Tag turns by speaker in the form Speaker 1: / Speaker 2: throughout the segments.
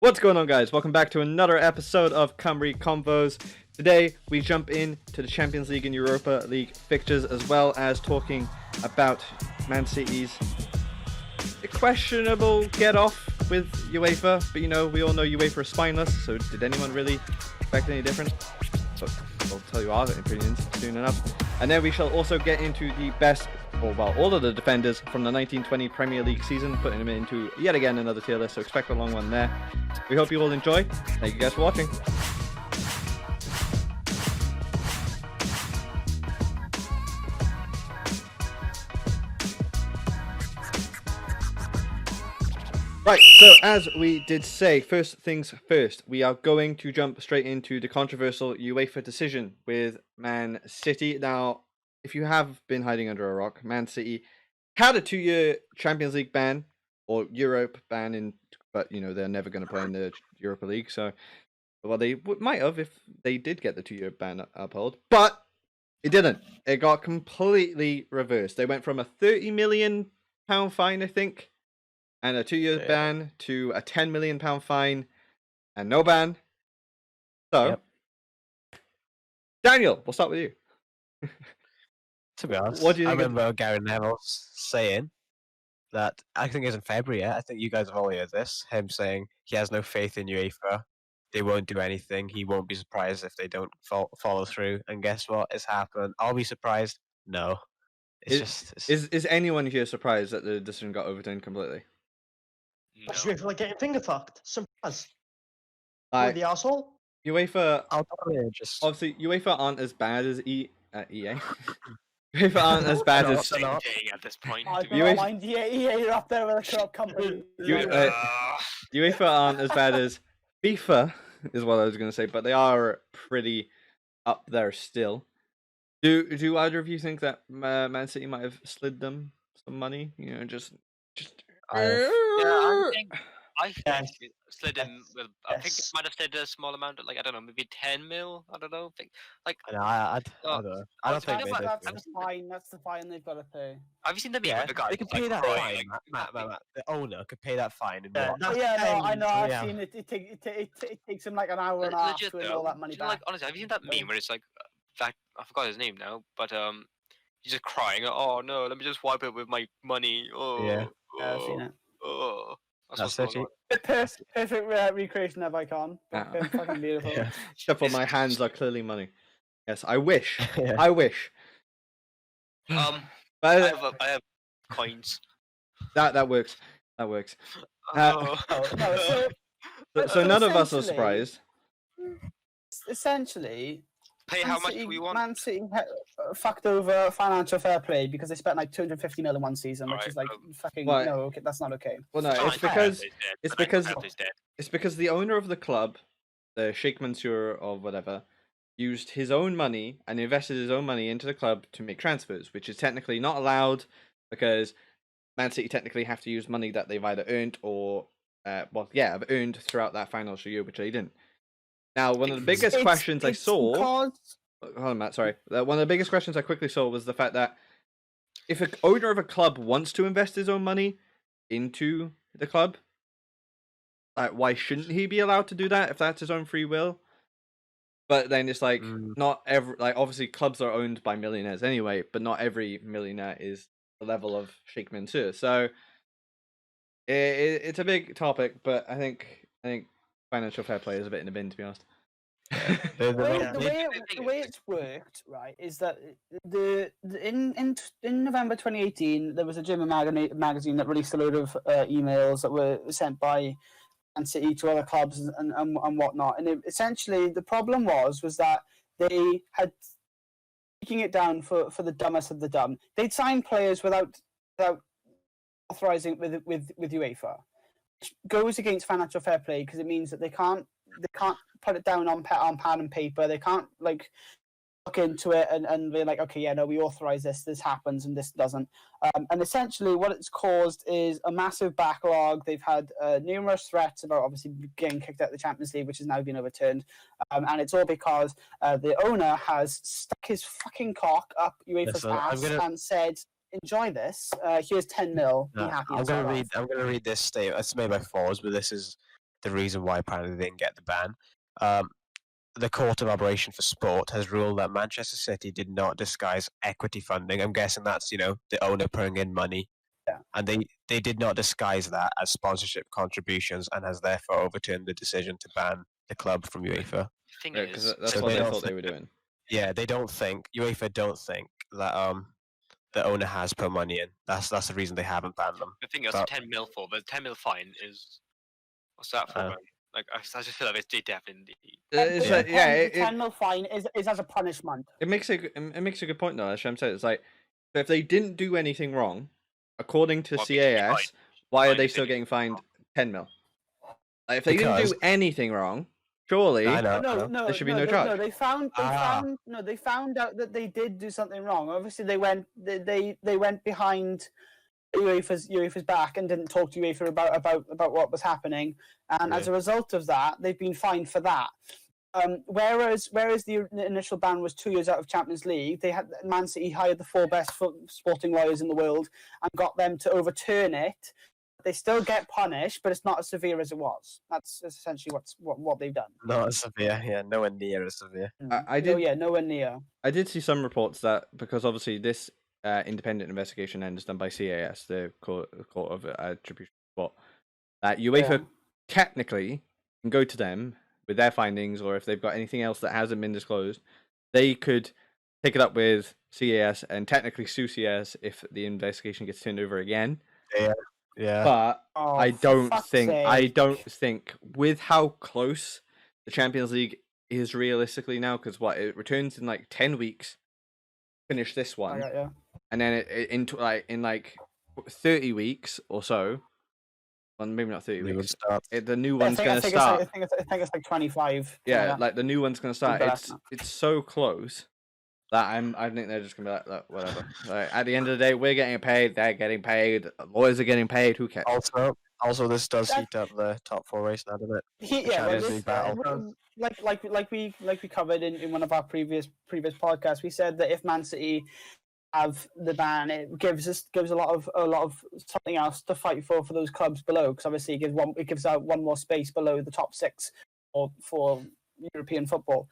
Speaker 1: What's going on, guys? Welcome back to another episode of Cymru Convos. Today we jump into the Champions League and Europa League fixtures, as well as talking about Man City's questionable get-off with UEFA. But you know, we all know UEFA is spineless, so did anyone really expect any different? But we'll tell you our opinions soon enough. And then we shall also get into the best, or well, all of the defenders from the 1920 Premier League season, putting them into yet again another tier list, so expect a long one there. We hope you all enjoy. Thank you guys for watching. Right, so as we did say, first things first, we are going to jump straight into the controversial UEFA decision with Man City. Now, if you have been hiding under a rock, Man City had a 2-year Champions League ban, or Europe ban, but you know, they're never going to play in the Europa League, so, well, they might have if they did get the 2-year ban upheld, but it didn't. It got completely reversed. They went from a £30 million fine, I think, and a 2-year ban to a £10 million fine and no ban. So, Daniel, we'll start with you.
Speaker 2: To be honest,
Speaker 1: What do you
Speaker 2: I
Speaker 1: think
Speaker 2: remember Gary Neville saying that, I think it was in February, I think you guys have all heard this, him saying he has no faith in UEFA, they won't do anything, he won't be surprised if they don't follow through, and guess what, it's happened. I'll be surprised? No.
Speaker 1: Is anyone here surprised that the decision got overturned completely?
Speaker 3: No. UEFA like getting finger fucked. Simple as.
Speaker 1: Like,
Speaker 3: the asshole.
Speaker 1: UEFA, obviously UEFA aren't as bad as EA. UEFA aren't as bad as
Speaker 4: at this point.
Speaker 3: I don't mind EA. You're up there with a corrupt company.
Speaker 1: UEFA aren't as bad as FIFA, is what I was going to say, but they are pretty up there still. Do either of you think that Man City might have slid them some money? You know, just.
Speaker 4: I think it slid him with. I think it might have slid a small amount, like I don't know, maybe 10 mil. I don't know. Like
Speaker 2: I don't know. I don't think
Speaker 3: that's fine. That's the fine they've got to pay.
Speaker 4: Have you seen the meme with the guy?
Speaker 2: They can pay that fine. Matt, the owner could pay that fine.
Speaker 3: I know. I've seen it. It takes him like an hour and a half to win all that money back.
Speaker 4: Like, honestly, have you seen that meme where it's like that? I forgot his name now, but he's just crying. Oh no, let me just wipe it with my money. Oh,
Speaker 3: yeah, I've seen it.
Speaker 4: Oh.
Speaker 2: That's actually
Speaker 3: perfect recreation of Icon. Fucking beautiful.
Speaker 1: Yeah. Except for my hands are clearly money. Yes, I wish. I wish.
Speaker 4: I have coins.
Speaker 1: That works. That works. So none of us are surprised.
Speaker 3: Essentially,
Speaker 4: pay how much we want.
Speaker 3: Man City fucked over financial fair play because they spent like 250 million in one season, which is like fucking no. Okay, that's not okay.
Speaker 1: Well, no, it's because the owner of the club, the Sheikh Mansour or whatever, used his own money and invested his own money into the club to make transfers, which is technically not allowed because Man City technically have to use money that they've either earned or have earned throughout that financial year, which they didn't. Now, one of the biggest questions I saw... Hold on, Matt, sorry. One of the biggest questions I quickly saw was the fact that if an owner of a club wants to invest his own money into the club, why shouldn't he be allowed to do that if that's his own free will? But then it's like, not every... Like, obviously, clubs are owned by millionaires anyway, but not every millionaire is the level of Sheikh Mansour. So, it's a big topic, but I think financial fair play is a bit in the bin, to be honest.
Speaker 3: The way it's worked, right, is that in November 2018 there was a German magazine that released a load of emails that were sent by Man City to other clubs and whatnot, and essentially the problem was that they had taking it down for the dumbest of the dumb. They'd signed players without authorizing with UEFA, which goes against financial fair play because it means that they can't put it down on pad and paper. They can't like look into it and be like, okay, yeah, no, we authorize this happens and this doesn't. And essentially what it's caused is a massive backlog. They've had numerous threats about obviously getting kicked out of the Champions League, which has now been overturned. And it's all because the owner has stuck his fucking cock up UEFA's ass and said, enjoy this. Here's 10 mil. Be happy.
Speaker 2: I'm gonna read this statement. It's made by Forbes, but this is the reason why apparently they didn't get the ban. The Court of Arbitration for Sport has ruled that Manchester City did not disguise equity funding. I'm guessing that's, the owner putting in money.
Speaker 3: Yeah.
Speaker 2: And they did not disguise that as sponsorship contributions and has therefore overturned the decision to ban the club from UEFA.
Speaker 4: The thing
Speaker 1: Right, because
Speaker 4: is,
Speaker 1: that's
Speaker 2: So
Speaker 1: what
Speaker 2: they
Speaker 1: they
Speaker 2: don't
Speaker 1: thought they
Speaker 2: think
Speaker 1: were doing.
Speaker 2: Yeah, UEFA don't think that the owner has put money in. That's the reason they haven't banned them.
Speaker 4: the thing is,
Speaker 2: But-
Speaker 4: 10 mil for the 10 mil fine is what's that for?
Speaker 2: Uh,
Speaker 4: Man? Like I just feel like they definitely.
Speaker 1: It's
Speaker 2: Yeah.
Speaker 1: like, yeah,
Speaker 3: The
Speaker 1: it
Speaker 3: 10 mil fine is as a punishment.
Speaker 1: makes a good point though. As Sham said, it's like, so if they didn't do anything wrong, according to
Speaker 4: Well, they should be
Speaker 1: CAS,
Speaker 4: fined.
Speaker 1: why are
Speaker 4: Fined
Speaker 1: they
Speaker 4: if they
Speaker 1: still
Speaker 4: do
Speaker 1: getting
Speaker 4: something
Speaker 1: fined 10 mil? Like, if they didn't
Speaker 2: Because-
Speaker 1: do anything wrong, surely
Speaker 2: I know.
Speaker 3: No,
Speaker 1: there should be no charge.
Speaker 3: they found out that they did do something wrong. Obviously, they went behind UEFA's back and didn't talk to UEFA about what was happening, and as a result of that, they've been fined for that. Whereas the initial ban was 2 years out of Champions League, Man City hired the 4 best sporting lawyers in the world and got them to overturn it. They still get punished, but it's not as severe as it was. That's essentially what they've done.
Speaker 2: Not as severe, yeah, nowhere near as severe.
Speaker 1: I did-
Speaker 3: Oh yeah, nowhere near.
Speaker 1: I did see some reports that because obviously this independent investigation end is done by CAS, the Court of Attribution Sport, that UEFA
Speaker 3: Yeah.
Speaker 1: technically can go to them with their findings, or if they've got anything else that hasn't been disclosed, they could take it up with CAS and technically sue CAS if the investigation gets turned over again.
Speaker 2: Yeah.
Speaker 1: But
Speaker 3: Oh,
Speaker 1: I
Speaker 3: for
Speaker 1: don't
Speaker 3: fuck's
Speaker 1: think
Speaker 3: sake.
Speaker 1: with how close the Champions League is realistically now, because it returns in like 10 weeks, finish this one,
Speaker 3: Yeah.
Speaker 1: and then in 30 weeks or so, well maybe not 30
Speaker 2: New one
Speaker 1: weeks,
Speaker 2: starts.
Speaker 1: the new
Speaker 3: I
Speaker 1: one's
Speaker 3: think
Speaker 1: gonna
Speaker 3: it's
Speaker 1: start.
Speaker 3: like, I think it's like 25.
Speaker 1: Yeah, like the new one's gonna start.
Speaker 3: better.
Speaker 1: It's so close that I think they're just gonna be like, look, whatever. Like, at the end of the day, we're getting paid, they're getting paid, lawyers are getting paid. Who cares?
Speaker 2: Also, this does
Speaker 3: That-
Speaker 2: heat up the top 4 race now, doesn't it?
Speaker 3: Yeah, well,
Speaker 2: Champions League battle.
Speaker 3: like we covered in one of our previous podcasts, we said that if Man City have the ban, it gives a lot of something else to fight for those clubs below, because obviously it gives out one more space below the top 6 for European football.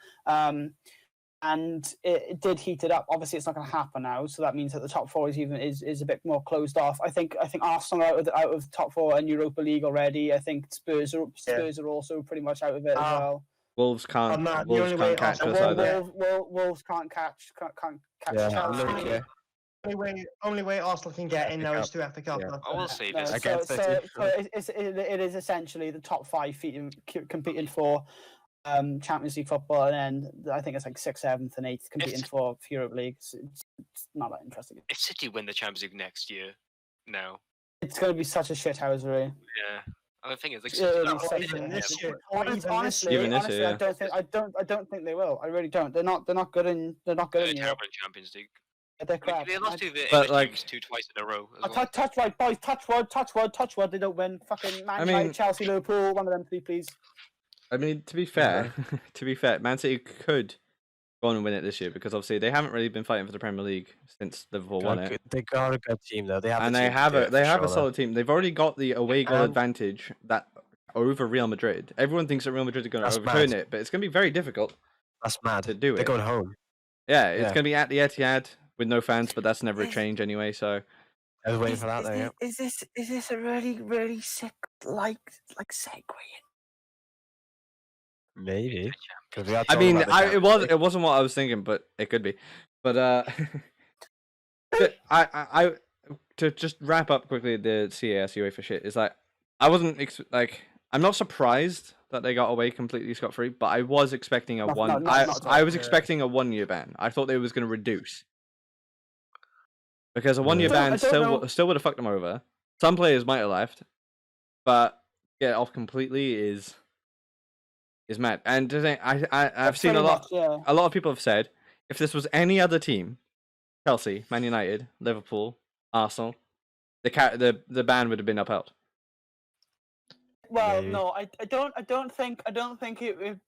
Speaker 3: And it did heat it up. Obviously, it's not going to happen now, so that means that the top 4 is a bit more closed off. I think Arsenal are out of the top 4 in Europa League already. I think Spurs are also pretty much out of it as well.
Speaker 1: Wolves can't.
Speaker 5: Matt, the
Speaker 1: Wolves
Speaker 5: only way
Speaker 1: can't catch
Speaker 5: Arsenal
Speaker 1: us either.
Speaker 3: Wolves can't catch
Speaker 2: Yeah,
Speaker 3: Chelsea.
Speaker 2: look, yeah.
Speaker 5: Only way Arsenal can get in now is to FA Cup.
Speaker 2: Yeah.
Speaker 5: That's
Speaker 4: I will
Speaker 5: it.
Speaker 4: say
Speaker 3: No,
Speaker 4: this.
Speaker 2: Against
Speaker 3: so
Speaker 2: City.
Speaker 3: it is essentially the top 5 competing for Champions League football, and then I think it's like 6th, 7th, and 8th competing for Europe League. It's not that interesting.
Speaker 4: If City win the Champions League next year, no.
Speaker 3: It's going to be such a shithousery.
Speaker 4: Yeah. And the thing is, like,
Speaker 3: Yeah,
Speaker 4: City
Speaker 3: it'll
Speaker 4: are
Speaker 3: be
Speaker 4: already
Speaker 3: such a-
Speaker 5: Even
Speaker 4: ahead.
Speaker 5: this year, or even this
Speaker 3: Honestly,
Speaker 5: year.
Speaker 1: Even this year,
Speaker 3: I don't think they will. I really don't. They're not good in. They're not good
Speaker 4: They're
Speaker 3: in Europe.
Speaker 4: terrible in Champions League.
Speaker 3: They're crap.
Speaker 4: They lost to the
Speaker 1: But,
Speaker 4: English
Speaker 1: like-
Speaker 4: teams twice in a row. As well.
Speaker 3: Touch right, boys. Touch wood. They don't win. Fucking Man
Speaker 1: I
Speaker 3: United,
Speaker 1: mean-
Speaker 3: Chelsea, Liverpool. One of them three, please.
Speaker 1: I mean, to be fair, Man City could go on and win it this year, because obviously they haven't really been fighting for the Premier League since Liverpool won it.
Speaker 2: They got a good team though. They have
Speaker 1: And
Speaker 2: the
Speaker 1: they
Speaker 2: team to
Speaker 1: have
Speaker 2: do
Speaker 1: a
Speaker 2: it for sure, though.
Speaker 1: solid team. They've already got the away goal
Speaker 2: Um,
Speaker 1: advantage that over Real Madrid. Everyone thinks that Real Madrid are going to
Speaker 2: That's
Speaker 1: overturn
Speaker 2: mad.
Speaker 1: it, but it's going to be very difficult
Speaker 2: That's mad.
Speaker 1: to do
Speaker 2: They're
Speaker 1: it.
Speaker 2: going home.
Speaker 1: Yeah, it's
Speaker 2: Yeah.
Speaker 1: going to be at the Etihad with no fans, but that's never a change anyway. So
Speaker 2: I was waiting for that though. Yeah.
Speaker 3: Is this a really sick segue?
Speaker 2: Maybe. 'Cause we are
Speaker 1: I
Speaker 2: talking
Speaker 1: mean,
Speaker 2: about the
Speaker 1: it wasn't what I was thinking, but it could be. But but I to just wrap up quickly the CAS UEFA shit is like I wasn't I'm not surprised that they got away completely scot free, but I was expecting a
Speaker 3: No,
Speaker 1: one.
Speaker 3: no, not at
Speaker 1: I
Speaker 3: all.
Speaker 1: was expecting a 1-year ban. I thought they was going to reduce because a 1-year
Speaker 2: Yeah.
Speaker 3: I
Speaker 1: ban
Speaker 3: don't
Speaker 1: still would have fucked them over. Some players might have left, but get it off completely is mad. And to think, I've seen a lot.
Speaker 3: Yeah.
Speaker 1: A lot of people have said if this was any other team, Chelsea, Man United, Liverpool, Arsenal, the ban would have been upheld.
Speaker 3: Well,
Speaker 2: Maybe.
Speaker 3: no, I don't think you'd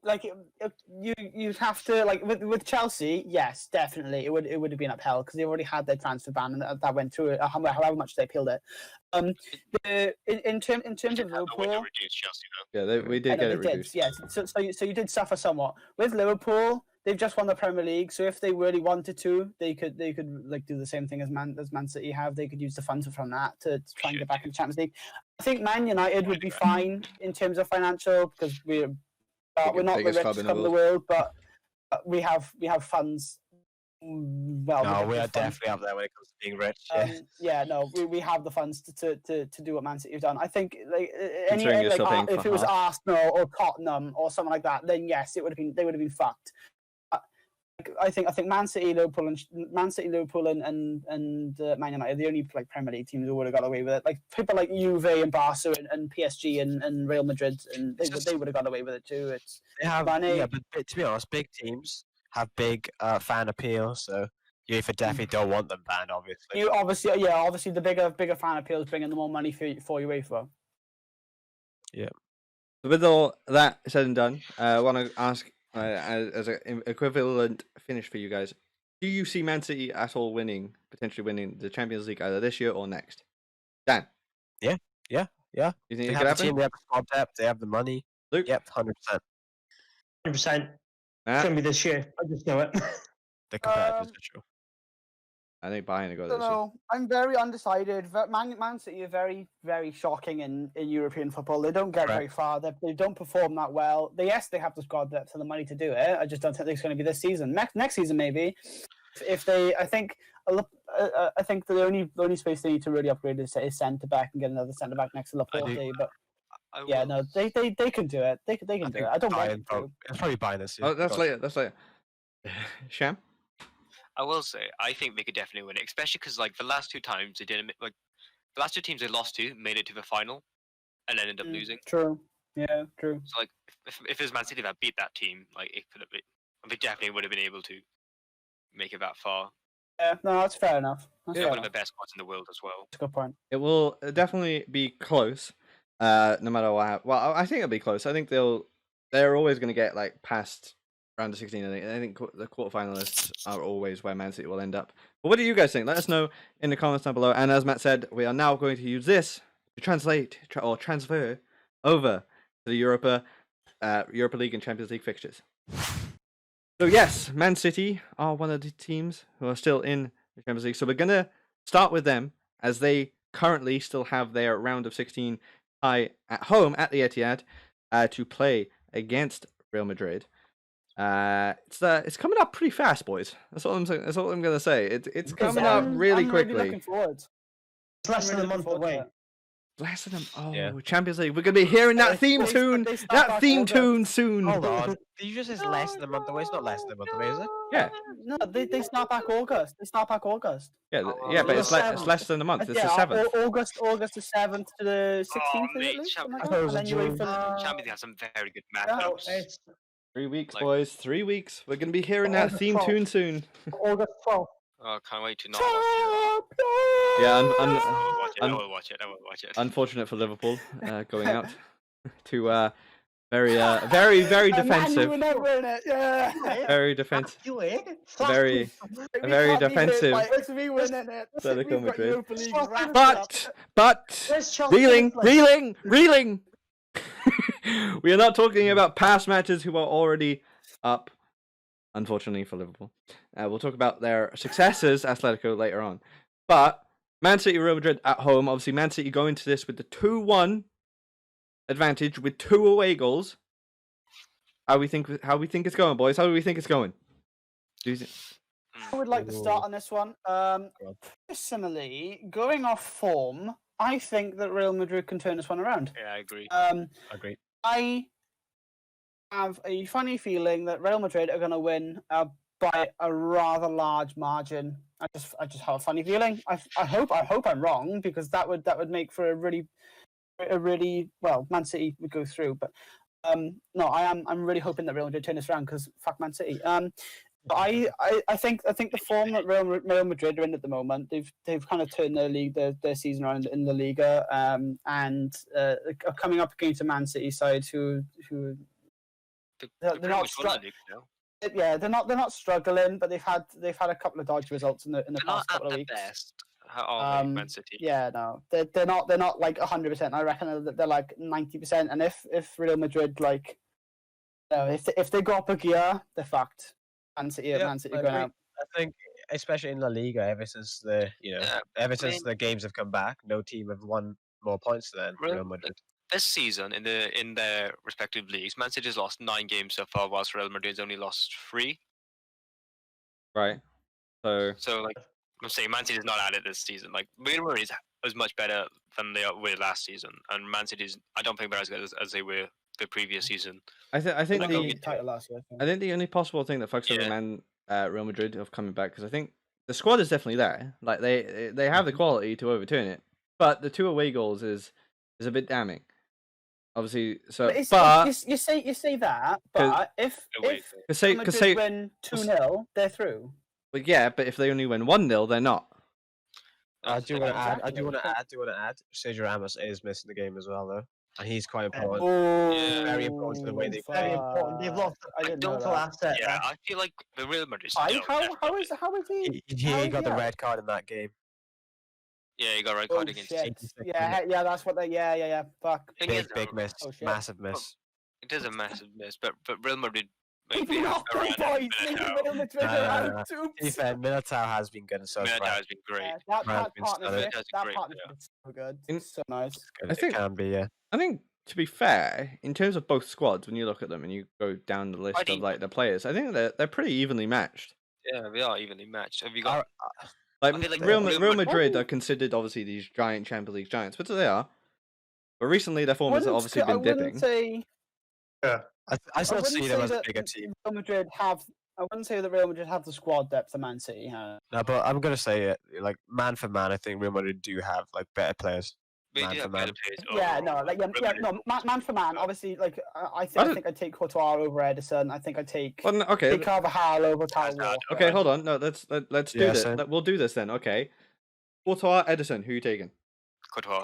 Speaker 3: have to like with Chelsea. Yes, definitely, it would have been upheld because they already had their transfer ban and that went through it, however much they appealed it. In terms
Speaker 4: We
Speaker 3: of
Speaker 4: did have the window
Speaker 3: Liverpool,
Speaker 4: reduced Chelsea though.
Speaker 1: Yeah, we
Speaker 3: I
Speaker 1: did
Speaker 3: know
Speaker 1: get
Speaker 3: they
Speaker 1: it reduced.
Speaker 3: did. Yes, so you did suffer somewhat with Liverpool. They've just won the Premier League, so if they really wanted to, they could like do the same thing as Man City have. They could use the funds from that to try and get back in the Champions League. I think Man United would be fine in terms of financial because we're not the
Speaker 1: Biggest club
Speaker 3: richest
Speaker 1: in the
Speaker 3: club in the world, but we have funds. Well,
Speaker 2: No, we are
Speaker 3: ridiculous funds.
Speaker 2: definitely up there when it comes to being rich. Yeah.
Speaker 3: Yeah, no, we have the funds to do what Man City have done. I think like
Speaker 1: Considering you're still paying
Speaker 3: if
Speaker 1: for
Speaker 3: it was
Speaker 1: half.
Speaker 3: Arsenal or Tottenham or something like that, then yes, they would have been fucked. I think Man City, Liverpool, and Man United are the only like Premier League teams who would have got away with it. Like people like Juve and Barca and PSG and Real Madrid, and they would have got away with it too. It's
Speaker 2: They have,
Speaker 3: money.
Speaker 2: yeah, but to be honest, big teams have big fan appeal, so UEFA definitely don't want them banned, obviously.
Speaker 3: You obviously the bigger fan appeal is bringing the more money for UEFA.
Speaker 1: With all that said and done, I want to ask as an equivalent finish for you guys: do you see Man City at all potentially winning the Champions League either this year or next? Dan?
Speaker 2: Yeah.
Speaker 1: You think
Speaker 2: They
Speaker 1: it could
Speaker 2: have the
Speaker 1: happen?
Speaker 2: team, they have the squad depth, they have the money.
Speaker 1: Luke?
Speaker 2: Yep, 100%.
Speaker 5: 100%. It's
Speaker 1: Matt?
Speaker 5: going to be this year. I just know it.
Speaker 2: The competitors for sure.
Speaker 1: I think Bayern will go
Speaker 3: I
Speaker 1: this
Speaker 3: don't
Speaker 1: year.
Speaker 3: know. I'm very undecided. Man City are very, very shocking in European football. They don't get very far. They don't perform that well. They have the squad depth and the money to do it. I just don't think it's going to be this season. Next season maybe. If they, I think the only space they need to really upgrade is centre back and get another centre back next to Laporte. But yeah, no, they can do it. They can do it. I don't want them to.
Speaker 2: It's probably Bayern this year.
Speaker 1: Oh, that's later. Sham?
Speaker 4: I will say, I think they could definitely win it, especially because like the last two times they didn't the last two teams they lost to made it to the final, and then ended up losing.
Speaker 3: True. Yeah, true.
Speaker 4: So like, if it was Man City that beat that team, like it could have been, they definitely would have been able to make it that far.
Speaker 3: Yeah, no, that's fair enough. That's
Speaker 4: They're one of the best squads in the world as well.
Speaker 3: That's a good point.
Speaker 1: It will definitely be close, no matter what. Well, I think it'll be close. I think they're always going to get like past round of 16. I think the quarterfinalists are always where Man City will end up. But what do you guys think? Let us know in the comments down below. And as Matt said, we are now going to use this to transfer over to the Europa League and Champions League fixtures. So yes, Man City are one of the teams who are still in the Champions League. So we're going to start with them as they currently still have their round of 16 tie at home at the Etihad to play against Real Madrid. It's coming up pretty fast, boys. That's all I'm saying. That's all I'm gonna say. It's coming up really quickly.
Speaker 3: Really looking forward.
Speaker 5: It's less than a month away.
Speaker 1: Less than
Speaker 2: Yeah.
Speaker 1: Champions League. We're gonna be hearing that theme tune. That theme tune soon.
Speaker 2: Hold on. Did you just say less than a month away? It's not less than a month away, is it?
Speaker 1: Yeah.
Speaker 3: No, they start back August.
Speaker 1: Yeah, but it's less than a month. It's the 7th.
Speaker 3: August the 7th to the 16th.
Speaker 4: Mate,
Speaker 3: And then you wait for
Speaker 4: Champions League has some very good
Speaker 3: Yeah.
Speaker 4: matchups.
Speaker 5: It's
Speaker 1: 3 weeks,
Speaker 4: Like-
Speaker 1: boys. 3 weeks. We're gonna be hearing that
Speaker 5: August
Speaker 1: theme
Speaker 5: 12th.
Speaker 1: tune soon.
Speaker 5: August 12th.
Speaker 4: Oh, can't wait to not
Speaker 1: Yeah,
Speaker 4: I will watch it.
Speaker 1: unfortunate for Liverpool going out to very defensive. Very defensive.
Speaker 5: You in?
Speaker 1: Very defensive. Atletico Madrid. But
Speaker 5: Where's Chelsea?
Speaker 1: reeling. We are not talking about past matches who are already up, unfortunately for Liverpool. We'll talk about their successes, Atletico, later on. But Man City, Real Madrid at home. Obviously, Man City go into this with the 2-1 advantage with 2 away goals. How we think it's going, boys? How do we think it's going?
Speaker 3: I would like to start on this one. Personally, going off form, I think that Real Madrid can turn this one around.
Speaker 4: Yeah, I agree.
Speaker 2: Agreed.
Speaker 3: I have a funny feeling that Real Madrid are going to win by a rather large margin. I just have a funny feeling. I hope I'm wrong, because that would make for a really well, Man City would go through, but no, I'm really hoping that Real Madrid turn this around, because fuck Man City. But I think the form that Real Madrid are in at the moment, they've kind of turned their season around in La Liga, and are coming up against a Man City side who they're not they're not struggling, but they've had a couple of dodgy results in the past couple of weeks.
Speaker 4: Best. Are they, Man City?
Speaker 3: Yeah, no, they're not like 100%. I reckon they're like 90%. And if Real Madrid like, if they go up a gear, they're fucked. Man City going out.
Speaker 2: I think, especially in La Liga, ever since the games have come back, no team have won more points than Real Madrid.
Speaker 4: This season, in their respective leagues, Man City has lost 9 games so far, whilst Real Madrid's only lost 3.
Speaker 1: Right.
Speaker 4: So like I'm saying, Man City's not at it this season. Like Real Madrid is much better than they were last season, and Man City's I don't think they're as good as they were the previous season.
Speaker 1: I think
Speaker 3: the title last year.
Speaker 1: I think the only possible thing that fucks over Real Madrid of coming back, because I think the squad is definitely there. Like they have the quality to overturn it, but the 2 away goals is a bit damning. Obviously, so
Speaker 3: you say that, but if Real Madrid win 2-0, they're through.
Speaker 1: But yeah, but if they only win 1-0, they're not.
Speaker 2: I do want to add. Sergio Ramos is missing the game as well, though, and he's quite important. Very important to the way they play.
Speaker 5: Very important. They've lost a vital asset.
Speaker 4: Yeah, I feel like the Real Madrid.
Speaker 3: How is he?
Speaker 2: He got the red card in that game.
Speaker 4: Yeah, he got a red card against.
Speaker 3: Yeah, that's what they. Yeah. Fuck.
Speaker 2: Big miss. Massive miss.
Speaker 4: It is a massive miss, but Real Madrid.
Speaker 3: Militao
Speaker 2: has been good, so
Speaker 4: Militao has been great.
Speaker 3: That partnership is so good. It's so nice.
Speaker 2: I think it can be, yeah.
Speaker 1: I think, to be fair, in terms of both squads, when you look at them and you go down the list of like the players, I think they're pretty evenly matched.
Speaker 4: Yeah, they are evenly matched. Have you got
Speaker 1: Real Madrid are considered obviously these giant Champions League giants, which they are. But recently their form has obviously been dipping.
Speaker 2: I still see them as a bigger team.
Speaker 3: I wouldn't say that Real Madrid have the squad depth that Man City have.
Speaker 2: No, but I'm gonna say it. Like man for man, I think Real Madrid do have like better players.
Speaker 4: Man for man.
Speaker 3: Man for man. Obviously, like I think I'd take Courtois over Edison. I think I'd take Carvajal over Kyle Walker.
Speaker 1: Okay, hold on. No, let's do this. We'll do this then. Okay, Courtois, Edison. Who are you taking?
Speaker 2: Courtois.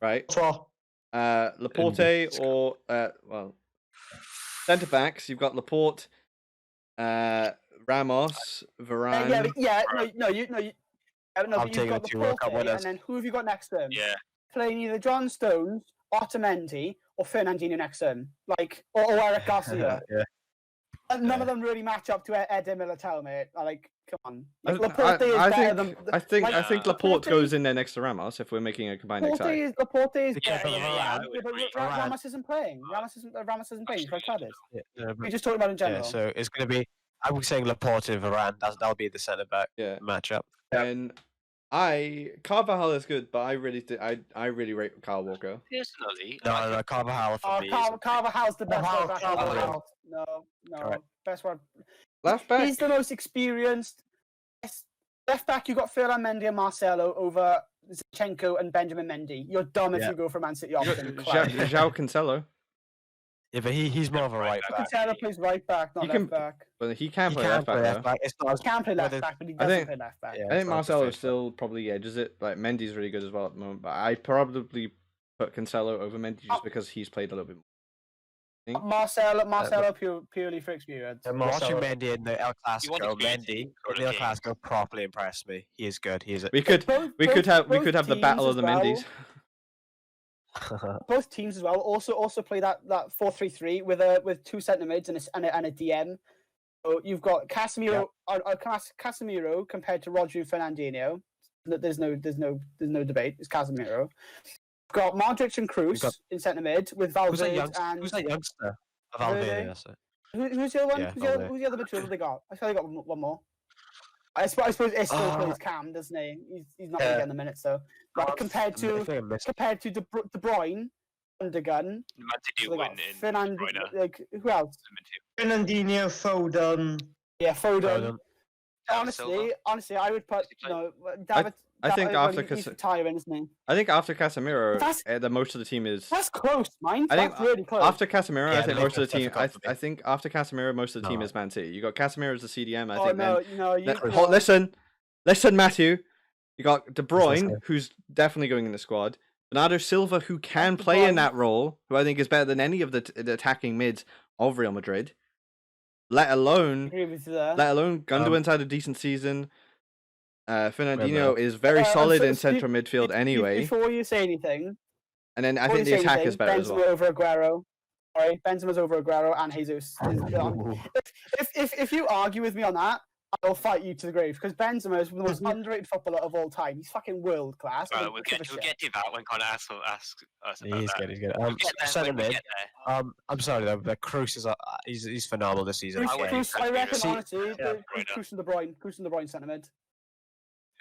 Speaker 1: Right. Laporte or centre backs. You've got Laporte, Ramos, Varane.
Speaker 2: I'm taking the 2 World Cup winners.
Speaker 3: And then who have you got next to him?
Speaker 4: Yeah.
Speaker 3: Playing either John Stones, Otamendi, or Fernandinho next to him, or Eric Garcia. None of them really match up to Eder Militao, mate. Like, come on. Laporte is better than.
Speaker 1: I think Laporte goes in there next to Ramos if we're making a combined XI.
Speaker 3: Laporte is better. Ramos isn't playing. Ramos isn't playing. We're just talking about in general.
Speaker 2: Yeah, so it's going to be. I was saying Laporte and Varane. That'll be the centre back matchup.
Speaker 1: And Carvajal is good, but I really rate Kyle Walker.
Speaker 4: Personally,
Speaker 2: no, Carvajal for me.
Speaker 3: Carvajal's the best right back. No,
Speaker 2: Correct.
Speaker 3: Best one.
Speaker 1: Left back.
Speaker 3: He's the most experienced. Left back, you got Ferland Mendy and Marcelo over Zinchenko and Benjamin Mendy. You're dumb if you go for Man City option.
Speaker 1: João Cancelo.
Speaker 2: Yeah, but he's more of a right back.
Speaker 3: Cancelo plays right back, not left back.
Speaker 1: But he can play left back.
Speaker 3: He can play left back, but he doesn't play left back.
Speaker 1: I think Marcelo still probably edges it. Like Mendy's really good as well at the moment, but I probably put Cancelo over Mendy just because he's played a little bit more.
Speaker 3: Marcelo purely for experience.
Speaker 2: Watching Mendy in the El Clasico properly impressed me. He is good.
Speaker 1: We could have the battle of the Mendys.
Speaker 3: Both teams as well also play that 4-3-3 with 2 centre mids and a DM. So you've got Casemiro compared to Rodri and Fernandinho. There's no debate. It's Casemiro. You've got Modric and Kroos in centre mid with Valverde and
Speaker 2: who's that youngster? Valverde. That's it.
Speaker 3: Who's the other one? Who's the other midfielder they got? I feel they got one more. I suppose Isco plays Cam, doesn't he? He's not going to get in the minutes though. Like, compared to De Bruyne, Gundogan, who else?
Speaker 5: Fernandinho, Foden.
Speaker 3: Yeah, Foden. Honestly, I would put David
Speaker 1: I think
Speaker 3: well,
Speaker 1: after
Speaker 3: he's retiring, isn't he?
Speaker 1: I think after Casemiro,
Speaker 3: That's-
Speaker 1: the most of the team is.
Speaker 3: That's close, mind.
Speaker 1: I think
Speaker 3: That's really close.
Speaker 1: after Casemiro,
Speaker 2: Yeah,
Speaker 1: I think
Speaker 2: the
Speaker 1: most of
Speaker 2: league
Speaker 1: the
Speaker 2: is
Speaker 1: team. I,
Speaker 2: difficult for me.
Speaker 1: I think after Casemiro, most of the team
Speaker 2: No.
Speaker 1: is Man City. You got Casemiro as the CDM. I
Speaker 3: oh
Speaker 1: think
Speaker 3: no,
Speaker 1: then.
Speaker 3: no, you.
Speaker 1: Then- listen, Matthew. You got De
Speaker 2: What's that
Speaker 1: Bruyne,
Speaker 2: say?
Speaker 1: who's definitely going in the squad. Bernardo Silva, who can
Speaker 3: De
Speaker 1: play in
Speaker 3: Bruyne.
Speaker 1: that role, who I think is better than any of the attacking mids of Real Madrid. Let
Speaker 3: I
Speaker 1: alone
Speaker 3: agree with you there.
Speaker 1: Gundogan's had a decent season. Fernandinho
Speaker 2: Remember.
Speaker 1: is very solid
Speaker 3: so
Speaker 1: in
Speaker 3: Steve-
Speaker 1: central midfield anyway.
Speaker 3: Before you say anything,
Speaker 1: And then I
Speaker 3: before
Speaker 1: think
Speaker 3: you
Speaker 1: the
Speaker 3: say
Speaker 1: attack
Speaker 3: anything,
Speaker 1: is better as
Speaker 3: Benzema
Speaker 1: well.
Speaker 3: over Aguero. Sorry, Benzema's over Aguero and Jesus. If you argue with me on that, I'll fight you to the grave because Benzema is the most underrated footballer of all time. He's fucking world class. I
Speaker 4: Right,
Speaker 3: don't
Speaker 4: we'll
Speaker 3: give a
Speaker 4: get
Speaker 3: shit.
Speaker 4: to that when Connor asks us about
Speaker 2: He's
Speaker 4: that.
Speaker 2: good. He's good.
Speaker 4: We'll get there,
Speaker 2: centre
Speaker 4: we'll
Speaker 2: mid.
Speaker 4: get there.
Speaker 2: I'm sorry though, but Kroos is he's phenomenal this season.
Speaker 4: I would-
Speaker 3: I reckon,
Speaker 2: See-
Speaker 3: honestly,
Speaker 4: yeah,
Speaker 3: Kroos and De Bruyne centre mid.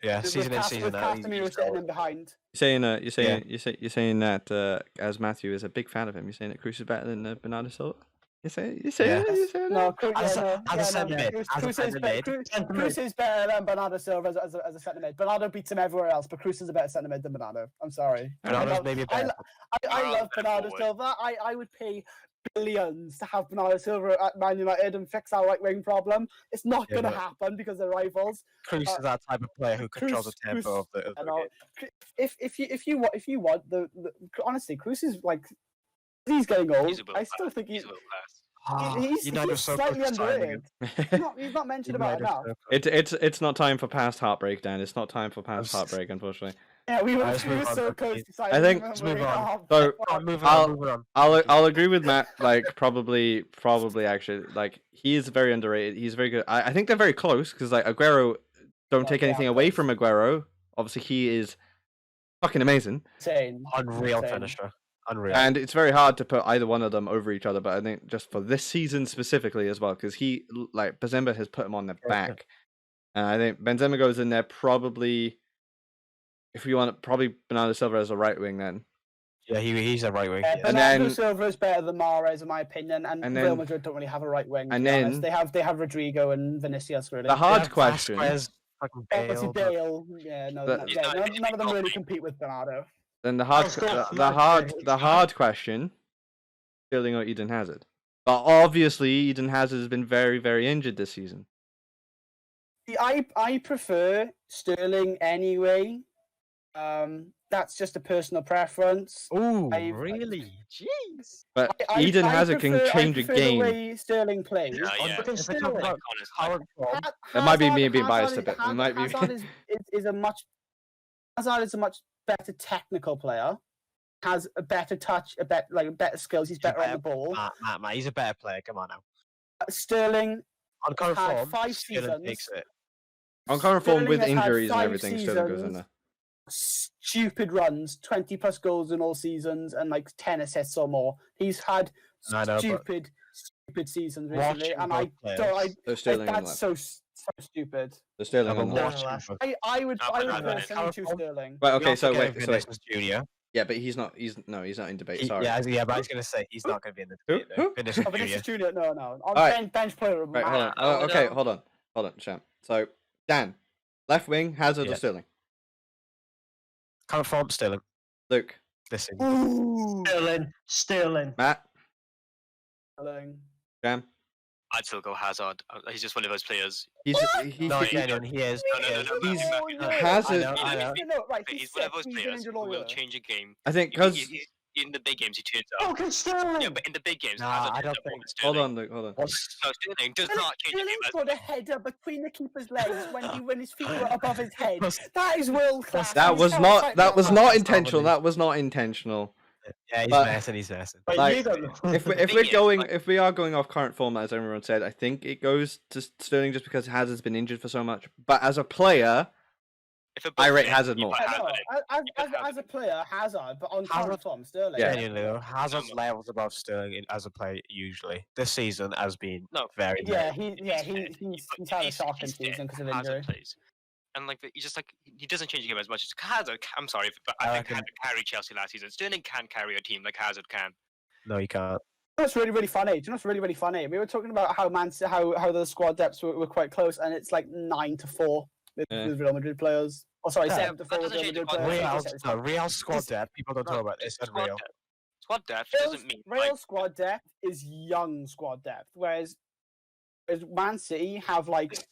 Speaker 2: Yeah,
Speaker 3: With
Speaker 2: season in,
Speaker 3: Cas-
Speaker 2: season
Speaker 3: with
Speaker 2: out.
Speaker 3: Casemiro sitting in behind.
Speaker 1: You're saying that as Matthew is a big fan of him. You're saying that Cruz is better than Bernardo Silva. You say
Speaker 2: Yeah.
Speaker 1: that?
Speaker 3: No, Kroos,
Speaker 2: As a-
Speaker 3: yeah,
Speaker 2: as a
Speaker 3: no,
Speaker 2: centre mid, as a
Speaker 3: Kroos is
Speaker 2: centre
Speaker 3: better.
Speaker 2: mid,
Speaker 3: Kroos is better than Bernardo Silva as a centre mid. Bernardo beats him everywhere else, but Kroos is a better centre mid than Bernardo. I'm sorry.
Speaker 2: Bernardo's maybe better.
Speaker 3: I love
Speaker 4: better
Speaker 3: Bernardo
Speaker 4: forward.
Speaker 3: Silva. I would pay billions to have Bernardo Silva at Man United and fix our right wing problem. It's not
Speaker 2: Yeah,
Speaker 3: going to
Speaker 2: but-
Speaker 3: happen because they're rivals.
Speaker 2: Kroos is that type of player who controls the
Speaker 3: Kroos-
Speaker 2: tempo of the
Speaker 3: And
Speaker 2: game.
Speaker 3: if you want the honestly, Kroos is like he's getting old.
Speaker 4: He's a
Speaker 3: I still think
Speaker 4: he's
Speaker 3: he's
Speaker 4: a world class.
Speaker 2: United
Speaker 3: he's
Speaker 2: are so close
Speaker 3: slightly
Speaker 2: to signing
Speaker 3: underrated.
Speaker 2: him.
Speaker 3: He's not mentioned about
Speaker 2: United are
Speaker 3: enough.
Speaker 2: so close.
Speaker 1: It's not time for past heartbreak, Dan. It's not time for past
Speaker 2: I'm
Speaker 1: heartbreak, unfortunately.
Speaker 3: Yeah, we were
Speaker 2: Let's move on,
Speaker 3: so
Speaker 2: okay.
Speaker 3: close to
Speaker 1: I
Speaker 3: signing
Speaker 1: think-
Speaker 3: him.
Speaker 2: Let's move on.
Speaker 1: So
Speaker 2: Move
Speaker 1: I'll-
Speaker 2: on, move on.
Speaker 1: I'll agree with Matt. Like probably actually, like he is very underrated. He's very good. I think they're very close because like Aguero, don't
Speaker 3: Oh,
Speaker 1: take
Speaker 3: they
Speaker 1: anything
Speaker 3: are
Speaker 1: away
Speaker 3: close.
Speaker 1: from Aguero. Obviously, he is fucking amazing,
Speaker 3: Insane.
Speaker 2: Unreal
Speaker 3: Insane.
Speaker 2: finisher. Unreal.
Speaker 1: and it's very hard to put either one of them over each other. But I think just for this season specifically as well, because he like Benzema has put him on the
Speaker 2: Yeah.
Speaker 1: back, and I think Benzema goes in there probably. If you want, probably Bernardo Silva as a right wing then.
Speaker 2: Yeah, he's a right wing.
Speaker 3: Yeah,
Speaker 2: Yes.
Speaker 3: Bernardo
Speaker 1: then-
Speaker 3: Silva is better than Mahrez in my opinion, and
Speaker 1: and
Speaker 3: Real
Speaker 1: then-
Speaker 3: Madrid don't really have a right wing.
Speaker 1: and
Speaker 3: to be honest.
Speaker 1: then-
Speaker 3: they have Rodrigo and Vinicius really.
Speaker 1: The hard
Speaker 2: Yeah,
Speaker 1: question.
Speaker 2: Vasquez, fucking
Speaker 3: Obviously
Speaker 2: Bale, but-
Speaker 3: Bale, yeah, no,
Speaker 1: But-
Speaker 3: no,
Speaker 4: He's
Speaker 3: yeah,
Speaker 4: not-
Speaker 3: none of them really
Speaker 4: he's
Speaker 3: compete with Bernardo.
Speaker 1: Then the hard,
Speaker 5: I'll score
Speaker 1: the,
Speaker 5: for
Speaker 1: the
Speaker 5: Madrid,
Speaker 1: hard,
Speaker 5: it's
Speaker 1: the
Speaker 5: fine.
Speaker 1: hard question: Sterling or Eden Hazard. But obviously, Eden Hazard has been very, very injured this season.
Speaker 3: See, I prefer Sterling anyway. That's just a personal preference.
Speaker 2: Ooh,
Speaker 3: I've-
Speaker 2: really? Jeez.
Speaker 1: But Eden Hazard can change a
Speaker 3: I prefer
Speaker 1: game.
Speaker 3: the way Sterling plays.
Speaker 4: Yeah, yeah.
Speaker 5: Look at
Speaker 2: If we talk
Speaker 5: Sterling.
Speaker 2: about
Speaker 4: Connor's
Speaker 2: current form,
Speaker 1: That might be me
Speaker 3: Hazard-
Speaker 1: being biased a
Speaker 3: Hazard-
Speaker 1: bit. It might be-
Speaker 3: Hazard is a much Hazard is a much better technical player. Has a better touch, better skills. He's better on the ball.
Speaker 2: Matt, he's a better player. Come on now.
Speaker 3: Sterling
Speaker 2: On current
Speaker 3: had
Speaker 2: form,
Speaker 3: 5
Speaker 2: Sterling
Speaker 3: seasons.
Speaker 2: takes it.
Speaker 1: On current form
Speaker 3: Sterling
Speaker 1: with
Speaker 3: has had
Speaker 1: injuries and
Speaker 3: 5
Speaker 1: everything, Sterling goes in
Speaker 3: seasons.
Speaker 1: there.
Speaker 3: Stupid runs, 20 plus goals in all seasons, and like 10 assists or more. He's had
Speaker 2: I know, but
Speaker 3: stupid seasons recently,
Speaker 2: watching
Speaker 3: and
Speaker 2: both players-
Speaker 1: So Sterling in
Speaker 3: that's
Speaker 1: there.
Speaker 3: so stupid.
Speaker 1: So Sterling
Speaker 2: I'm
Speaker 1: in there.
Speaker 2: watching
Speaker 5: last-
Speaker 2: both.
Speaker 3: I would
Speaker 4: No, no, no,
Speaker 3: personally choose
Speaker 2: no.
Speaker 3: Sterling.
Speaker 1: Right.
Speaker 2: We
Speaker 1: Okay.
Speaker 2: also
Speaker 1: So
Speaker 2: get
Speaker 1: wait. So wait.
Speaker 2: Vinicius Junior.
Speaker 1: Yeah, but he's not. He's in debate. Sorry.
Speaker 2: Yeah, but I was gonna say he's not gonna be in the
Speaker 1: Who?
Speaker 2: debate. though.
Speaker 1: Who?
Speaker 2: Vinicius
Speaker 3: Oh,
Speaker 2: Junior.
Speaker 3: Vinicius Junior, no. On
Speaker 1: Alright.
Speaker 3: bench player.
Speaker 1: Right. Hold on.
Speaker 4: I
Speaker 1: Oh,
Speaker 4: would,
Speaker 1: okay. Hold on, Sham. So Dan, left wing, Hazard or
Speaker 2: Yeah.
Speaker 1: Sterling?
Speaker 2: Current form, Sterling.
Speaker 1: Luke,
Speaker 2: This season.
Speaker 3: Ooh.
Speaker 5: Sterling.
Speaker 1: Matt,
Speaker 3: Sterling.
Speaker 1: Sham.
Speaker 4: I'd still go Hazard. He's just one of those players.
Speaker 1: He's
Speaker 2: No,
Speaker 1: he-
Speaker 2: genuine, he is.
Speaker 4: No, no,
Speaker 2: he
Speaker 4: no,
Speaker 2: is.
Speaker 4: no,
Speaker 1: he's-
Speaker 4: no,
Speaker 3: Oh,
Speaker 4: no,
Speaker 1: Hazard-
Speaker 2: I know.
Speaker 3: No, right,
Speaker 4: But
Speaker 3: he's
Speaker 4: he's one of
Speaker 3: sick,
Speaker 4: those
Speaker 3: he's an
Speaker 4: players
Speaker 3: injured
Speaker 4: who will
Speaker 3: lawyer.
Speaker 4: change a game.
Speaker 1: I think
Speaker 4: He-
Speaker 1: because
Speaker 4: he- in the big games he turns up.
Speaker 5: Fucking Sterling.
Speaker 4: Yeah, but in the big games,
Speaker 2: Nah,
Speaker 4: Hazard
Speaker 2: I
Speaker 4: turns
Speaker 2: don't
Speaker 4: up more
Speaker 2: think-
Speaker 4: than Sterling.
Speaker 1: hold on, Luke, hold on.
Speaker 2: What's
Speaker 4: No, Sterling does not change a game.
Speaker 3: Sterling
Speaker 4: as
Speaker 3: put a header between the keeper's legs when his feet were above his head. That is world class.
Speaker 1: That
Speaker 3: He's
Speaker 1: was
Speaker 3: so
Speaker 1: not.
Speaker 3: excited
Speaker 1: That was
Speaker 3: about
Speaker 1: not
Speaker 3: that.
Speaker 1: intentional. That was not intentional.
Speaker 2: yeah, he's
Speaker 1: But-
Speaker 2: messing. He's messing.
Speaker 5: But
Speaker 1: like,
Speaker 5: you don't know.
Speaker 1: If
Speaker 4: thing is,
Speaker 1: if we are going off current form, as everyone said, I think it goes to Sterling just because Hazard's been injured for so much. But as a player,
Speaker 4: If a
Speaker 1: I
Speaker 4: ball
Speaker 1: rate
Speaker 4: hits,
Speaker 1: Hazard
Speaker 4: you
Speaker 1: more.
Speaker 4: put
Speaker 3: Yeah,
Speaker 4: Hazard
Speaker 3: no,
Speaker 4: in.
Speaker 3: as a player, Hazard, but on
Speaker 2: Hazard-
Speaker 3: current form, Sterling.
Speaker 1: Yeah.
Speaker 2: Genuinely though, Hazard's levels above Sterling as a player usually. This season has been
Speaker 4: No.
Speaker 2: very
Speaker 3: Yeah,
Speaker 2: low.
Speaker 3: he's had a shocking season because of injury.
Speaker 4: Hazard plays. And like he just like he doesn't change the game as much as Hazard. I'm sorry, but
Speaker 2: I
Speaker 4: I think
Speaker 2: reckon-
Speaker 4: Hazard carried Chelsea last season. Sterling can carry a team like Hazard can.
Speaker 2: No, you can't.
Speaker 3: You know what's really funny? Do you know what's really funny? We were talking about how the squad depths were quite close, and it's like 9-4. with,
Speaker 1: Yeah.
Speaker 3: with Real Madrid players. Oh, sorry,
Speaker 2: Yeah,
Speaker 3: 7 to
Speaker 4: that
Speaker 3: 4 with
Speaker 4: doesn't
Speaker 3: Real
Speaker 4: change the
Speaker 3: Madrid
Speaker 4: context.
Speaker 3: players.
Speaker 2: Real, no, Real squad
Speaker 3: Just-
Speaker 2: depth. People don't talk about this.
Speaker 4: Squad
Speaker 2: Unreal.
Speaker 4: depth. Squad depth
Speaker 3: Real,
Speaker 4: doesn't mean
Speaker 3: Real squad depth is young squad depth, whereas Man City have like
Speaker 2: It's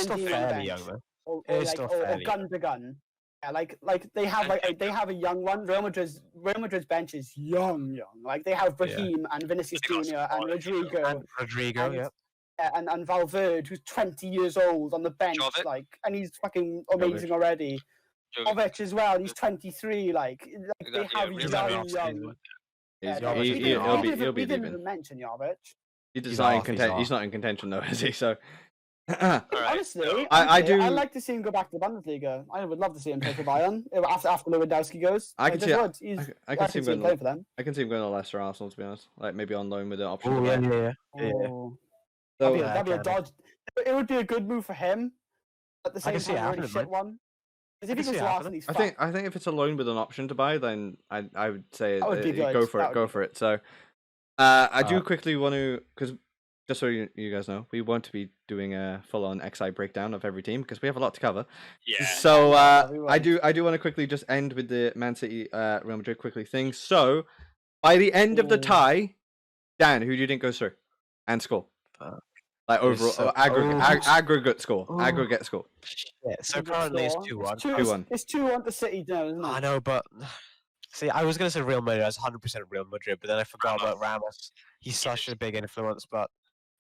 Speaker 2: still
Speaker 3: 19 on the
Speaker 2: fairly
Speaker 3: bench,
Speaker 2: young though.
Speaker 3: or,
Speaker 2: It
Speaker 3: or
Speaker 2: is
Speaker 3: like
Speaker 2: still
Speaker 3: or
Speaker 2: fairly
Speaker 3: gun to gun. Yeah, like they have they have a young one. Real Madrid's bench is young. Like they have
Speaker 2: Yeah.
Speaker 3: Raheem and Vinicius
Speaker 4: They got
Speaker 3: Junior and
Speaker 4: quality, though.
Speaker 3: Rodrigo
Speaker 2: And Rodrigo,
Speaker 3: and-
Speaker 2: yeah.
Speaker 3: and Valverde, who's 20 years old on the bench,
Speaker 4: Jovic.
Speaker 3: like, and he's fucking amazing already. Jovic as well. He's 23. Like they
Speaker 4: Exactly, yeah,
Speaker 3: have
Speaker 4: Real
Speaker 2: He's
Speaker 3: young,
Speaker 2: not
Speaker 4: Madrid.
Speaker 2: off season.
Speaker 3: young.
Speaker 1: He's,
Speaker 3: no,
Speaker 2: Jovic
Speaker 1: he,
Speaker 2: is
Speaker 3: we
Speaker 1: he,
Speaker 2: not
Speaker 1: he'll
Speaker 2: off.
Speaker 1: be he'll be
Speaker 3: didn't
Speaker 1: leaving.
Speaker 3: even mention Jovic.
Speaker 1: He's
Speaker 2: He's
Speaker 1: not in
Speaker 2: off, he's
Speaker 1: contention. He's
Speaker 2: off.
Speaker 1: not in contention though, is he? So.
Speaker 4: Alright,
Speaker 3: Honestly,
Speaker 4: so-
Speaker 1: I do-
Speaker 3: I'd like to see him go back to the Bundesliga. I would love to see him play for Bayern after Lewandowski goes.
Speaker 1: I can
Speaker 3: just
Speaker 1: see-
Speaker 3: would. He's-
Speaker 1: I can see him going.
Speaker 3: playing for them.
Speaker 1: I can see him going to Leicester, Arsenal. To be honest, like maybe on loan with the option.
Speaker 2: Oh,
Speaker 1: to
Speaker 2: yeah,
Speaker 1: buy.
Speaker 2: yeah, yeah.
Speaker 3: Oh,
Speaker 1: So
Speaker 3: that'd be a
Speaker 2: can
Speaker 3: dodge. It would be a good move for him. At the
Speaker 2: I
Speaker 3: same
Speaker 2: can see it
Speaker 3: time, a really
Speaker 2: happening,
Speaker 3: shit
Speaker 2: man.
Speaker 3: one. Because if
Speaker 2: I
Speaker 3: he
Speaker 2: can
Speaker 3: goes
Speaker 2: see
Speaker 3: to
Speaker 2: it
Speaker 3: Arsenal, he's
Speaker 1: I think if it's a loan with an option to buy, then I would say
Speaker 3: That would be good.
Speaker 1: go for
Speaker 3: That
Speaker 1: it.
Speaker 3: would
Speaker 1: Go
Speaker 3: be
Speaker 1: for it. So I do
Speaker 2: Uh,
Speaker 1: quickly want to, because just so you guys know, we want to be doing a full on XI breakdown of every team because we have a lot to cover.
Speaker 4: Yeah.
Speaker 1: So
Speaker 3: Yeah, we
Speaker 1: I
Speaker 3: won't.
Speaker 1: do want to quickly just end with the Man City Real Madrid quickly thing. So by the end of the
Speaker 3: Ooh.
Speaker 1: tie, Dan, who do you think goes through and score?
Speaker 2: Fuck.
Speaker 1: Like
Speaker 2: There's
Speaker 1: overall
Speaker 2: so-
Speaker 1: aggregate score.
Speaker 2: Oh.
Speaker 1: Aggregate score.
Speaker 2: Yeah, so
Speaker 3: Good
Speaker 2: currently it's
Speaker 3: score.
Speaker 2: 2-1.
Speaker 1: 2-1.
Speaker 3: It's 2-1 to City now, isn't it?
Speaker 2: I know, but see, I was gonna say Real Madrid. I was 100% Real Madrid, but then I forgot about Ramos. He's such a big influence, but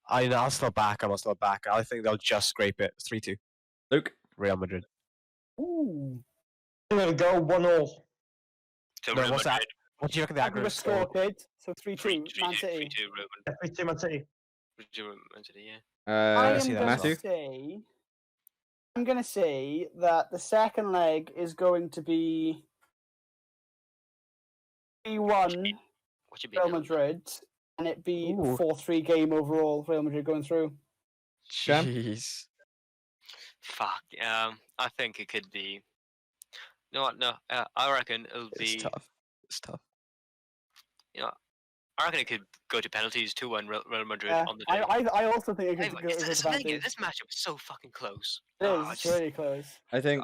Speaker 2: I'll still back him. I'll still back him. I think they'll just scrape it. 3-2,
Speaker 1: Luke.
Speaker 2: Real Madrid.
Speaker 3: Ooh.
Speaker 5: I'm gonna go 1-1.
Speaker 4: So
Speaker 2: No,
Speaker 4: Real
Speaker 2: what's that?
Speaker 4: Madrid,
Speaker 2: What do you reckon the
Speaker 3: Aggregate
Speaker 2: aggregate
Speaker 3: score,
Speaker 2: score?
Speaker 3: kid. So 3-2,
Speaker 4: 3-2,
Speaker 3: Man City.
Speaker 4: 3-2 Real Madrid.
Speaker 5: 3-2 Man City.
Speaker 4: 3-2 Man City, yeah.
Speaker 3: I
Speaker 2: see
Speaker 3: am
Speaker 2: that
Speaker 3: going
Speaker 2: as well.
Speaker 3: to say. I'm going to say that the second leg is going to be 3-1
Speaker 4: What should be
Speaker 3: Real
Speaker 4: now?
Speaker 3: Madrid, and it be
Speaker 2: Ooh.
Speaker 3: 4-3 game overall. Real Madrid going through.
Speaker 1: Sham?
Speaker 2: Jeez.
Speaker 4: Fuck. I think it could be. No, what? No. I reckon it'll
Speaker 2: It's
Speaker 4: be.
Speaker 2: tough. It's tough.
Speaker 4: I reckon it could go to penalties. 2-1 Real Madrid
Speaker 3: Yeah,
Speaker 4: on the day.
Speaker 3: I also think it
Speaker 4: Hey,
Speaker 3: could
Speaker 4: but
Speaker 3: go
Speaker 4: it's-
Speaker 3: to
Speaker 4: it's amazing,
Speaker 3: penalties.
Speaker 4: this matchup is so fucking close.
Speaker 3: It
Speaker 4: Oh,
Speaker 3: is.
Speaker 4: I
Speaker 3: It's
Speaker 4: just-
Speaker 3: really close.
Speaker 1: I think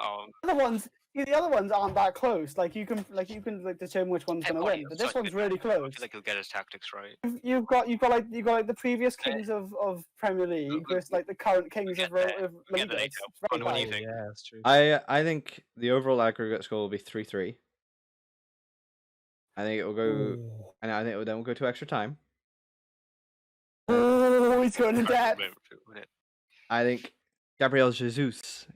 Speaker 3: The other ones aren't that close. Like you can determine which one's
Speaker 4: Pep
Speaker 3: going to win.
Speaker 4: Guardiola's
Speaker 3: But this
Speaker 4: such a
Speaker 3: one's
Speaker 4: good
Speaker 3: really
Speaker 4: manager. I
Speaker 3: close.
Speaker 4: feel like he'll get his tactics right.
Speaker 3: You've got like the previous kings of Premier League
Speaker 4: we'll-
Speaker 3: versus like the current kings
Speaker 4: get
Speaker 3: of
Speaker 4: there.
Speaker 3: of
Speaker 4: We'll
Speaker 3: La
Speaker 4: get there
Speaker 3: Liga. It's
Speaker 4: later.
Speaker 3: very
Speaker 4: What do you
Speaker 3: close.
Speaker 4: think?
Speaker 2: Yeah, that's true.
Speaker 1: I think the overall aggregate score will be 3-3. I think it will go, and I think it will then go to extra time.
Speaker 3: Oh, he's going in depth.
Speaker 4: Real Madrid, wouldn't it?
Speaker 1: I think Gabriel Jesus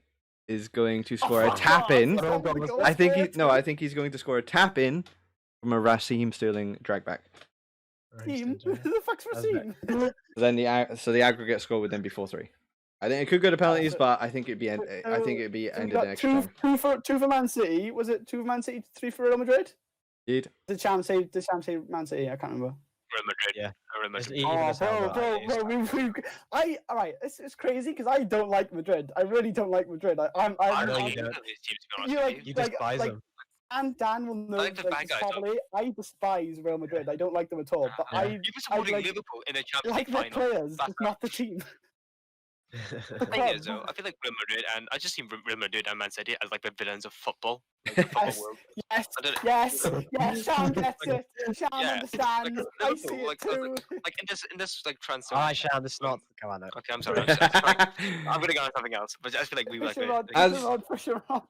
Speaker 1: is going to score a
Speaker 3: fuck
Speaker 1: tap
Speaker 3: off.
Speaker 1: in.
Speaker 3: Oh my God,
Speaker 1: I think
Speaker 3: swear to
Speaker 1: I think he's going to score a tap in from a Raheem Sterling drag back.
Speaker 3: Team. Who the fuck's
Speaker 2: That's
Speaker 3: Racine?
Speaker 1: Then the aggregate score would then be 4-3. I think it could go to penalties,
Speaker 3: so-
Speaker 1: but I think it'd be I think it'd be
Speaker 3: So we
Speaker 1: ended in
Speaker 3: got
Speaker 1: extra time.
Speaker 3: two for Man City. Was it 2 for Man City, 3 for Real Madrid?
Speaker 1: Indeed.
Speaker 3: Did Sham say Man City? I can't remember.
Speaker 4: Real Madrid.
Speaker 2: Yeah.
Speaker 4: Real
Speaker 2: It's
Speaker 4: Madrid.
Speaker 2: even
Speaker 3: Oh,
Speaker 2: as hell,
Speaker 3: bro, alright, it's crazy because I don't like Madrid. I really don't like Madrid.
Speaker 4: I
Speaker 2: know
Speaker 3: I'm
Speaker 2: you
Speaker 4: hate
Speaker 2: don't.
Speaker 4: either of these teams, to be
Speaker 3: You
Speaker 4: honest
Speaker 3: like-
Speaker 4: with
Speaker 2: You
Speaker 4: you.
Speaker 2: despise
Speaker 3: like-
Speaker 2: them.
Speaker 3: and Dan will know
Speaker 4: like the bad
Speaker 3: this
Speaker 4: guys, though.
Speaker 3: probably. I despise Real Madrid. I don't like them at all. But
Speaker 2: Yeah.
Speaker 3: I
Speaker 4: You've been supporting
Speaker 3: like-
Speaker 4: Liverpool in a
Speaker 3: I
Speaker 4: Champions
Speaker 3: like
Speaker 4: League
Speaker 3: their
Speaker 4: final.
Speaker 3: players,
Speaker 4: That's
Speaker 3: just not the team.
Speaker 4: The thing is, though, I feel like Real Madrid, and I just see Real Madrid and Man City as like the villains of football. Like the football
Speaker 3: Yes.
Speaker 4: world.
Speaker 3: Yes,
Speaker 4: I don't know.
Speaker 3: yes, Sham gets it. Sham
Speaker 4: Yeah,
Speaker 3: understands.
Speaker 4: like
Speaker 3: I
Speaker 4: Liverpool,
Speaker 3: see it
Speaker 4: like,
Speaker 3: too.
Speaker 4: Like in this like transfer.
Speaker 2: Alright, Sham, this is not. Come on now.
Speaker 4: Okay, I'm sorry. I'm gonna go on something else, but I just feel like we
Speaker 3: Push
Speaker 4: like
Speaker 3: him on,
Speaker 1: As-
Speaker 3: push him on, push him on.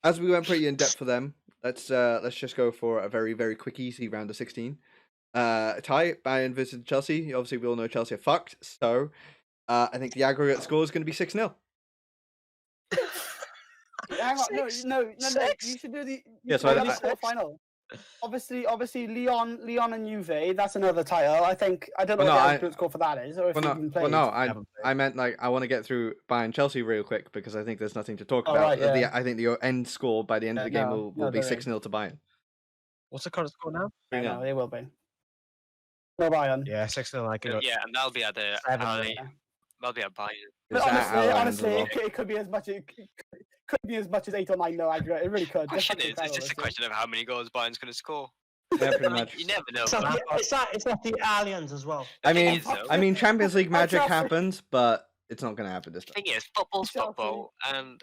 Speaker 1: as we went pretty in depth for them, let's just go for a very very quick easy round of 16. Tie Bayern versus Chelsea. Obviously, we all know Chelsea are fucked, so I think the aggregate score is going to be 6-0.
Speaker 3: Hang on, no.
Speaker 2: Six?
Speaker 3: You should do the.
Speaker 1: Yeah, so
Speaker 3: the
Speaker 1: I-
Speaker 3: quarterfinal. Obviously, Leon and Juve. That's another title. I think I don't know
Speaker 1: Well,
Speaker 3: what
Speaker 1: no,
Speaker 3: the aggregate score for that is, or if
Speaker 1: Well,
Speaker 3: you
Speaker 1: no,
Speaker 3: even played.
Speaker 1: well, no,
Speaker 2: Haven't played.
Speaker 1: I meant like I want to get through Bayern Chelsea real quick because I think there's nothing to talk
Speaker 3: Oh,
Speaker 1: about.
Speaker 3: right, yeah.
Speaker 1: I think the end score by the end of the game will be
Speaker 3: there is.
Speaker 1: 6-0 to Bayern.
Speaker 2: What's the current score now?
Speaker 3: I
Speaker 1: 3-0.
Speaker 3: know, they will be. No Bayern.
Speaker 2: Yeah, 6-0. I can.
Speaker 4: yeah, and that'll be at the
Speaker 2: 7,
Speaker 4: that'll be at Bayern.
Speaker 3: But
Speaker 1: It's at
Speaker 3: honestly,
Speaker 1: our end
Speaker 3: honestly,
Speaker 1: as well.
Speaker 3: it could be as much. It could be as much as 8 or 9 no aggregate. It really could.
Speaker 4: The question
Speaker 3: They're
Speaker 4: is,
Speaker 3: fucking
Speaker 4: it's just a
Speaker 3: incredible,
Speaker 4: question of how many goals Bayern's going to score.
Speaker 1: Yeah, pretty
Speaker 4: I mean,
Speaker 1: much.
Speaker 4: you never know.
Speaker 5: It's at
Speaker 4: but
Speaker 5: the Allianz as well.
Speaker 1: I
Speaker 4: the thing
Speaker 1: mean,
Speaker 4: is, though,
Speaker 1: I mean, Champions League magic
Speaker 3: Chelsea.
Speaker 1: happens, but It's not going to happen this
Speaker 4: The
Speaker 1: time.
Speaker 4: thing is, football's
Speaker 3: Chelsea.
Speaker 4: football, and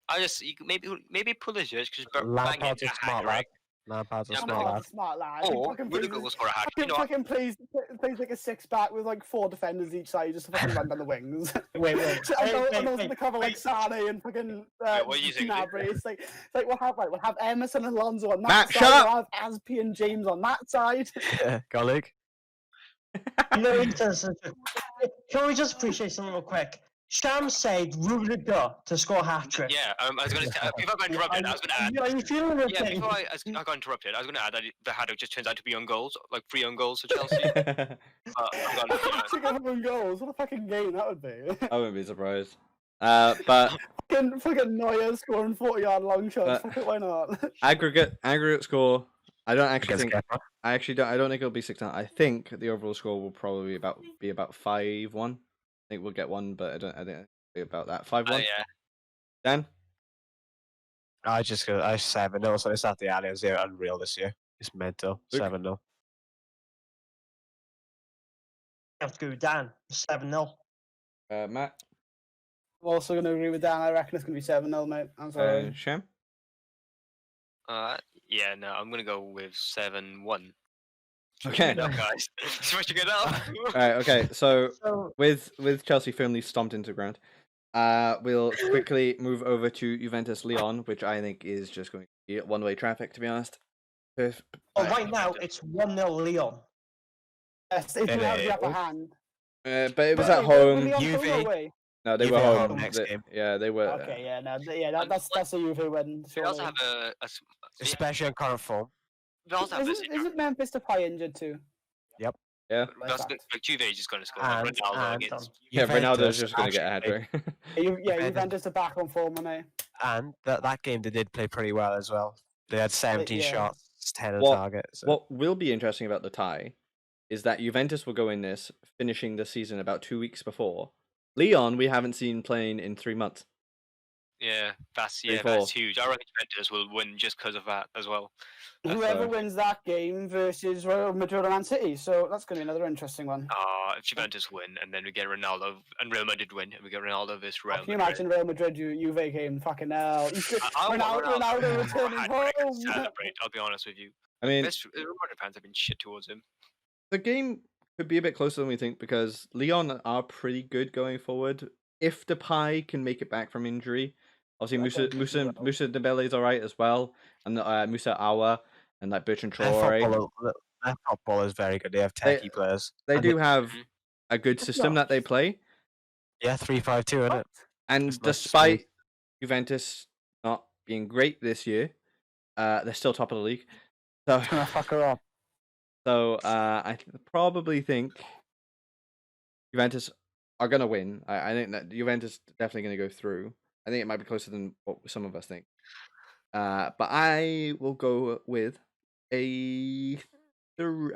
Speaker 4: I just maybe Pulisic because
Speaker 2: Lampard's a smart lad. Lampard's a
Speaker 4: Yeah,
Speaker 2: smart lad.
Speaker 3: Smart lad. He
Speaker 4: Or
Speaker 3: fucking
Speaker 4: Rudiger
Speaker 3: plays-
Speaker 4: will score a hat.
Speaker 3: fucking plays like a 6-back with like 4 defenders each side just to fucking run down the wings.
Speaker 5: Wait.
Speaker 3: And also to cover like Sane and fucking
Speaker 4: Wait, what are you saying?
Speaker 3: Gnabry. It's like we'll have Emerson and Alonso on that
Speaker 1: Matt,
Speaker 3: side.
Speaker 1: shut up!
Speaker 3: We'll have Aspi and James on that side.
Speaker 2: Go, Luke.
Speaker 5: No, can we just appreciate something real quick? Sham said Rudiger to score a hat trick.
Speaker 4: Yeah, I was going to say, before I got interrupted, I was going to add.
Speaker 5: Are you feeling
Speaker 4: Yeah,
Speaker 5: okay?
Speaker 4: before I got interrupted, I was going to add that the hat just turns out to be on goals, like 3 own goals for Chelsea. I'm gonna,
Speaker 3: Check out own goals. What a fucking game that would be.
Speaker 1: I wouldn't be surprised. But
Speaker 3: fucking Neuer scoring 40-yard long shots. Fuck it, why not?
Speaker 1: aggregate score. I don't actually
Speaker 2: Against
Speaker 1: think.
Speaker 2: Kepa.
Speaker 1: I actually don't. I don't think it'll be 6-0. I think the overall score will probably be about 5-1. I think we'll get one, but I don't. I think it'll be about that 5-1.
Speaker 4: yeah.
Speaker 1: Dan.
Speaker 2: I 7-0, so it's at the Allianz. Yeah, unreal this year. It's mental.
Speaker 1: Luke?
Speaker 2: 7-0.
Speaker 5: Have to go Dan. 7-0.
Speaker 1: Matt.
Speaker 3: I'm also going to agree with Dan. I reckon it's going to be 7-0, mate. I'm sorry.
Speaker 1: Sham.
Speaker 4: Yeah, no, I'm gonna go with 7-1.
Speaker 1: Okay.
Speaker 4: Good enough, guys. Switching it up.
Speaker 1: Alright, okay, so
Speaker 5: So,
Speaker 1: with Chelsea firmly stomped into the ground, we'll quickly move over to Juventus Lyon, which I think is just going to be one-way traffic, to be honest.
Speaker 5: right now, it's 1-0 Leon.
Speaker 3: Yes, it
Speaker 2: It
Speaker 3: has the
Speaker 2: is.
Speaker 3: upper hand.
Speaker 1: But it was
Speaker 3: Wait,
Speaker 1: at
Speaker 3: were
Speaker 1: home.
Speaker 3: Leon
Speaker 2: Juve-
Speaker 3: home or away?
Speaker 1: No, they
Speaker 2: Juve
Speaker 1: were
Speaker 2: at
Speaker 1: home.
Speaker 2: home next game.
Speaker 1: Yeah, they were.
Speaker 3: Okay, that's a Juve win.
Speaker 4: We also
Speaker 3: surely.
Speaker 4: have
Speaker 2: Especially on current form.
Speaker 4: we also have this.
Speaker 3: Isn't Memphis Depay injured too?
Speaker 1: Yeah.
Speaker 4: Juve is just gonna score
Speaker 5: And-
Speaker 4: Ronaldo
Speaker 5: and,
Speaker 4: against.
Speaker 1: Yeah, Ronaldo's
Speaker 2: Juventus
Speaker 1: just going to get a hat
Speaker 2: actually-
Speaker 1: trick.
Speaker 3: Juventus are back on form, aren't
Speaker 2: And that game they did play pretty well as well. They had 17
Speaker 3: yeah.
Speaker 2: shots, 10 on
Speaker 1: What-
Speaker 2: target. So.
Speaker 1: What will be interesting about the tie is that Juventus will go in this, finishing the season about 2 weeks before. Lyon, we haven't seen playing in 3 months.
Speaker 4: Yeah, that's
Speaker 1: 3-4.
Speaker 4: huge. I reckon Juventus will win just because of that as well.
Speaker 3: they? Whoever wins that game versus Real Madrid or Man City, so that's going to be another interesting one.
Speaker 4: If Juventus win and then we get Ronaldo and Real Madrid win and we get Ronaldo versus Real
Speaker 3: Can you
Speaker 4: Madrid.
Speaker 3: imagine Real Madrid Juve game? Fucking hell!
Speaker 4: I want
Speaker 3: Ronaldo
Speaker 4: to
Speaker 3: returning home.
Speaker 4: celebrate. I'll be honest with you.
Speaker 1: I mean,
Speaker 4: Real Madrid fans have been shit towards him.
Speaker 1: the game could be a bit closer than we think because Lyon are pretty good going forward. If Depay can make it back from injury, obviously Musa Dembele is alright as well, and Musa Awa and like Bertrand Traore.
Speaker 2: Their football is very good. They have
Speaker 1: They-
Speaker 2: techie players.
Speaker 1: They
Speaker 2: And
Speaker 1: do have
Speaker 4: Mhm.
Speaker 1: a good system that they play,
Speaker 2: Yeah, 3-5-2, isn't it?
Speaker 1: and
Speaker 2: It's nice to
Speaker 1: despite Juventus not being great this year, they're still top of the league. So,
Speaker 3: Gonna fuck her up.
Speaker 1: I probably think Juventus are gonna win. I think that Juventus is definitely gonna go through. I think it might be closer than what some of us think. But I will go with I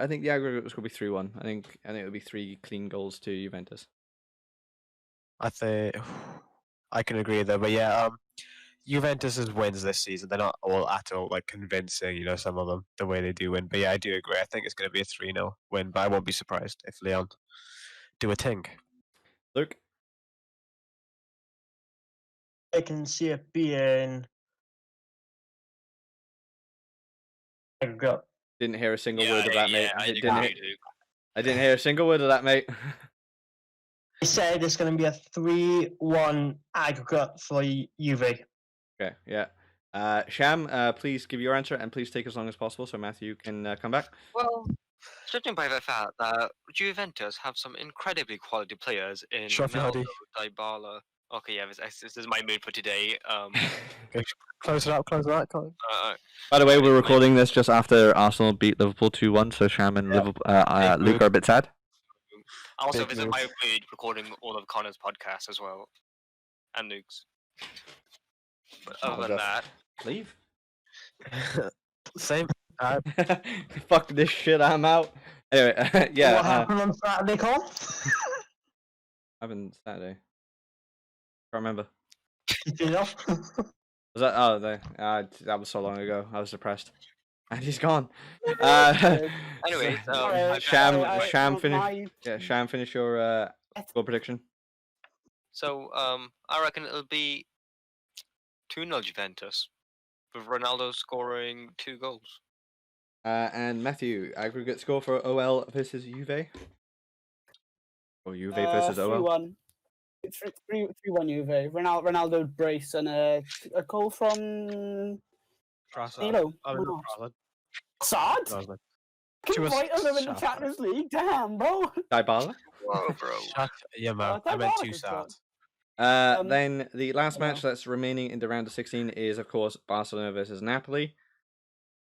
Speaker 1: think the aggregate was going to be 3-1. I think it'll be 3 clean goals to Juventus.
Speaker 2: I think I can agree there, but yeah, Juventus's wins this season, they're not all at all like convincing, some of them, the way they do win. But yeah, I do agree. I think it's going to be a 3-0 win, but I won't be surprised if Lyon do a ting.
Speaker 1: Luke?
Speaker 5: I can see it being. Go.
Speaker 1: Didn't hear a single word of that, mate.
Speaker 4: I
Speaker 1: Didn't
Speaker 4: agree,
Speaker 1: hear-
Speaker 4: Luke.
Speaker 1: I didn't hear a single word of that, mate.
Speaker 5: I said it's going to be a 3-1 aggregate for Juve.
Speaker 1: Okay, yeah. Sham, please give your answer and please take as long as possible so Matthew can come back.
Speaker 4: Well, judging by the fact that Juventus have some incredibly quality players in
Speaker 2: Shaffi
Speaker 4: Ronaldo, Dybala. Okay, yeah, this is my mood for today.
Speaker 2: Close it out, Colin.
Speaker 1: By the way, we're recording this just after Arsenal beat Liverpool 2-1, so Sham and Luke are a bit sad.
Speaker 4: Also,
Speaker 2: Big
Speaker 4: this is
Speaker 2: move.
Speaker 4: my mood recording all of Connor's podcasts as well, and Luke's. But other than that,
Speaker 1: Leave.
Speaker 2: Same.
Speaker 1: Fuck this shit, I'm out. Anyway, yeah.
Speaker 5: What happened on Saturday, Colin?
Speaker 1: Happened Saturday. Can't remember.
Speaker 5: You know?
Speaker 1: Was that? Oh, that was so long ago. I was depressed. And he's gone.
Speaker 4: anyways,
Speaker 1: Sham,
Speaker 3: I-
Speaker 1: Sham,
Speaker 3: my-
Speaker 1: finish. Yeah, Sham, finish your goal prediction.
Speaker 4: So I reckon it'll be 2-0 Juventus, with Ronaldo scoring 2 goals.
Speaker 1: And Matthew, aggregate score for OL versus Juve? Or Juve versus OL?
Speaker 3: 3-1. 3-1 Juve. Ronaldo brace and a goal from
Speaker 2: Trossard.
Speaker 3: Danilo.
Speaker 2: I mean, not
Speaker 3: Trossard.
Speaker 2: Trossard.
Speaker 3: Sad.
Speaker 2: Trossard.
Speaker 3: Can
Speaker 2: Two
Speaker 3: invite them in the
Speaker 2: assists,
Speaker 3: Champions League. Damn, bro.
Speaker 1: Dybala?
Speaker 4: Whoa, bro.
Speaker 2: Shut your mouth. I meant
Speaker 3: Dybala
Speaker 2: two
Speaker 3: just got-
Speaker 2: stars.
Speaker 1: Then the last
Speaker 3: yeah.
Speaker 1: match that's remaining in the round of 16 is, of course, Barcelona versus Napoli.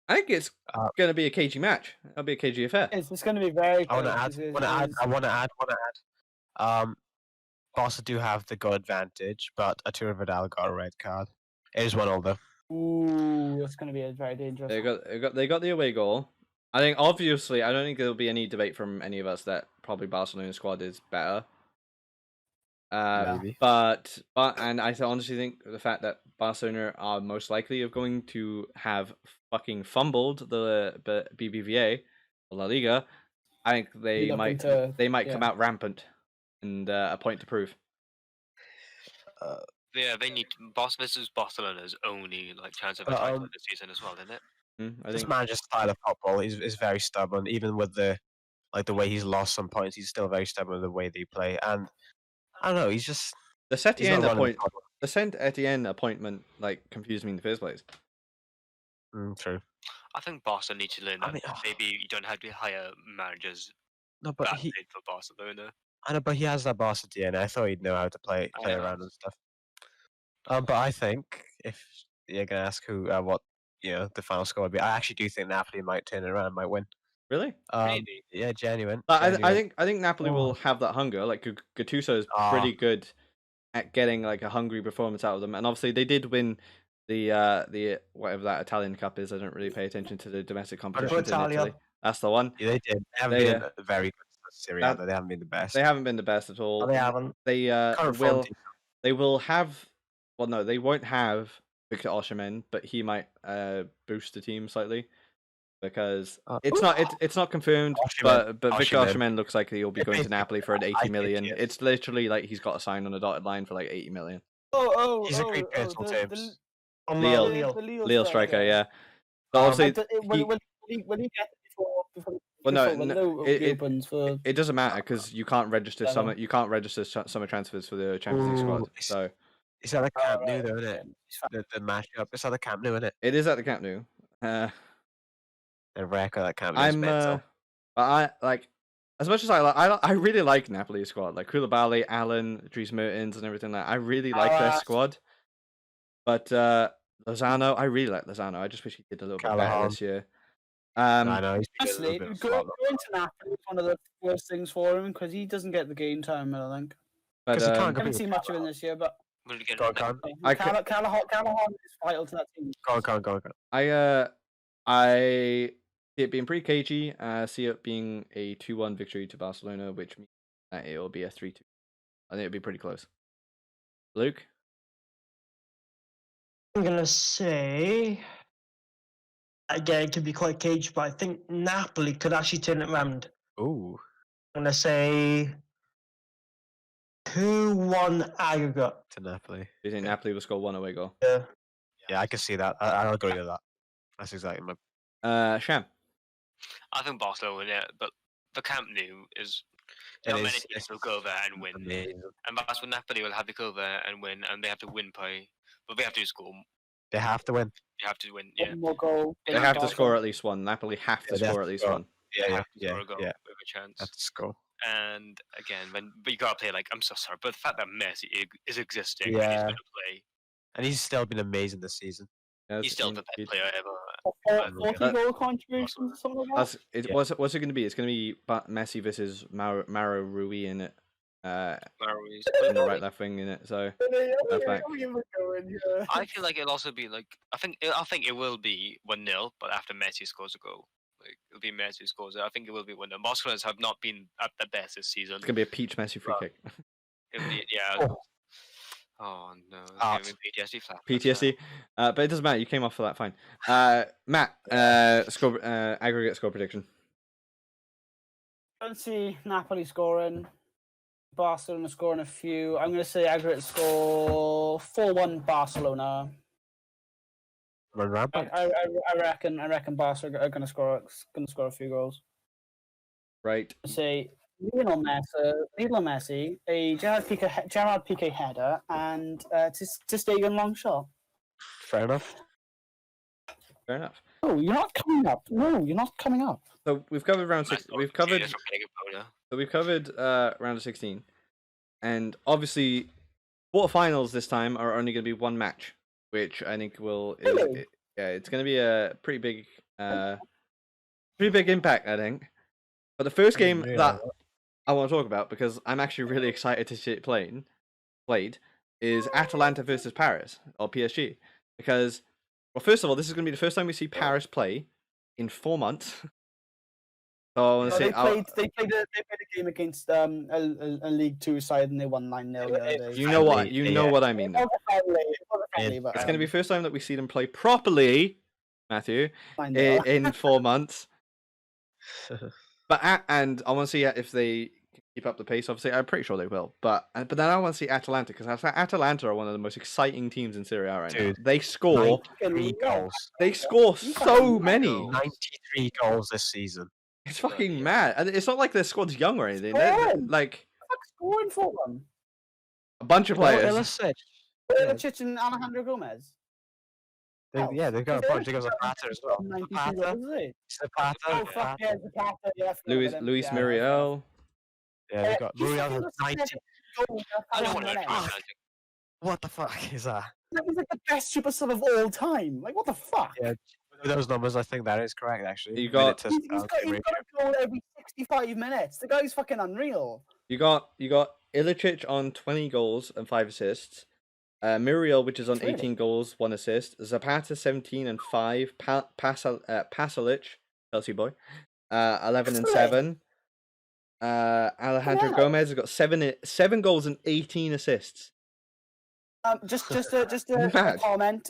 Speaker 1: I think it's going to be a cagey match. It'll be a cagey affair.
Speaker 3: It's going to be very.
Speaker 2: I want to
Speaker 3: close,
Speaker 2: add.
Speaker 3: because
Speaker 2: I want to add. Barca do have the goal advantage, but Arturo Vidal got a red card. It is 1-0 though.
Speaker 3: Ooh, it's going to be a very dangerous.
Speaker 1: They got the away goal. I think obviously I don't think there'll be any debate from any of us that probably Barcelona squad is better.
Speaker 2: Maybe.
Speaker 1: But and I honestly think the fact that Barcelona are most likely of going to have fucking fumbled the BBVA, La Liga, I think they
Speaker 3: Be
Speaker 1: might
Speaker 3: looking to-
Speaker 1: come out rampant and a point to prove.
Speaker 4: Yeah, they need Barca versus Barcelona's only like chance of a
Speaker 2: But,
Speaker 4: title this season as well, isn't it?
Speaker 1: I
Speaker 2: This
Speaker 1: think
Speaker 2: manager's style of football is very stubborn. Even with the way he's lost some points, he's still very stubborn with the way they play. And I don't know, he's just
Speaker 1: the
Speaker 2: he's not running the
Speaker 1: Saint Etienne appointment like confused me in the first place.
Speaker 2: True.
Speaker 4: I think Barca need to learn
Speaker 2: I
Speaker 4: that
Speaker 2: mean,
Speaker 4: maybe you don't have to hire managers
Speaker 2: No, but
Speaker 4: that
Speaker 2: he
Speaker 4: played for Barcelona.
Speaker 2: I know, but he has that Barca DNA. I thought he'd know how to play
Speaker 4: I know.
Speaker 2: around and stuff. But I think if you're gonna ask who what the final score would be, I actually do think Napoli might turn it around, might win.
Speaker 1: Really?
Speaker 4: Really?
Speaker 2: Yeah, genuine.
Speaker 1: But I
Speaker 2: genuine.
Speaker 1: think Napoli will have that hunger. Like Gattuso is pretty good at getting like a hungry performance out of them, and obviously they did win the whatever that Italian Cup is. I don't really pay attention to the domestic competitions in
Speaker 5: Italia.
Speaker 1: Italy. That's the one.
Speaker 2: Yeah, they did. They haven't
Speaker 1: They,
Speaker 2: been very good at Serie A, though. They haven't been the best.
Speaker 1: They haven't been the best at all.
Speaker 5: No, they haven't.
Speaker 1: They
Speaker 2: Current form
Speaker 1: will
Speaker 2: team.
Speaker 1: they will have. Well, no, they won't have Victor Osimhen, but he might boost the team slightly because it's not confirmed.
Speaker 2: Osimhen.
Speaker 1: But Victor
Speaker 2: Osimhen.
Speaker 1: Osimhen looks like he'll be going to Napoli for an 80
Speaker 2: think
Speaker 1: million.
Speaker 2: he is.
Speaker 1: It's literally like he's got a sign on the dotted line for like 80 million.
Speaker 2: He's a great personal terms.
Speaker 5: On
Speaker 1: Lille.
Speaker 5: the
Speaker 1: Lille striker, yeah. But obviously,
Speaker 3: Will he get it
Speaker 1: Well, no,
Speaker 3: before
Speaker 1: no,
Speaker 3: it opens for?
Speaker 1: it doesn't matter because you can't register
Speaker 3: Seven.
Speaker 1: summer transfers for the Champions League squad.
Speaker 2: Ooh,
Speaker 1: So
Speaker 2: It's at the Camp Nou,
Speaker 3: right,
Speaker 2: though, isn't it?
Speaker 3: it's fine.
Speaker 2: The matchup. It's at the Camp Nou, isn't it?
Speaker 1: it is at the Camp Nou.
Speaker 2: The record at Camp Nou is
Speaker 1: I'm
Speaker 2: mental.
Speaker 1: I like as much as I really like Napoli's squad, like Koulibaly, Allen, Dries Mertens, and everything like. I really like their squad, but Lozano, I really like Lozano. I just wish he did a little bit better
Speaker 2: Callahan.
Speaker 1: this year.
Speaker 2: I know. He's been a
Speaker 3: Honestly,
Speaker 2: little bit
Speaker 3: going
Speaker 2: slow.
Speaker 3: to Napoli is one of the worst things for him because he doesn't get the game time. I don't think.
Speaker 1: But
Speaker 2: 'Cause he can't
Speaker 3: I haven't
Speaker 2: compete
Speaker 3: seen
Speaker 2: with
Speaker 3: much of him this year, but
Speaker 4: Will you get
Speaker 2: Go on,
Speaker 4: it?
Speaker 2: Con.
Speaker 3: Callahan is vital to that team.
Speaker 2: Go on.
Speaker 1: I see it being pretty cagey. I see it being a 2-1 victory to Barcelona, which means that it will be a 3-2. I think it'll be pretty close. Luke?
Speaker 5: I'm gonna say again, it could be quite cagey, but I think Napoli could actually turn it around.
Speaker 2: Ooh.
Speaker 5: I'm gonna say 2-1 aggregate.
Speaker 2: To Napoli.
Speaker 1: Do you think Napoli will score one away goal?
Speaker 5: Yeah.
Speaker 2: Yeah, I can see that. I'll agree with that. That's exactly my.
Speaker 1: Sham?
Speaker 4: I think Barcelona will win it, but the Camp Nou is
Speaker 2: It
Speaker 4: not
Speaker 2: is-
Speaker 4: many teams will go there and win.
Speaker 2: amazing.
Speaker 4: And that's when Napoli will have to go there and win, and they have to win by. But they have to score.
Speaker 2: They have to win.
Speaker 4: They have to win. Yeah.
Speaker 3: One more goal.
Speaker 1: They have to score at least one. Napoli have to
Speaker 2: Yeah, they have
Speaker 1: score
Speaker 2: to
Speaker 1: at least
Speaker 2: score.
Speaker 1: one.
Speaker 4: They
Speaker 2: Yeah,
Speaker 4: have to score a goal
Speaker 2: yeah.
Speaker 4: with a chance.
Speaker 2: Have to score.
Speaker 4: And again, but you gotta play like I'm so sorry, but the fact that Messi is existing and he's
Speaker 2: Yeah.
Speaker 4: gonna play,
Speaker 2: And he's still been amazing this season.
Speaker 1: Yes,
Speaker 4: he's still the best
Speaker 1: indeed.
Speaker 4: player ever.
Speaker 3: 40 goal contributions or something like that.
Speaker 1: What's it going to be? It's going to be Messi versus Mauro Rui in it.
Speaker 4: Marou's-
Speaker 1: In the right left wing in it. So left back.
Speaker 4: I feel like it'll also be like I think it will be 1-0, but after Messi scores a goal, like it'll be Messi who scores it. I think it will be 1-0. Barcelona's have not been at their best this season.
Speaker 1: It's going to be a peach Messi free kick.
Speaker 4: It'll be, yeah.
Speaker 2: Oh.
Speaker 4: Oh no, it's
Speaker 2: Art.
Speaker 4: gonna be PTSD flap.
Speaker 1: PTSD. But it doesn't matter. You came off for that fine. Matt, score aggregate score prediction.
Speaker 3: I don't see Napoli scoring. Barcelona scoring a few. I'm going to say aggregate score 4-1 Barcelona.
Speaker 2: Run rampant.
Speaker 3: I reckon Barca are going to score a few goals.
Speaker 1: Right.
Speaker 3: Say Lionel Messi, a Gerard Piqué header, and to Stegen long shot.
Speaker 2: Fair enough.
Speaker 1: Fair enough.
Speaker 3: Oh, you're not coming up. No, you're not coming up.
Speaker 1: So we've covered round six. We've covered.
Speaker 4: That's okay, Paula.
Speaker 1: So we've covered round of 16, and obviously, quarterfinals this time are only going to be one match, which I think will.
Speaker 3: Really?
Speaker 1: It's going to be a pretty big impact, I think. But the first game that I want to talk about, because I'm actually really excited to see it played, is Atalanta versus Paris or PSG, because well, first of all, this is going to be the first time we see Paris play in 4 months. So I want to say
Speaker 3: they played a game against a League Two side and they won 9-0 the other day.
Speaker 1: you know what I mean.
Speaker 3: It wasn't friendly, but,
Speaker 1: It's going to be the first time that we see them play properly, Matthew,
Speaker 3: 9-0.
Speaker 1: in 4 months. And I want to see if they keep up the pace. Obviously, I'm pretty sure they will. But then I want to see Atalanta, because Atalanta are one of the most exciting teams in Serie A right now. They score
Speaker 2: 93 goals.
Speaker 1: They score so many.
Speaker 2: 93 goals this season.
Speaker 1: It's fucking mad. And it's not like their squad's young or anything.
Speaker 3: Scoring.
Speaker 1: Like
Speaker 3: Scoring for them.
Speaker 1: a bunch of players.
Speaker 3: Ilicic and Alejandro Gomez.
Speaker 2: They've got a bunch. They got Zapata as well.
Speaker 3: 92 goals, is it?
Speaker 2: Zapata.
Speaker 3: Oh, fuck yeah, Zapata. Yeah,
Speaker 1: Luis Muriel.
Speaker 2: Yeah, they've got
Speaker 3: He's
Speaker 2: Muriel
Speaker 3: fucking
Speaker 2: has 90.
Speaker 3: goals.
Speaker 4: I don't want to
Speaker 3: That
Speaker 2: What the fuck is that?
Speaker 3: was like the best super sub of all time. Like, what the fuck?
Speaker 2: Yeah, with those numbers, I think that is correct, actually.
Speaker 1: You got-
Speaker 3: He's got a goal every 65 minutes. The guy's fucking unreal.
Speaker 1: You got Ilicic on 20 goals and 5 assists. Muriel, which is on
Speaker 3: Really?
Speaker 1: 18 goals, 1 assist. Zapata 17 and 5. Pasalic, Chelsea boy, 11 and
Speaker 3: Excellent.
Speaker 1: 7. Alejandro
Speaker 3: Yeah.
Speaker 1: Gomez has got 7 goals and 18 assists.
Speaker 3: Just a
Speaker 1: Mad.
Speaker 3: comment.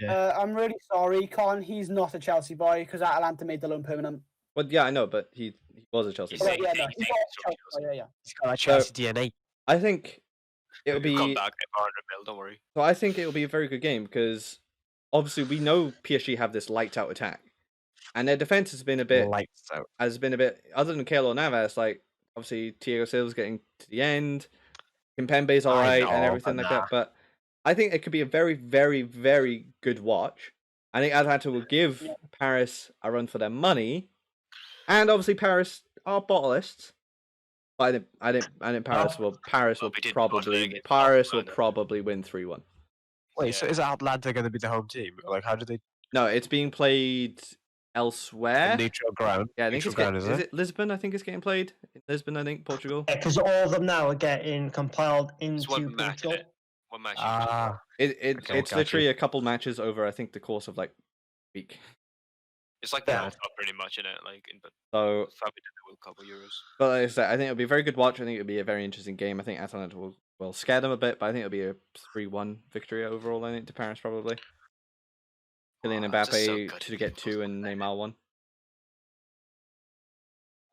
Speaker 2: Yeah.
Speaker 3: I'm really sorry, Con. He's not a Chelsea boy because Atalanta made the loan permanent.
Speaker 1: Well, yeah, I know, but he was a Chelsea
Speaker 4: He's
Speaker 1: boy.
Speaker 4: saying-
Speaker 3: Yeah, no,
Speaker 4: he's
Speaker 3: he's
Speaker 4: saying
Speaker 3: not a
Speaker 4: he's
Speaker 3: Chelsea boy, yeah.
Speaker 2: He's got that Chelsea DNA.
Speaker 1: I think it'll
Speaker 4: He'll come
Speaker 1: be.
Speaker 4: back at 400 mil, don't worry.
Speaker 1: So I think it'll be a very good game because obviously we know PSG have this lights out attack, and their defense has been a bit
Speaker 2: Lights out.
Speaker 1: other than Keylor Navas, like obviously Thiago Silva's getting to the end, Kimpembe's
Speaker 2: I
Speaker 1: alright
Speaker 2: know,
Speaker 1: and everything
Speaker 2: but
Speaker 1: like that. But I think it could be a very, very, very good watch. I think Atalanta will give Paris a run for their money, and obviously Paris are bottlelists. But I think Paris will
Speaker 4: we did bottle it against Barcelona.
Speaker 1: probably win 3-1.
Speaker 2: Wait, so is Atlanta going to be the home team? Like, how do they?
Speaker 1: No, it's being played elsewhere.
Speaker 2: Neutral ground.
Speaker 1: Yeah, I think
Speaker 2: Neutral
Speaker 1: it's
Speaker 2: ground,
Speaker 1: is it Lisbon? I think it's getting played in Lisbon. I think Portugal.
Speaker 5: Because all of them now are getting compiled
Speaker 4: It's
Speaker 5: into
Speaker 4: one match,
Speaker 5: Portugal.
Speaker 4: innit? One match.
Speaker 2: Ah,
Speaker 1: It's
Speaker 2: Okay, gotcha.
Speaker 1: literally a couple matches over. I think the course of like a week.
Speaker 4: It's like the
Speaker 5: Yeah.
Speaker 4: World Cup pretty much, innit? Like, but
Speaker 1: So,
Speaker 4: it's how we did the World Cup or Euros.
Speaker 1: but like I said, I think it'll be a very good watch. I think it'll be a very interesting game. I think Atalanta will scare them a bit, but I think it'll be a 3-1 victory overall. I think to Paris probably. Kylian
Speaker 4: Oh, it's just so
Speaker 1: Mbappe
Speaker 4: good
Speaker 1: to
Speaker 4: to
Speaker 1: get
Speaker 4: be
Speaker 1: 2 and Neymar 1.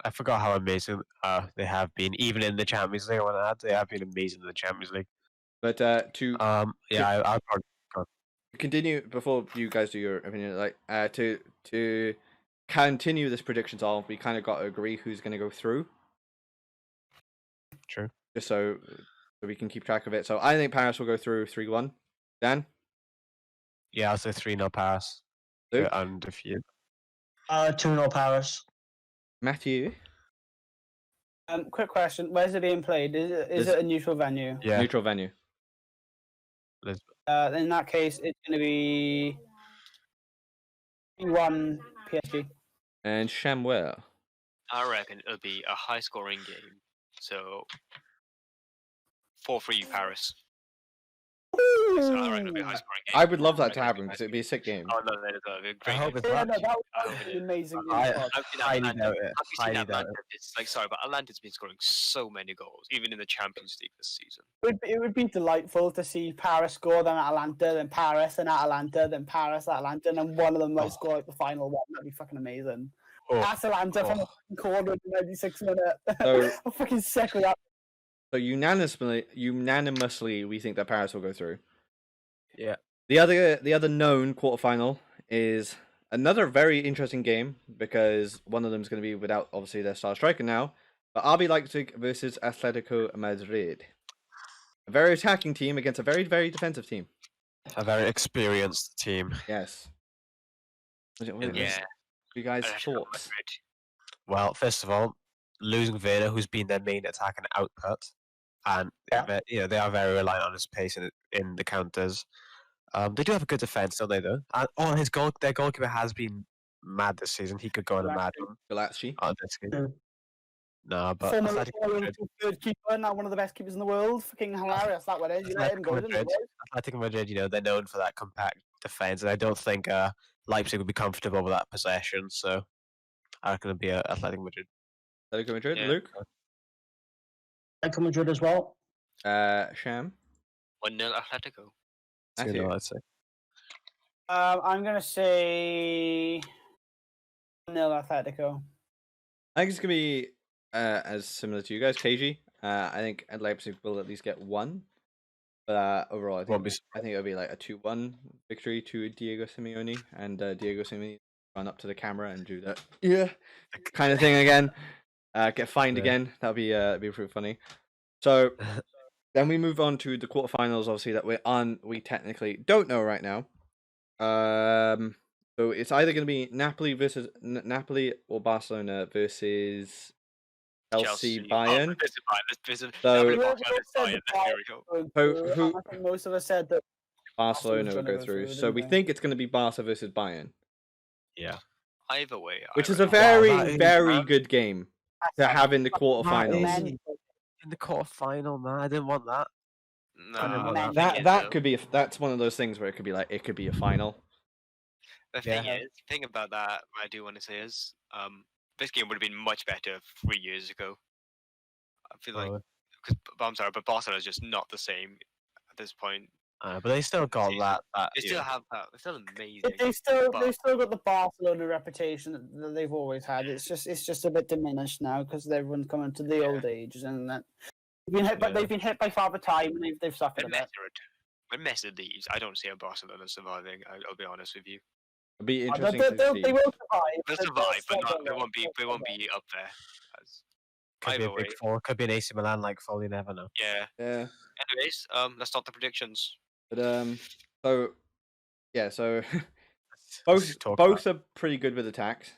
Speaker 2: I forgot how amazing they have been. Even in the Champions League, they have been amazing in the Champions League.
Speaker 1: But to
Speaker 2: Yeah, I'll probably.
Speaker 1: continue before you guys do your opinion, like to continue this predictions all, we kind of got to agree who's going to go through,
Speaker 2: True.
Speaker 1: just so we can keep track of it. So I think Paris will go through 3-1. Dan,
Speaker 2: Yeah, I'll say 3-0 Paris.
Speaker 1: Luke?
Speaker 2: And a few.
Speaker 5: 2-0 Paris.
Speaker 1: Matthew,
Speaker 3: Quick question: where's it being played? Is it a neutral venue?
Speaker 2: Yeah.
Speaker 1: neutral venue.
Speaker 3: In that case, it's going to be 1 PSG.
Speaker 1: And Shamwell.
Speaker 4: I reckon it'll be a high-scoring game. So 4-3 Paris. So I reckon it'll be a high-scoring game.
Speaker 1: I would love that to
Speaker 4: reckon
Speaker 1: happen
Speaker 4: it'll
Speaker 1: because it'd be a sick game.
Speaker 4: Oh no, that'll be a great
Speaker 2: hope
Speaker 4: game.
Speaker 2: it's
Speaker 3: Yeah,
Speaker 2: not.
Speaker 3: no, that
Speaker 4: I
Speaker 3: would
Speaker 4: hope
Speaker 3: be
Speaker 4: it is.
Speaker 3: amazing.
Speaker 2: I-
Speaker 3: game.
Speaker 4: I've seen
Speaker 2: highly
Speaker 4: Atlanta.
Speaker 2: doubt it.
Speaker 4: Have you seen
Speaker 2: Highly doubt
Speaker 4: Atlanta? It's like sorry, but Atlanta's been scoring so many goals, even in the Champions League this season.
Speaker 3: It would be delightful to see Paris score, then Atalanta, then Paris, then Atalanta, then Paris, Atalanta, and then one of them might score like the final one. That'd be fucking amazing.
Speaker 2: Oh,
Speaker 3: Atalanta from the corner in the 96th minute.
Speaker 1: So-
Speaker 3: I'm fucking sick with that.
Speaker 1: So unanimously, we think that Paris will go through.
Speaker 2: Yeah.
Speaker 1: The other known quarterfinal is another very interesting game because one of them is going to be without obviously their star striker now, but RB Leipzig versus Atletico Madrid. A very attacking team against a very, very defensive team.
Speaker 2: A very experienced team.
Speaker 1: Yes.
Speaker 4: Yeah.
Speaker 1: You guys'
Speaker 4: Atletico
Speaker 1: thoughts?
Speaker 4: Madrid.
Speaker 2: Well, first of all, losing Werner, who's been their main attacking output, and they are very reliant on his pace in the counters. They do have a good defense, don't they? Though, and their goalkeeper has been mad this season. He could go on a mad run.
Speaker 1: Galacci.
Speaker 2: On this game.
Speaker 5: Mm.
Speaker 2: No, but
Speaker 3: Former
Speaker 2: Atletico Madrid,
Speaker 3: third keeper, now one of the best keepers in the world. Fucking hilarious that one is. You let him go, didn't you?
Speaker 2: Atletico Madrid, they're known for that compact defense, and I don't think Leipzig would be comfortable with that possession. So I reckon it'll be Atletico Madrid.
Speaker 1: Atletico Madrid.
Speaker 4: Yeah.
Speaker 1: Luke.
Speaker 5: Atletico Madrid as well.
Speaker 1: Sham.
Speaker 4: 1-0 Atletico.
Speaker 1: Matthew.
Speaker 2: I'd say.
Speaker 3: I'm gonna say 0 Atletico.
Speaker 1: I think it's gonna be as similar to you guys, KG. I think Leipzig will at least get one, but overall,
Speaker 2: Won't be
Speaker 1: I think it'll be like a 2-1 victory to Diego Simeone, and Diego Simeone run up to the camera and do that kind of thing again. Get fined
Speaker 2: Yeah.
Speaker 1: again. That'll be pretty funny. So then we move on to the quarterfinals. Obviously, that we're on. We technically don't know right now. So it's either going to be Napoli versus Napoli or Barcelona versus Chelsea Bayern. So-
Speaker 4: Napoli,
Speaker 3: We all
Speaker 4: Barcelona,
Speaker 3: said
Speaker 4: Bayern,
Speaker 3: the
Speaker 4: there we go.
Speaker 3: Going
Speaker 1: Who-
Speaker 3: through,
Speaker 1: who-
Speaker 3: and I think most of us said that
Speaker 1: Barcelona will
Speaker 3: gonna
Speaker 1: go
Speaker 3: go
Speaker 1: through.
Speaker 3: through,
Speaker 1: So we
Speaker 3: didn't they?
Speaker 1: think it's going to be Barca versus Bayern,
Speaker 2: Yeah.
Speaker 4: Either way,
Speaker 1: which
Speaker 4: I
Speaker 1: is a
Speaker 4: reckon.
Speaker 1: very,
Speaker 2: that is
Speaker 1: very
Speaker 2: mad.
Speaker 1: good game to have in the
Speaker 2: That
Speaker 1: quarterfinals.
Speaker 2: is- In the quarterfinal, man, I didn't want that.
Speaker 4: No,
Speaker 3: Man.
Speaker 1: That could be that's one of those things where it could be a final.
Speaker 4: The thing
Speaker 2: Yeah.
Speaker 4: is, the thing about that, what I do want to say is, this game would have been much better 3 years ago. I feel like, I'm sorry, but Barcelona is just not the same at this point.
Speaker 2: But they still got that.
Speaker 4: They still have that. They're still amazing.
Speaker 3: They still
Speaker 4: but-
Speaker 3: got the Barcelona reputation that they've always had. It's just a bit diminished now because everyone's coming to the old ages and that they've been hit by Father Time and they've suffered a bit.
Speaker 4: When Messi leaves, I don't see a Barcelona surviving. I'll be honest with you.
Speaker 1: It'll be
Speaker 3: They
Speaker 1: interesting to see.
Speaker 3: will survive.
Speaker 4: They'll survive, but they won't be up there.
Speaker 2: Could be
Speaker 4: Either
Speaker 2: a big
Speaker 4: way.
Speaker 2: four. Could be an AC Milan like fall. You never know.
Speaker 4: Yeah.
Speaker 1: Yeah,
Speaker 4: Anyways, let's start the predictions.
Speaker 1: but so yeah, so
Speaker 2: Let's talk
Speaker 1: both are pretty good with attacks.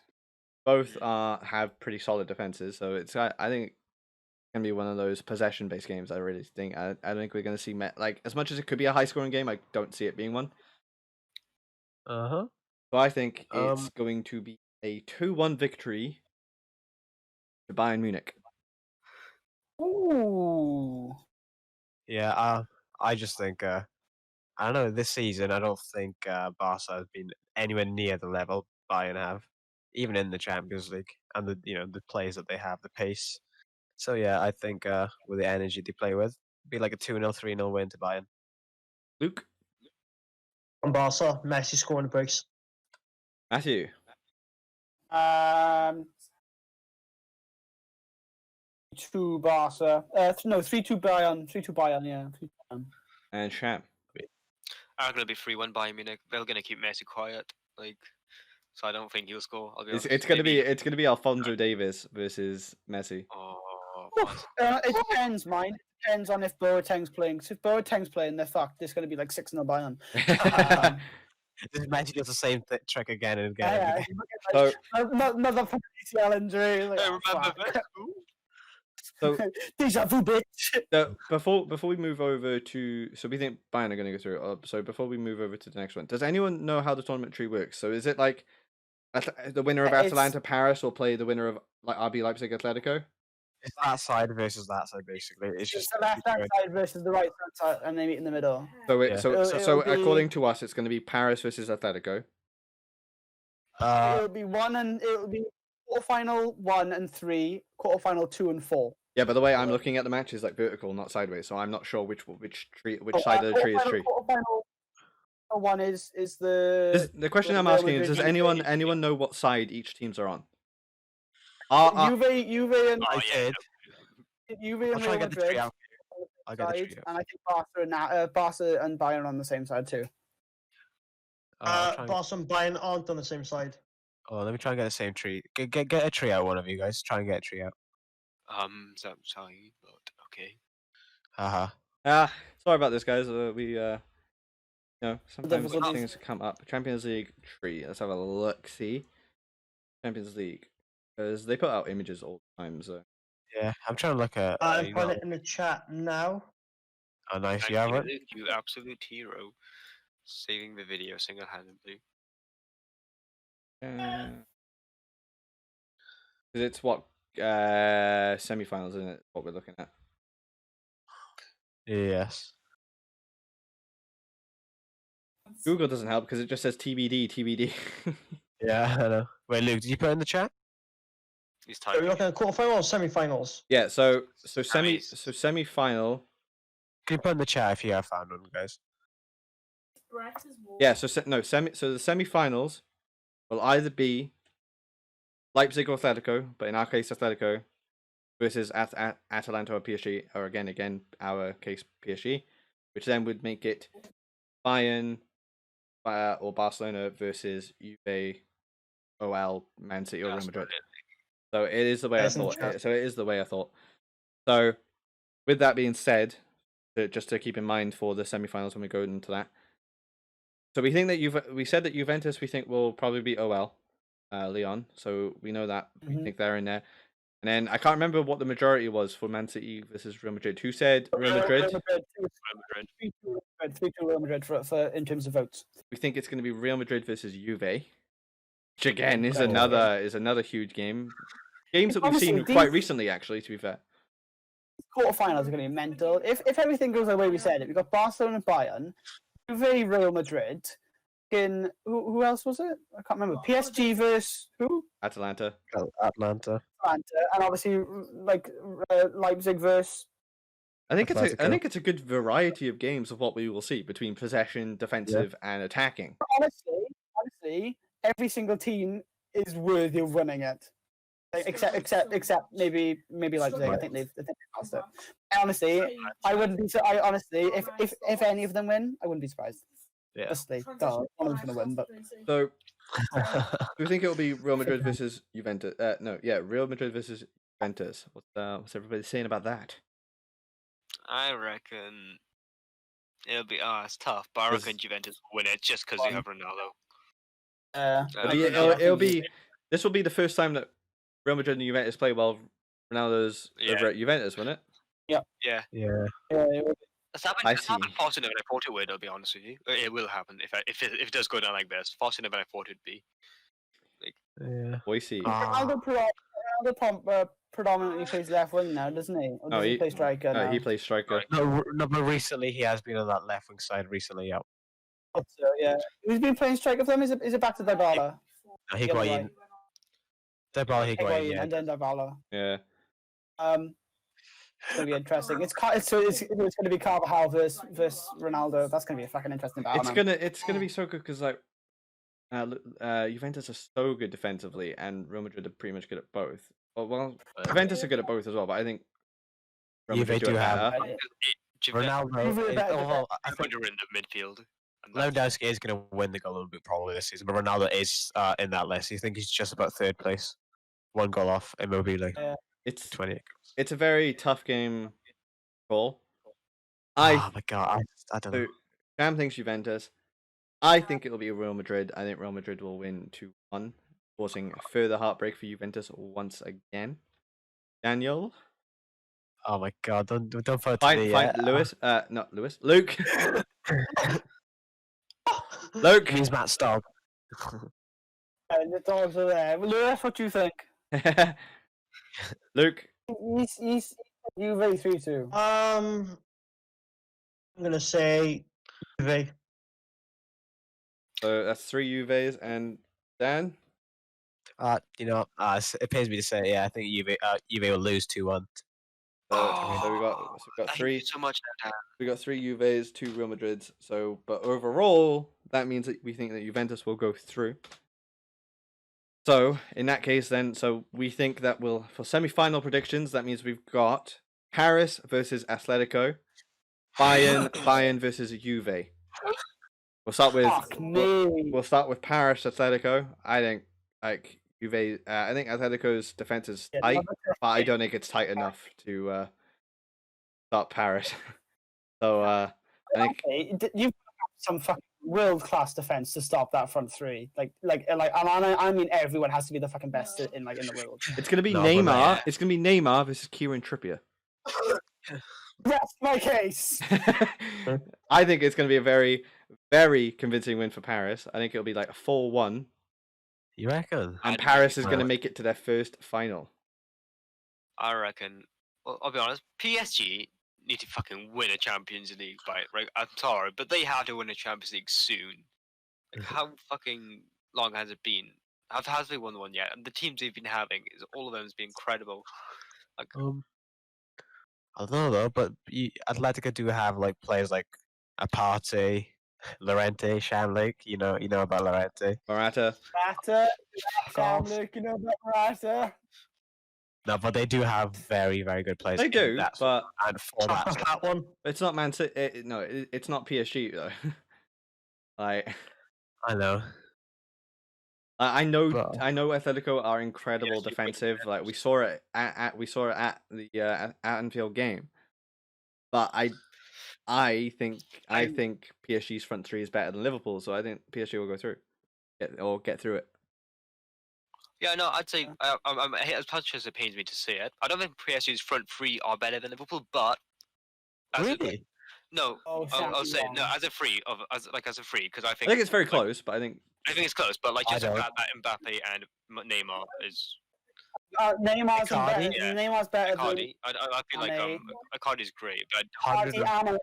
Speaker 1: Both have pretty solid defenses, so it's I think it's gonna be one of those possession-based games. I really think I don't think we're gonna see like as much as it could be a high-scoring game. I don't see it being one.
Speaker 2: Uh-huh.
Speaker 1: So I think it's
Speaker 2: Um,
Speaker 1: going to be a 2-1 victory to Bayern Munich.
Speaker 3: Ooh.
Speaker 2: Yeah. I just think. I don't know. This season, I don't think Barca has been anywhere near the level Bayern have, even in the Champions League, and the players that they have, the pace. So yeah, I think with the energy they play with, it'd be like a 2-0, 3-0 win to Bayern.
Speaker 1: Luke,
Speaker 5: On Barca, Messi scoring the breaks.
Speaker 1: Matthew,
Speaker 3: 2 Barca. No, 3-2 Bayern. 3-2 Bayern. Yeah. 3-2 Bayern.
Speaker 1: and Sham.
Speaker 4: I'm gonna be 3-1 Bayern Munich. They're gonna keep Messi quiet, so I don't think he'll score. I'll be
Speaker 1: It's
Speaker 4: honest.
Speaker 1: gonna
Speaker 4: Maybe-
Speaker 1: be Alfonso Davis versus Messi.
Speaker 4: Oh,
Speaker 3: It depends, mine. It depends on if Boateng's playing. So if Boateng's playing, they're fucked. It's going to be like 6-0 Bayern.
Speaker 2: This Messi does the same trick again and again.
Speaker 3: Yeah,
Speaker 2: and
Speaker 3: yeah.
Speaker 2: again.
Speaker 1: So
Speaker 3: Another ACL injury. Like,
Speaker 4: I
Speaker 3: oh,
Speaker 4: remember
Speaker 3: fuck.
Speaker 4: that.
Speaker 1: so
Speaker 3: Deja vu, bitch.
Speaker 1: before we move over to we think Bayern are going to go through. So before we move over to the next one, does anyone know how the tournament tree works? So is it like the winner of
Speaker 3: It's-
Speaker 1: Atalanta Paris will play the winner of like RB Leipzig Atletico?
Speaker 2: It's that side versus that side, basically. It's
Speaker 3: It's
Speaker 2: just
Speaker 3: the left hand side versus the right hand side, and they meet in the middle.
Speaker 1: So
Speaker 2: Yeah.
Speaker 1: so
Speaker 3: It'll be-
Speaker 1: according to us, it's going to be Paris versus Atletico.
Speaker 3: It'll be quarterfinal 1 and 3, quarterfinal 2 and 4.
Speaker 1: Yeah, but the way I'm looking at the match is like vertical, not sideways. So I'm not sure which side of the tree is tree.
Speaker 3: Quarterfinal 1 is the.
Speaker 1: The question
Speaker 3: the
Speaker 1: I'm
Speaker 3: Real
Speaker 1: asking is,
Speaker 3: Madrid
Speaker 1: does
Speaker 3: Juve-
Speaker 1: anyone know what side each teams are on?
Speaker 3: Juve and
Speaker 4: Oh,
Speaker 2: I
Speaker 4: yeah,
Speaker 2: did.
Speaker 3: Juve
Speaker 2: I'll
Speaker 3: and
Speaker 2: try
Speaker 3: Real
Speaker 2: and get the
Speaker 3: Madrid
Speaker 2: tree out.
Speaker 3: on the
Speaker 2: I'll
Speaker 3: same
Speaker 2: get the
Speaker 3: side,
Speaker 2: tree out.
Speaker 3: and I think Barca and Bayern on the same side too.
Speaker 2: I'll try and
Speaker 5: Boss and Bayern aren't on the same side.
Speaker 2: Oh, let me try and get the same tree. Get a tree out, one of you guys. Try and get a tree out.
Speaker 4: Sorry, but okay.
Speaker 2: Haha.
Speaker 1: Sorry about this, guys. Sometimes
Speaker 3: difficulties.
Speaker 1: things come up. Champions League tree. Let's have a look. See, Champions League, because they put out images all the time. So
Speaker 2: Yeah, I'm trying to look at.
Speaker 5: I'm putting it in the chat now.
Speaker 2: Oh, nice.
Speaker 4: Thank
Speaker 2: You have
Speaker 4: you,
Speaker 2: it?
Speaker 4: Luke, you absolute hero. Saving the video single-handedly.
Speaker 1: because it's what semi-finals, isn't it? What we're looking at.
Speaker 2: Yes.
Speaker 1: Google doesn't help because it just says TBD, TBD.
Speaker 2: Yeah, I know. Wait, Luke, did you put it in the chat?
Speaker 4: He's
Speaker 5: Are we
Speaker 4: typing.
Speaker 5: looking at quarterfinals or semi-finals?
Speaker 1: Yeah. So
Speaker 4: Semis.
Speaker 1: semi-final.
Speaker 2: Can you put in the chat if you have found one, guys?
Speaker 1: Yeah. So the semi-finals will either be Leipzig or Atletico, but in our case, Atletico versus Atalanta or PSG, or again, our case PSG, which then would make it Bayern or Barcelona versus Juve, OL, Man City, or Real Madrid. So it is the way I
Speaker 5: That's
Speaker 1: thought.
Speaker 5: interesting.
Speaker 1: So it is the way I thought. So with that being said, just to keep in mind for the semi-finals when we go into that. So we think that we said that Juventus we think will probably be OL, Leon. So we know that we
Speaker 3: Mhm.
Speaker 1: think they're in there. And then I can't remember what the majority was for Man City versus Real Madrid. Who said Real Madrid?
Speaker 4: Real Madrid.
Speaker 3: 3-2 Real Madrid for in terms of votes.
Speaker 1: We think it's going to be Real Madrid versus Juve, which again is
Speaker 3: Okay.
Speaker 1: another huge game. Games that we've
Speaker 3: Honestly,
Speaker 1: seen quite recently, actually. To be fair,
Speaker 3: Quarterfinals are going to be mental. If everything goes the way we said it, we've got Barcelona and Bayern, Juve, Real Madrid. Who else was it? I can't remember. PSG versus who?
Speaker 1: Atalanta.
Speaker 2: Atlanta.
Speaker 3: Atlanta, and obviously Leipzig versus.
Speaker 1: I think
Speaker 2: Atletico.
Speaker 1: it's a good variety of games of what we will see between possession, defensive, and attacking.
Speaker 3: Honestly, every single team is worthy of winning it. Except maybe Leipzig. I think they've passed it. Honestly, I wouldn't be. I honestly, if any of them win, I wouldn't be surprised.
Speaker 2: Yeah.
Speaker 3: Honestly, one of them's gonna win, but
Speaker 1: So do we think it will be Real Madrid versus Juventus? Real Madrid versus Juventus. What's everybody saying about that?
Speaker 4: I reckon it'll be it's tough, but I reckon Juventus will win it just because you have Ronaldo.
Speaker 1: This will be the first time that Real Madrid and Juventus play while Ronaldo's over at Juventus, won't it?
Speaker 4: Yeah.
Speaker 2: Yeah.
Speaker 4: It's happened faster than I thought it would. I'll be honest with you. It will happen if it does go down like this. Faster than I thought it'd be.
Speaker 2: Yeah.
Speaker 1: We see.
Speaker 3: Ronaldo predominantly plays left wing now, doesn't he? Or does he play striker now?
Speaker 1: He plays striker.
Speaker 2: No, but recently he has been on that left wing side recently. Yeah.
Speaker 3: So, yeah. Who's been playing striker for them? Is it back to Dybala?
Speaker 2: No, Higuain. Dybala, Higuain, yeah.
Speaker 3: And then Dybala.
Speaker 1: Yeah.
Speaker 3: It's gonna be interesting. It's gonna be Carvajal versus Ronaldo. That's gonna be a fucking interesting battle.
Speaker 1: It's gonna be so good because Juventus are so good defensively, and Real Madrid are pretty much good at both. Well, Juventus are good at both as well, but I think Real Madrid do have
Speaker 2: Ronaldo.
Speaker 4: I think you're in the midfield.
Speaker 2: Lewandowski is going to win the Golden Boot probably this season, but Ronaldo is in that list. You think he's just about third place, one goal off Immobile.
Speaker 1: It's
Speaker 2: 20.
Speaker 1: It's a very tough game call.
Speaker 2: Oh my god, I don't know.
Speaker 1: Sham thinks Juventus. I think it'll be Real Madrid. I think Real Madrid will win 2-1, forcing a further heartbreak for Juventus once again. Daniel?
Speaker 2: Oh my god, don't put it to me yet.
Speaker 1: Lewis. Not Lewis. Luke. Luke.
Speaker 2: He's Matt's dog.
Speaker 3: And the dogs are there. Lewis, what do you think?
Speaker 1: Luke.
Speaker 3: He's Juve 3-2.
Speaker 5: I'm gonna say Juve.
Speaker 1: So that's 3 Juves and Dan.
Speaker 2: It pains me to say, yeah, I think Juve will lose 2-1.
Speaker 1: So we got 3.
Speaker 4: So much that
Speaker 1: we got 3 Juves, 2 Real Madrids. So, but overall, that means that we think that Juventus will go through. So in that case, then, so we think that for semi-final predictions, that means we've got Paris versus Atletico. Bayern versus Juve. We'll start with
Speaker 3: Fuck me.
Speaker 1: we'll start with Paris Atletico. I think like Juve. I think Atletico's defense is
Speaker 3: Yeah,
Speaker 1: tight,
Speaker 3: number
Speaker 1: but I don't think it's tight enough to stop Paris. So I think
Speaker 3: You've got some fucking world-class defense to stop that front three. I mean, everyone has to be the fucking best in the world.
Speaker 1: it's gonna be
Speaker 2: No, but
Speaker 1: Neymar.
Speaker 2: like-
Speaker 1: It's gonna be Neymar versus Kieran Trippier.
Speaker 3: That's my case.
Speaker 1: I think it's gonna be a very, very convincing win for Paris. I think it'll be like a 4-1,
Speaker 2: You reckon?
Speaker 1: and
Speaker 4: I
Speaker 1: Paris
Speaker 4: think
Speaker 1: is gonna make it to their first final.
Speaker 4: I reckon. Well, I'll be honest. PSG need to fucking win a Champions League, right? I'm sorry, but they have to win a Champions League soon. Like, how fucking long has it been? Has they won one yet? And the teams they've been having, all of them has been incredible. Like,
Speaker 2: I don't know though, but Atletico do have like players like Aparte, Llorente, Sham. You know about Llorente.
Speaker 1: Morata.
Speaker 3: Morata,
Speaker 2: course.
Speaker 3: Sham, you know about Morata.
Speaker 2: No, but they do have very, very good players.
Speaker 1: They
Speaker 2: in
Speaker 1: do,
Speaker 2: that
Speaker 1: but
Speaker 2: and for that,
Speaker 5: That one.
Speaker 1: it's not Man City. It's not PSG though. Like
Speaker 2: I know.
Speaker 1: I know
Speaker 2: But-
Speaker 1: Atletico are incredible
Speaker 4: PSG win
Speaker 1: defensive.
Speaker 4: the
Speaker 1: Like we saw it at the at Anfield game, but I think PSG's front three is better than Liverpool, so I think PSG will go through, get through it.
Speaker 4: yeah, no, I'd say as much as it pains me to say it, I don't think PSG's front three are better than Liverpool, but
Speaker 2: Really?
Speaker 4: no,
Speaker 3: Oh,
Speaker 4: I'll say no
Speaker 3: wrong.
Speaker 4: as a free because I
Speaker 1: I
Speaker 4: think
Speaker 1: think it's very
Speaker 4: like,
Speaker 1: close, but I think
Speaker 4: it's close, but like
Speaker 2: I
Speaker 4: just
Speaker 2: don't.
Speaker 4: Mbappe and Neymar is
Speaker 3: Neymar's
Speaker 2: Icardi?
Speaker 3: better. Neymar's better than
Speaker 4: Icardi. I feel like
Speaker 3: Mane.
Speaker 4: Icardi's great, but
Speaker 3: Icardi
Speaker 2: 100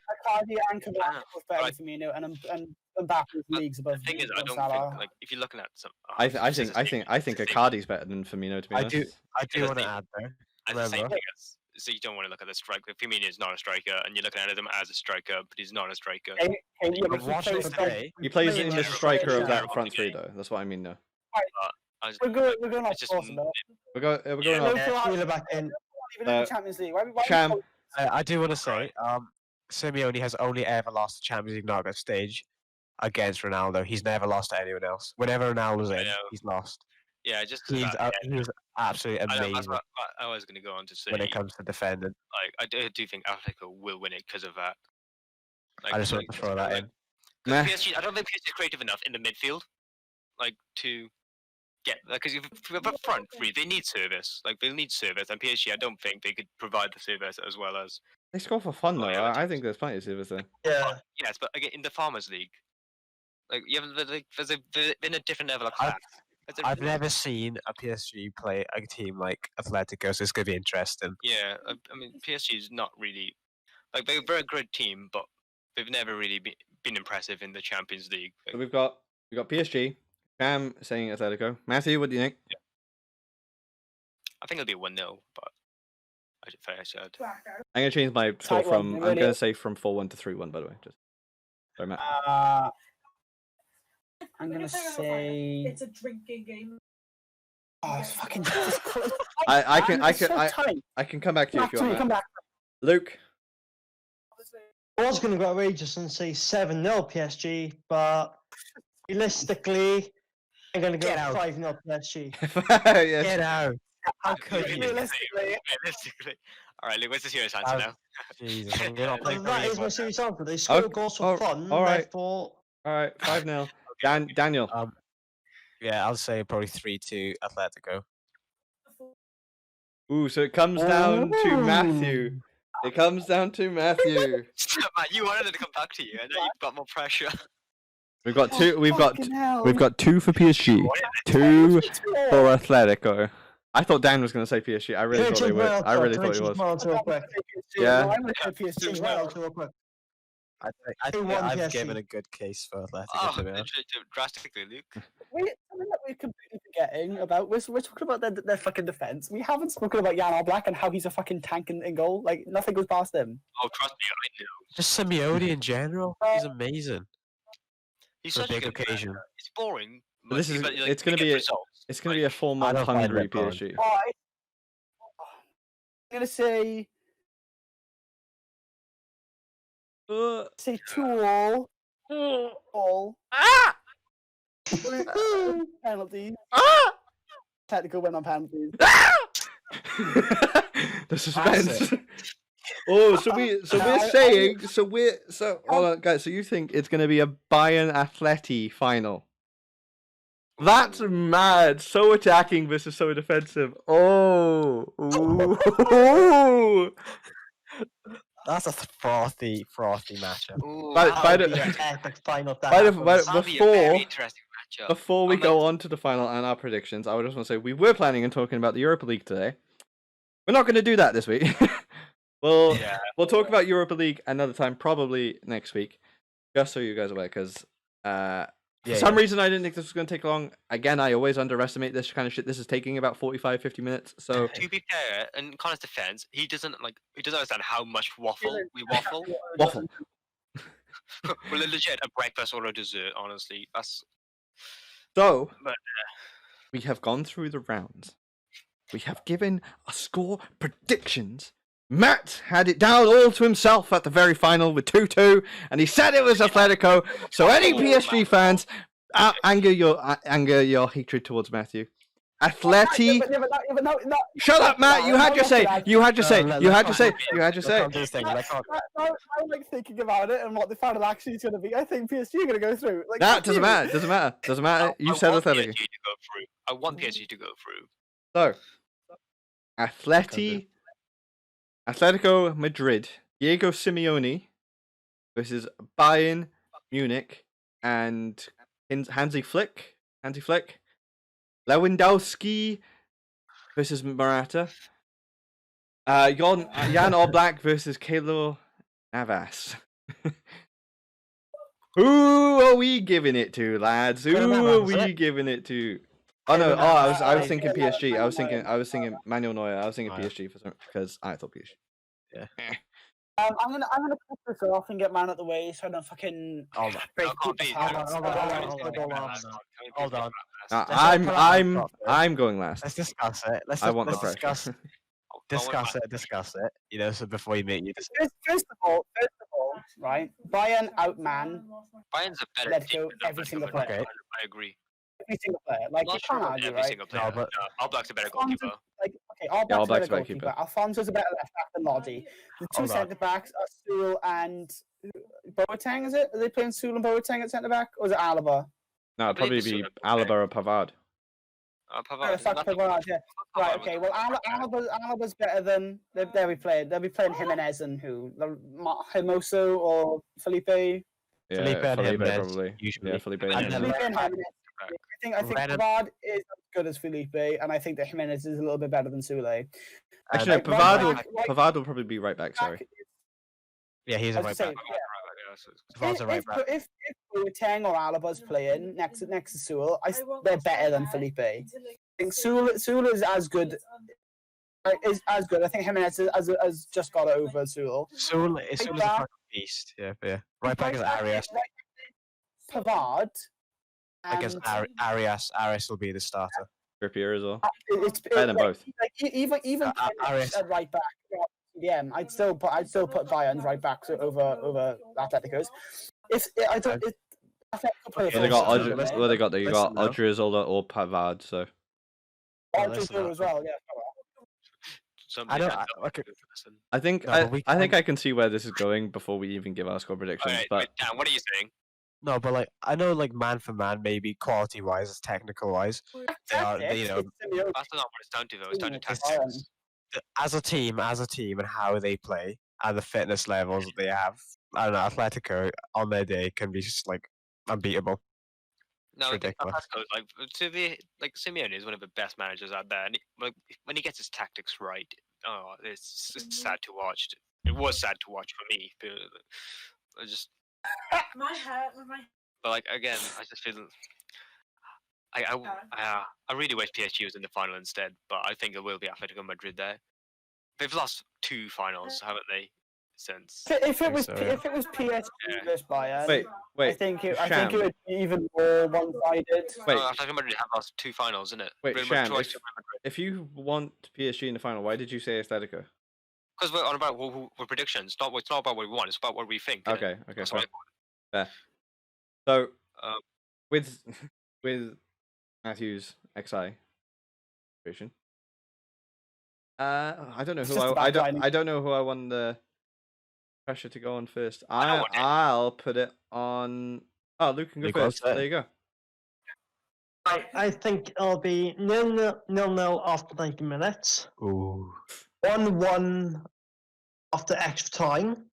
Speaker 3: and Cavani was better than Firmino, and Mbappe's leagues above.
Speaker 4: the thing is, I don't
Speaker 3: Salah.
Speaker 4: think like if you're looking at some.
Speaker 1: I think Icardi's better than Firmino, to be
Speaker 2: I
Speaker 1: honest.
Speaker 2: do. I do
Speaker 4: Yeah,
Speaker 2: want to
Speaker 4: they-
Speaker 2: add there.
Speaker 4: As the same
Speaker 2: Remember?
Speaker 4: thing as so you don't want to look at the striker. Firmino is not a striker, and you're looking at him as a striker, but he's not a striker.
Speaker 3: Yeah, but
Speaker 2: But
Speaker 3: he
Speaker 2: watch
Speaker 3: plays
Speaker 2: it
Speaker 3: for-
Speaker 2: today.
Speaker 1: He plays
Speaker 3: Maybe
Speaker 1: in the
Speaker 3: like
Speaker 1: striker of
Speaker 3: Sham.
Speaker 1: that front three, though. That's what I mean, though.
Speaker 3: We're going off
Speaker 4: It's just
Speaker 3: course a bit.
Speaker 1: We're going
Speaker 4: Yeah.
Speaker 1: off.
Speaker 5: Yeah, reel it back in.
Speaker 3: Even in the Champions League. Why
Speaker 1: Sham.
Speaker 2: I do want to say, Simeone has only ever lost the Champions League knockout stage against Ronaldo. He's never lost to anyone else. Whenever Ronaldo's
Speaker 4: I
Speaker 2: in,
Speaker 4: know.
Speaker 2: he's lost.
Speaker 4: Yeah, just
Speaker 2: He was absolutely
Speaker 4: I know, that's
Speaker 2: amazing
Speaker 4: what I was going to go on to say.
Speaker 2: when it comes to defending.
Speaker 4: Like I do think Atletico will win it because of that. Like,
Speaker 2: I just want to throw that in.
Speaker 1: Meh.
Speaker 4: PSG, I don't think PSG is creative enough in the midfield, like to get because if up front three they need service, like they need service, and PSG I don't think they could provide the service as well as.
Speaker 1: They score for fun, though.
Speaker 4: Oh, yeah,
Speaker 1: I think there's plenty of service there.
Speaker 5: Yeah.
Speaker 4: Yes, but again in the Farmers League, like you have there's been a different level of
Speaker 2: I've-
Speaker 4: class.
Speaker 2: I've never seen a PSG play a team like Atletico, so it's going to be interesting.
Speaker 4: Yeah, I mean PSG is not really like they're a very good team, but they've never really been impressive in the Champions League.
Speaker 1: So we've got PSG. Sham saying Atletico. Matthew, what do you think?
Speaker 4: I think it'll be 1-0, but I said.
Speaker 1: I'm gonna change my score
Speaker 3: Tight one,
Speaker 1: from.
Speaker 3: it
Speaker 1: I'm
Speaker 3: really
Speaker 1: gonna
Speaker 3: is.
Speaker 1: say from 4-1 to 3-1. By the way, just sorry, Matt.
Speaker 3: I'm gonna say.
Speaker 6: It's a drinking game.
Speaker 3: Oh, it's fucking. Jesus Christ.
Speaker 1: I can
Speaker 3: Man, it's so tight.
Speaker 1: I can come back to you if you
Speaker 3: Come
Speaker 1: want. Matt.
Speaker 3: back.
Speaker 1: Luke.
Speaker 5: I was going to go outrageous and say 7-0 PSG, but realistically, I'm going to go
Speaker 2: Get out.
Speaker 5: 5-0 PSG.
Speaker 1: Yes.
Speaker 2: Get out! How could you?
Speaker 3: Realistically,
Speaker 4: Realistically. All right, Luke, what's the serious answer now?
Speaker 2: Jesus, I'm not playing
Speaker 5: And that
Speaker 2: for
Speaker 5: is my
Speaker 2: you,
Speaker 5: serious answer. They score
Speaker 1: Okay,
Speaker 5: goals for
Speaker 1: oh,
Speaker 5: fun,
Speaker 1: alright.
Speaker 5: therefore...
Speaker 1: All right, 5-0. Daniel.
Speaker 2: but, yeah, I'll say probably 3-2 Atletico.
Speaker 1: Ooh, so it comes down to Matthew. It comes down to Matthew.
Speaker 4: Man, you wanted it to come back to you, and now you've got more pressure.
Speaker 1: We've got two. We've got
Speaker 3: Fucking hell.
Speaker 1: we've got 2 for PSG, 2 for Atletico. I thought Dan was going to say PSG. I really thought he would. I really thought he was. Yeah.
Speaker 3: I'm gonna say PSG as well.
Speaker 5: Real quick.
Speaker 2: I think
Speaker 5: 2-1
Speaker 2: I've
Speaker 5: PSG.
Speaker 2: given a good case for Atletico.
Speaker 4: Oh,
Speaker 2: to be honest.
Speaker 4: drastically, Luke.
Speaker 3: Something that we're completely forgetting about. We're talking about their fucking defense. We haven't spoken about Jan Oblak and how he's a fucking tank in goal. Like nothing goes past him.
Speaker 4: Oh, trust me, I know.
Speaker 2: Just Simeone in general. He's amazing.
Speaker 4: He's
Speaker 2: For a
Speaker 4: such a
Speaker 2: big
Speaker 4: good
Speaker 2: occasion.
Speaker 4: player. It's boring.
Speaker 1: But this is-
Speaker 4: but, like,
Speaker 1: it's gonna
Speaker 4: he
Speaker 1: be
Speaker 4: gets
Speaker 1: a-
Speaker 4: results.
Speaker 1: It's going to be a 4
Speaker 2: I
Speaker 1: month
Speaker 2: don't find
Speaker 1: hungry
Speaker 2: that boring.
Speaker 1: PSG.
Speaker 3: I'm gonna say Say 2-2. All.
Speaker 1: Ah!
Speaker 3: Penalties.
Speaker 1: Ah!
Speaker 3: Technical win on penalties.
Speaker 1: Ah! The suspense. Oh, so we're saying hold on, guys. So you think it's gonna be a Bayern Atleti final? That's mad. So attacking versus so defensive. Oh, ooh.
Speaker 2: That's a frothy matchup.
Speaker 4: Ooh,
Speaker 1: By
Speaker 5: That would
Speaker 1: the-
Speaker 5: be an epic final. If that
Speaker 1: by the-
Speaker 5: happens.
Speaker 4: that'll be a very
Speaker 1: before-
Speaker 4: interesting matchup.
Speaker 1: Before we
Speaker 4: I'm
Speaker 1: go
Speaker 4: like-
Speaker 1: on to the final and our predictions, I would just want to say we were planning on talking about the Europa League today. We're not going to do that this week. We'll talk about Europa League another time, probably next week, just so you guys are aware. Because for some reason I didn't think this was going to take long. Again, I always underestimate this kind of shit. This is taking about 45-50 minutes. So
Speaker 4: To be fair, in Connor's defense, he doesn't understand how much we waffle.
Speaker 1: waffle.
Speaker 4: We're legit a breakfast or a dessert, honestly.
Speaker 1: So
Speaker 4: But-
Speaker 1: we have gone through the rounds. We have given a score predictions. Matt had it down all to himself at the very final with 2-2, and he said it was Atletico. So any PSG fans, anger your hatred towards Matthew. Atleti. Shut up, Matt. You had your say. You had your say. You had your say. You had your say.
Speaker 3: I'm like thinking about it and what the final actually is going to be. I think PSG are going to go through. Like,
Speaker 1: That doesn't matter. Doesn't matter. Doesn't matter. You said
Speaker 4: want
Speaker 1: Atletico.
Speaker 4: PSG to go through. I want PSG to go through.
Speaker 1: So, Atletico Madrid, Diego Simeone versus Bayern Munich and Hansi Flick, Lewandowski versus Morata, Jan Oblak versus Keylor Navas. Who are we giving it to, lads? Who are we giving it to? Oh no! Oh, I was thinking PSG. I was thinking Manuel Neuer. I was thinking PSG because I thought PSG.
Speaker 3: I'm gonna cut this off and get man out the way so I don't fucking break people's hearts.
Speaker 2: Hold on.
Speaker 1: I'm going last.
Speaker 2: Let's discuss it.
Speaker 1: I want the
Speaker 2: let's
Speaker 1: pressure.
Speaker 2: discuss it. You know, so before you make your decision.
Speaker 3: First of all, right? Bayern outman
Speaker 4: Bayern's a better
Speaker 3: Let's
Speaker 4: team
Speaker 3: go
Speaker 4: than
Speaker 3: every
Speaker 4: Atletico
Speaker 3: single
Speaker 4: Madrid.
Speaker 2: player.
Speaker 4: I agree.
Speaker 3: every single player. Like
Speaker 4: Not
Speaker 3: you
Speaker 4: sure
Speaker 3: can't
Speaker 4: about
Speaker 3: argue,
Speaker 4: every
Speaker 3: right?
Speaker 4: single player.
Speaker 2: No, but-
Speaker 4: All Black's a better goalkeeper.
Speaker 3: Like okay, all
Speaker 1: Yeah, All
Speaker 3: Black's
Speaker 1: Black's
Speaker 3: a better
Speaker 1: better keeper.
Speaker 3: goalkeeper. Alfonso's a better left back than Lodi. The two
Speaker 2: Hold on.
Speaker 3: centre backs are Sewell and Boateng. Is it? Are they playing Sewell and Boateng at centre back, or is it Alaba?
Speaker 1: No, it'd probably
Speaker 4: believe
Speaker 1: be
Speaker 4: it's
Speaker 1: Alaba or Pavard.
Speaker 3: Oh,
Speaker 4: Pavard,
Speaker 3: fuck
Speaker 4: nothing-
Speaker 3: Pavard, yeah. Right,
Speaker 4: Pavard
Speaker 3: okay.
Speaker 4: was-
Speaker 3: Well, Alaba's better than they'll be playing. They'll be playing Jimenez and who? Hermoso or Felipe?
Speaker 1: Yeah,
Speaker 2: Felipe and Jimenez,
Speaker 1: probably.
Speaker 2: usually.
Speaker 1: Yeah, Felipe.
Speaker 4: And
Speaker 1: And
Speaker 2: then
Speaker 1: Jimenez.
Speaker 3: Felipe and Jimenez. I think
Speaker 2: Red and-
Speaker 3: Pavard is as good as Felipe, and I think that Jimenez is a little bit better than Sule.
Speaker 1: Actually, no,
Speaker 3: Like,
Speaker 1: Pavard will probably be right back. Sorry.
Speaker 2: Yeah, he's
Speaker 3: I
Speaker 2: a
Speaker 3: was
Speaker 2: right
Speaker 3: saying,
Speaker 2: back.
Speaker 3: yeah.
Speaker 2: Pavard's a right back.
Speaker 3: If Boateng or Alaba's playing next to Sewell, they're better than Felipe. I think Sewell is as good. Is as good. I think Jimenez has just got it over Sewell.
Speaker 2: Sewell is a
Speaker 3: back.
Speaker 2: fucking beast. Yeah. Right back is Arias.
Speaker 3: Pavard.
Speaker 2: I guess
Speaker 3: and
Speaker 2: Arias will be the starter.
Speaker 1: Trippier as well.
Speaker 3: it's
Speaker 1: Better than both.
Speaker 3: Like, even
Speaker 2: Arias.
Speaker 3: at right back. Yeah, I'd still put Bayern's right backs over Atletico's. If I don't, Atletico play
Speaker 2: Okay,
Speaker 1: Well, they got
Speaker 2: listen,
Speaker 1: Odri-
Speaker 2: listen,
Speaker 1: well, they got there. You got
Speaker 2: listen, though.
Speaker 1: Odriozola or Pavard. So
Speaker 3: Odriozola as well. Yeah.
Speaker 2: I don't. Okay.
Speaker 1: I think
Speaker 2: No, but we
Speaker 1: I think
Speaker 2: can-
Speaker 1: I can see where this is going before we even give our score predictions.
Speaker 4: Alright,
Speaker 1: But
Speaker 4: wait, Dan, what are you saying?
Speaker 2: No, but like I know, like man for man, maybe quality wise, technical wise, they are. You know,
Speaker 4: That's not what it's down to, though. It's down to
Speaker 3: It's
Speaker 4: tactics.
Speaker 2: as a team, and how they play and the fitness levels that they have. I don't know. Atletico on their day can be just like unbeatable.
Speaker 4: No,
Speaker 2: ridiculous.
Speaker 4: To be like Simeone is one of the best managers out there, and when he gets his tactics right, it's sad to watch. It was sad to watch for me. But I just, but like again, I just feel. I really wish PSG was in the final instead, but I think it will be Atletico Madrid there. They've lost 2 finals, haven't they? Since
Speaker 3: If it was
Speaker 2: so, yeah.
Speaker 3: PSG versus Bayern,
Speaker 1: wait,
Speaker 3: I think it
Speaker 1: Sham.
Speaker 3: would be even more one-sided.
Speaker 1: Wait,
Speaker 4: Atletico Madrid have lost 2 finals, isn't it?
Speaker 1: Wait,
Speaker 4: Real
Speaker 1: Sham,
Speaker 4: Madrid,
Speaker 1: if you want PSG in the final, why did you say Atletico?
Speaker 4: Because we're on about we're predictions. It's not about what we want. It's about what we think. innit?
Speaker 1: Okay, okay,
Speaker 4: That's
Speaker 1: fair.
Speaker 4: what
Speaker 1: fair. So
Speaker 4: Um,
Speaker 1: with with Matthew's XI version, I don't know
Speaker 3: It's
Speaker 1: who
Speaker 3: just
Speaker 1: I
Speaker 3: about dining.
Speaker 1: I don't know who I want the pressure to go on first.
Speaker 4: I want it.
Speaker 1: I'll put it on. Oh, Luke can go
Speaker 2: Luke wants
Speaker 1: first.
Speaker 2: it.
Speaker 1: There you go.
Speaker 5: I think it'll be 0-0 after 90 minutes.
Speaker 2: Ooh.
Speaker 5: 1-1 after extra time.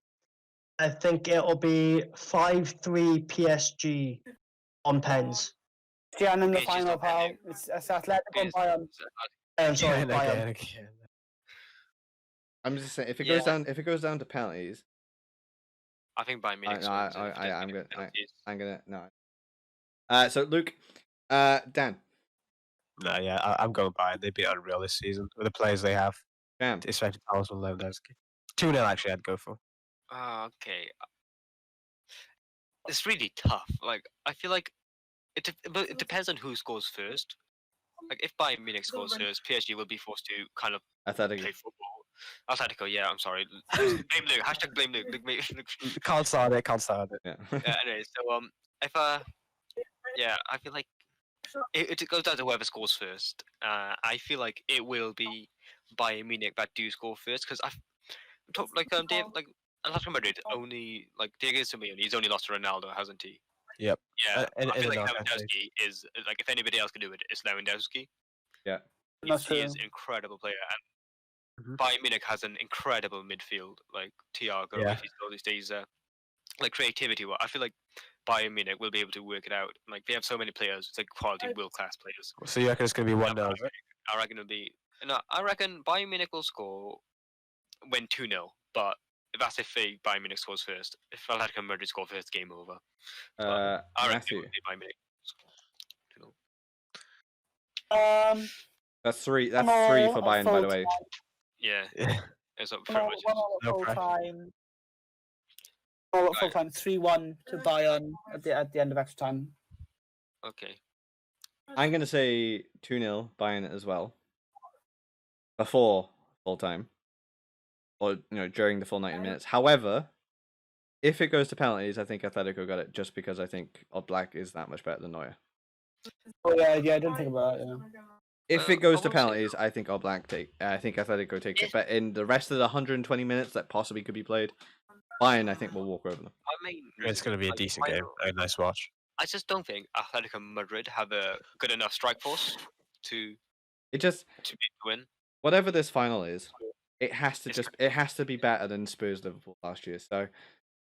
Speaker 5: I think it'll be 5-3 PSG on pens.
Speaker 3: Jan in the
Speaker 4: PSG's
Speaker 3: final,
Speaker 4: not
Speaker 3: pal.
Speaker 4: pending.
Speaker 3: It's Atletico and Bayern.
Speaker 5: I'm sorry,
Speaker 2: Again,
Speaker 5: Bayern.
Speaker 2: again.
Speaker 1: I'm just saying if it
Speaker 4: Yeah.
Speaker 1: goes down to penalties,
Speaker 4: I think Bayern Munich.
Speaker 1: I'm gonna no. So Luke, Dan,
Speaker 2: No, yeah, I'm going Bayern. They beat Unreal this season with the players they have,
Speaker 1: Sham.
Speaker 2: especially Thomas and Lewandowski. 2-0 actually, I'd go for.
Speaker 4: Okay. It's really tough. Like I feel like but it depends on who scores first. Like if Bayern Munich scores first, PSG will be forced to kind of
Speaker 1: Athletic.
Speaker 4: play football. Atletico, yeah, I'm sorry. Blame Luke. Hashtag blame Luke.
Speaker 2: Can't start it.
Speaker 1: Yeah.
Speaker 4: Anyway, so if yeah, I feel like it goes down to whoever scores first. I feel like it will be Bayern Munich that do score first because Dave, like Atletico Madrid only like Diego Simeone, he's only lost to Ronaldo, hasn't he?
Speaker 2: Yep.
Speaker 4: Yeah,
Speaker 2: in
Speaker 4: I feel
Speaker 2: the
Speaker 4: like
Speaker 2: knockout stage.
Speaker 4: Lewandowski is like if anybody else can do it, it's Lewandowski.
Speaker 1: Yeah.
Speaker 3: That's
Speaker 4: He is
Speaker 3: true.
Speaker 4: an incredible player, and
Speaker 2: Mhm.
Speaker 4: Bayern Munich has an incredible midfield, like Thiago.
Speaker 2: Yeah.
Speaker 4: If he's all these days, like creativity. I feel like Bayern Munich will be able to work it out. Like they have so many players, it's like quality, world class players.
Speaker 2: So you reckon it's going to be 1-0, is it?
Speaker 4: I reckon it'll be no. I reckon Bayern Munich will score win 2-0, but that's if Bayern Munich scores first. If Atletico Madrid score first, game over. I reckon it
Speaker 1: Matthew.
Speaker 4: will be Bayern Munich. 2-0.
Speaker 1: That's three. That's three for Bayern, by the way.
Speaker 4: Yeah,
Speaker 2: Yeah.
Speaker 4: it's up pretty much.
Speaker 2: No
Speaker 3: Full
Speaker 2: pressure.
Speaker 3: time. Full time. 3-1 to Bayern at the end of extra time.
Speaker 4: Okay.
Speaker 1: I'm gonna say 2-0 Bayern as well. Before full time, or during the full 90 minutes. However, if it goes to penalties, I think Atletico got it just because I think Oblak is that much better than Neuer.
Speaker 3: Oh yeah, I didn't think about that. Yeah.
Speaker 1: If
Speaker 4: Well,
Speaker 1: it goes
Speaker 4: I
Speaker 1: to
Speaker 4: will say
Speaker 1: penalties, I think I think Atletico takes it. But in the rest of the 120 minutes that possibly could be played, Bayern I think will walk over them.
Speaker 4: I mean,
Speaker 2: It's going to be a
Speaker 4: like,
Speaker 2: decent
Speaker 4: I
Speaker 2: game.
Speaker 4: don't-
Speaker 2: A nice watch.
Speaker 4: I just don't think Atletico Madrid have a good enough strike force to
Speaker 1: It just
Speaker 4: win.
Speaker 1: whatever this final is, it has to
Speaker 4: It's
Speaker 1: it has to be better than Spurs Liverpool last year. So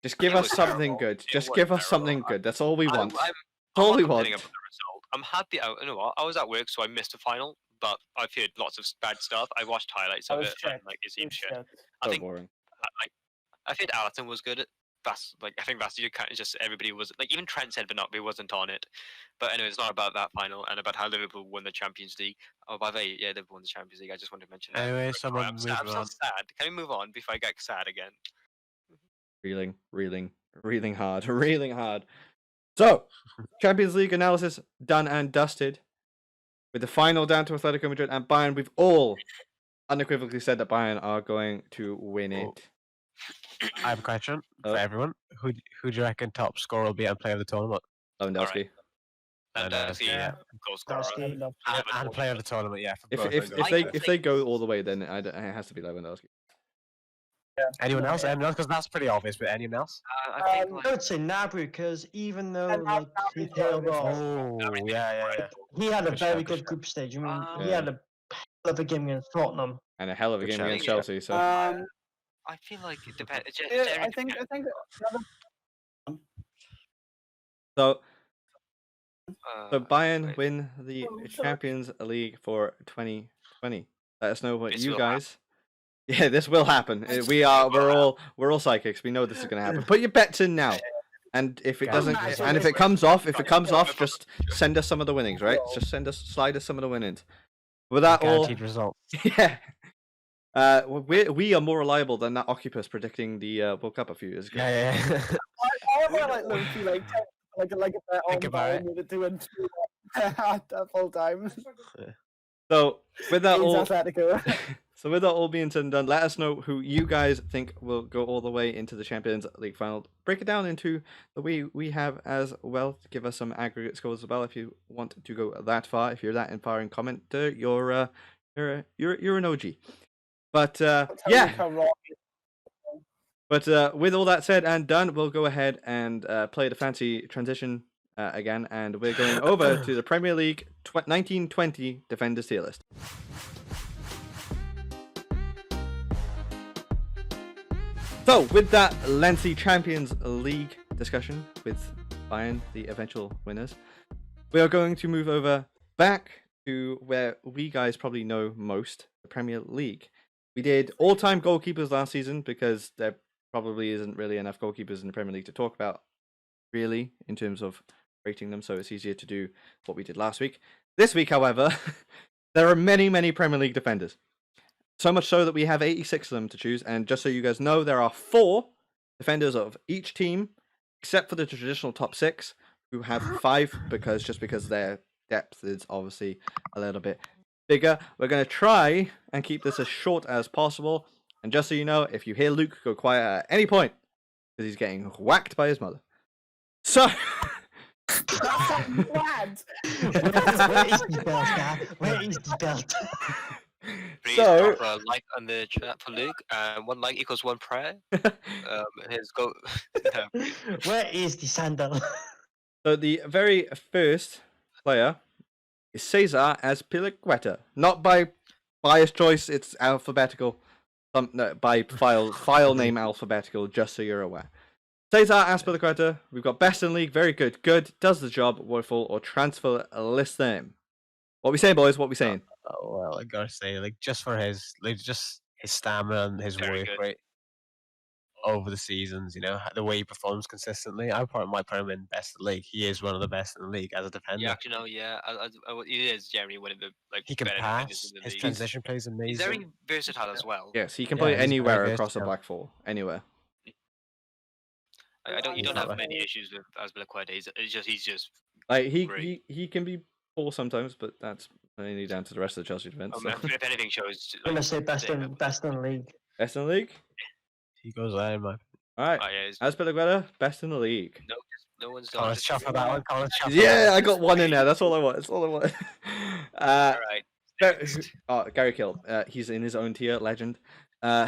Speaker 1: just give
Speaker 4: It
Speaker 1: us
Speaker 4: was
Speaker 1: something
Speaker 4: terrible.
Speaker 1: good.
Speaker 4: It
Speaker 1: Just
Speaker 4: was
Speaker 1: give us
Speaker 4: terrible.
Speaker 1: something good. That's all we want.
Speaker 4: I'm
Speaker 1: That's all
Speaker 4: not
Speaker 1: we
Speaker 4: complaining
Speaker 1: want.
Speaker 4: about the result. I'm happy. You know what? I was at work, so I missed the final. But I've heard lots of bad stuff. I watched highlights
Speaker 3: That
Speaker 4: of
Speaker 3: was
Speaker 4: it,
Speaker 3: shit.
Speaker 4: and like it seemed shit.
Speaker 3: Shit.
Speaker 4: I
Speaker 1: So
Speaker 4: think
Speaker 1: boring.
Speaker 4: I think Alisson was good. That's like I think that's you kind of just everybody was like even Trent said Benoit wasn't on it. But anyway, it's not about that final and about how Liverpool won the Champions League. Oh, by the way, yeah, Liverpool won the Champions League. I just wanted to mention that.
Speaker 2: Anyway,
Speaker 4: Right,
Speaker 2: someone
Speaker 4: I'm
Speaker 2: moving
Speaker 4: still
Speaker 2: on.
Speaker 4: sad. Can we move on before I get sad again?
Speaker 1: Reeling hard, reeling hard. So, Champions League analysis done and dusted. With the final down to Atletico Madrid and Bayern, we've all unequivocally said that Bayern are going to win it.
Speaker 2: I have a question
Speaker 1: Oh.
Speaker 2: for everyone. Who do you reckon top scorer will be and player of the tournament?
Speaker 1: Lewandowski.
Speaker 4: And
Speaker 2: yeah.
Speaker 4: goal scorer.
Speaker 5: Lewandowski.
Speaker 2: And player of the tournament, yeah. For
Speaker 1: If
Speaker 2: both,
Speaker 1: if
Speaker 2: I'd
Speaker 1: if
Speaker 2: go
Speaker 1: they
Speaker 2: for
Speaker 1: if they go all the way, then it has to be Lewandowski.
Speaker 2: anyone else? Anyone else? Because that's pretty obvious. But anyone else?
Speaker 4: I think like,
Speaker 5: I would say Nabry because even though
Speaker 3: And
Speaker 5: like he
Speaker 3: Gnabry's
Speaker 5: tailed
Speaker 3: very
Speaker 5: off,
Speaker 2: Oh, yeah.
Speaker 5: he had a
Speaker 2: Good
Speaker 5: very
Speaker 2: shout, good
Speaker 5: good
Speaker 2: shout.
Speaker 5: group stage. I mean, he
Speaker 1: Yeah.
Speaker 5: had a hell of a game against Tottenham.
Speaker 1: And a hell of a
Speaker 2: Good
Speaker 1: game
Speaker 2: shout.
Speaker 1: against
Speaker 4: Yeah.
Speaker 1: Chelsea. So
Speaker 4: I feel like it depends.
Speaker 3: Yeah, I think
Speaker 1: so Bayern
Speaker 4: wait.
Speaker 1: win the Champions League for 2020. Let us know what
Speaker 4: This
Speaker 1: you
Speaker 4: will
Speaker 1: guys. Yeah, this will happen. We're all psychics. We know this is gonna happen. Put your bets in now. And if it
Speaker 2: Guys,
Speaker 1: doesn't,
Speaker 2: guys,
Speaker 1: and if it comes off, just send us some of the winnings, right? Just slide us some of the winnings. With that all,
Speaker 2: Guaranteed result.
Speaker 1: yeah. We are more reliable than that Occupus predicting the World Cup a few years ago.
Speaker 2: Yeah.
Speaker 3: I want like Loki like a bet on
Speaker 2: Think about
Speaker 3: Bayern with 2 and 2 at full time.
Speaker 1: So with that
Speaker 3: Against
Speaker 1: all,
Speaker 3: Atletico.
Speaker 1: So with that all being said and done, let us know who you guys think will go all the way into the Champions League final. Break it down into the way we have as well. Give us some aggregate scores as well if you want to go that far. If you're that far in comment, you're an OG. But yeah. But with all that said and done, we'll go ahead and play the fancy transition again, and we're going over to the Premier League 1920 Defenders tier list. So, with that lengthy Champions League discussion with Bayern, the eventual winners, we are going to move over back to where we guys probably know most, the Premier League. We did all-time goalkeepers last season because there probably isn't really enough goalkeepers in the Premier League to talk about, really, in terms of rating them, so it's easier to do what we did last week. This week, however, there are many, many Premier League defenders. So much so that we have 86 of them to choose, and just so you guys know, there are 4 defenders of each team, except for the traditional top 6, who have 5, because their depth is obviously a little bit bigger. We're going to try and keep this as short as possible, and just so you know, if you hear Luke go quiet at any point, because he's getting whacked by his mother. So...
Speaker 5: Where is the belt, guy? Where is the belt?
Speaker 4: Please
Speaker 1: So-
Speaker 4: drop a like on the chat for Luke. 1 like equals 1 prayer. His go. No.
Speaker 5: Where is the sandal?
Speaker 1: So the very first player is Cesar Azpilicueta. Not by bias choice, it's alphabetical. No, by file name alphabetical, just so you're aware. Cesar Azpilicueta, we've got best in league, very good, good, does the job, woeful, or transfer list them. What we saying, boys? What we saying?
Speaker 2: Oh, well, I gotta say, just for his stamina and his
Speaker 4: Very
Speaker 2: work
Speaker 4: good.
Speaker 2: rate over the seasons, the way he performs consistently, might put him in best in the league. He is one of the best in the league as a defender.
Speaker 4: Yeah, actually, no, yeah. He is generally one of the
Speaker 2: He can
Speaker 4: better defenders
Speaker 2: pass.
Speaker 4: in the
Speaker 2: His
Speaker 4: league.
Speaker 2: transition play is amazing.
Speaker 4: He's very versatile as well.
Speaker 1: Yes, he can
Speaker 2: Yeah,
Speaker 1: play
Speaker 2: he's very
Speaker 1: anywhere across the
Speaker 2: versatile.
Speaker 1: back four, anywhere.
Speaker 4: You don't
Speaker 2: Exactly.
Speaker 4: have many issues with Azpilicueta. He's just.
Speaker 1: Like
Speaker 4: Great.
Speaker 1: he can be poor sometimes, but that's mainly down to the rest of the Chelsea defense.
Speaker 4: I mean,
Speaker 1: So.
Speaker 4: if anything shows.
Speaker 5: I'm gonna say best in the league.
Speaker 1: Best in the league.
Speaker 2: He goes there, man.
Speaker 1: All right,
Speaker 4: Oh, yeah,
Speaker 1: Azpilicueta, best in the league.
Speaker 4: no one's done.
Speaker 2: Collins chuff for that one. Collins chuff.
Speaker 1: Yeah, I got one in there. That's all I want. That's all I want.
Speaker 4: All right.
Speaker 1: Gary Kill. He's in his own tier, legend. I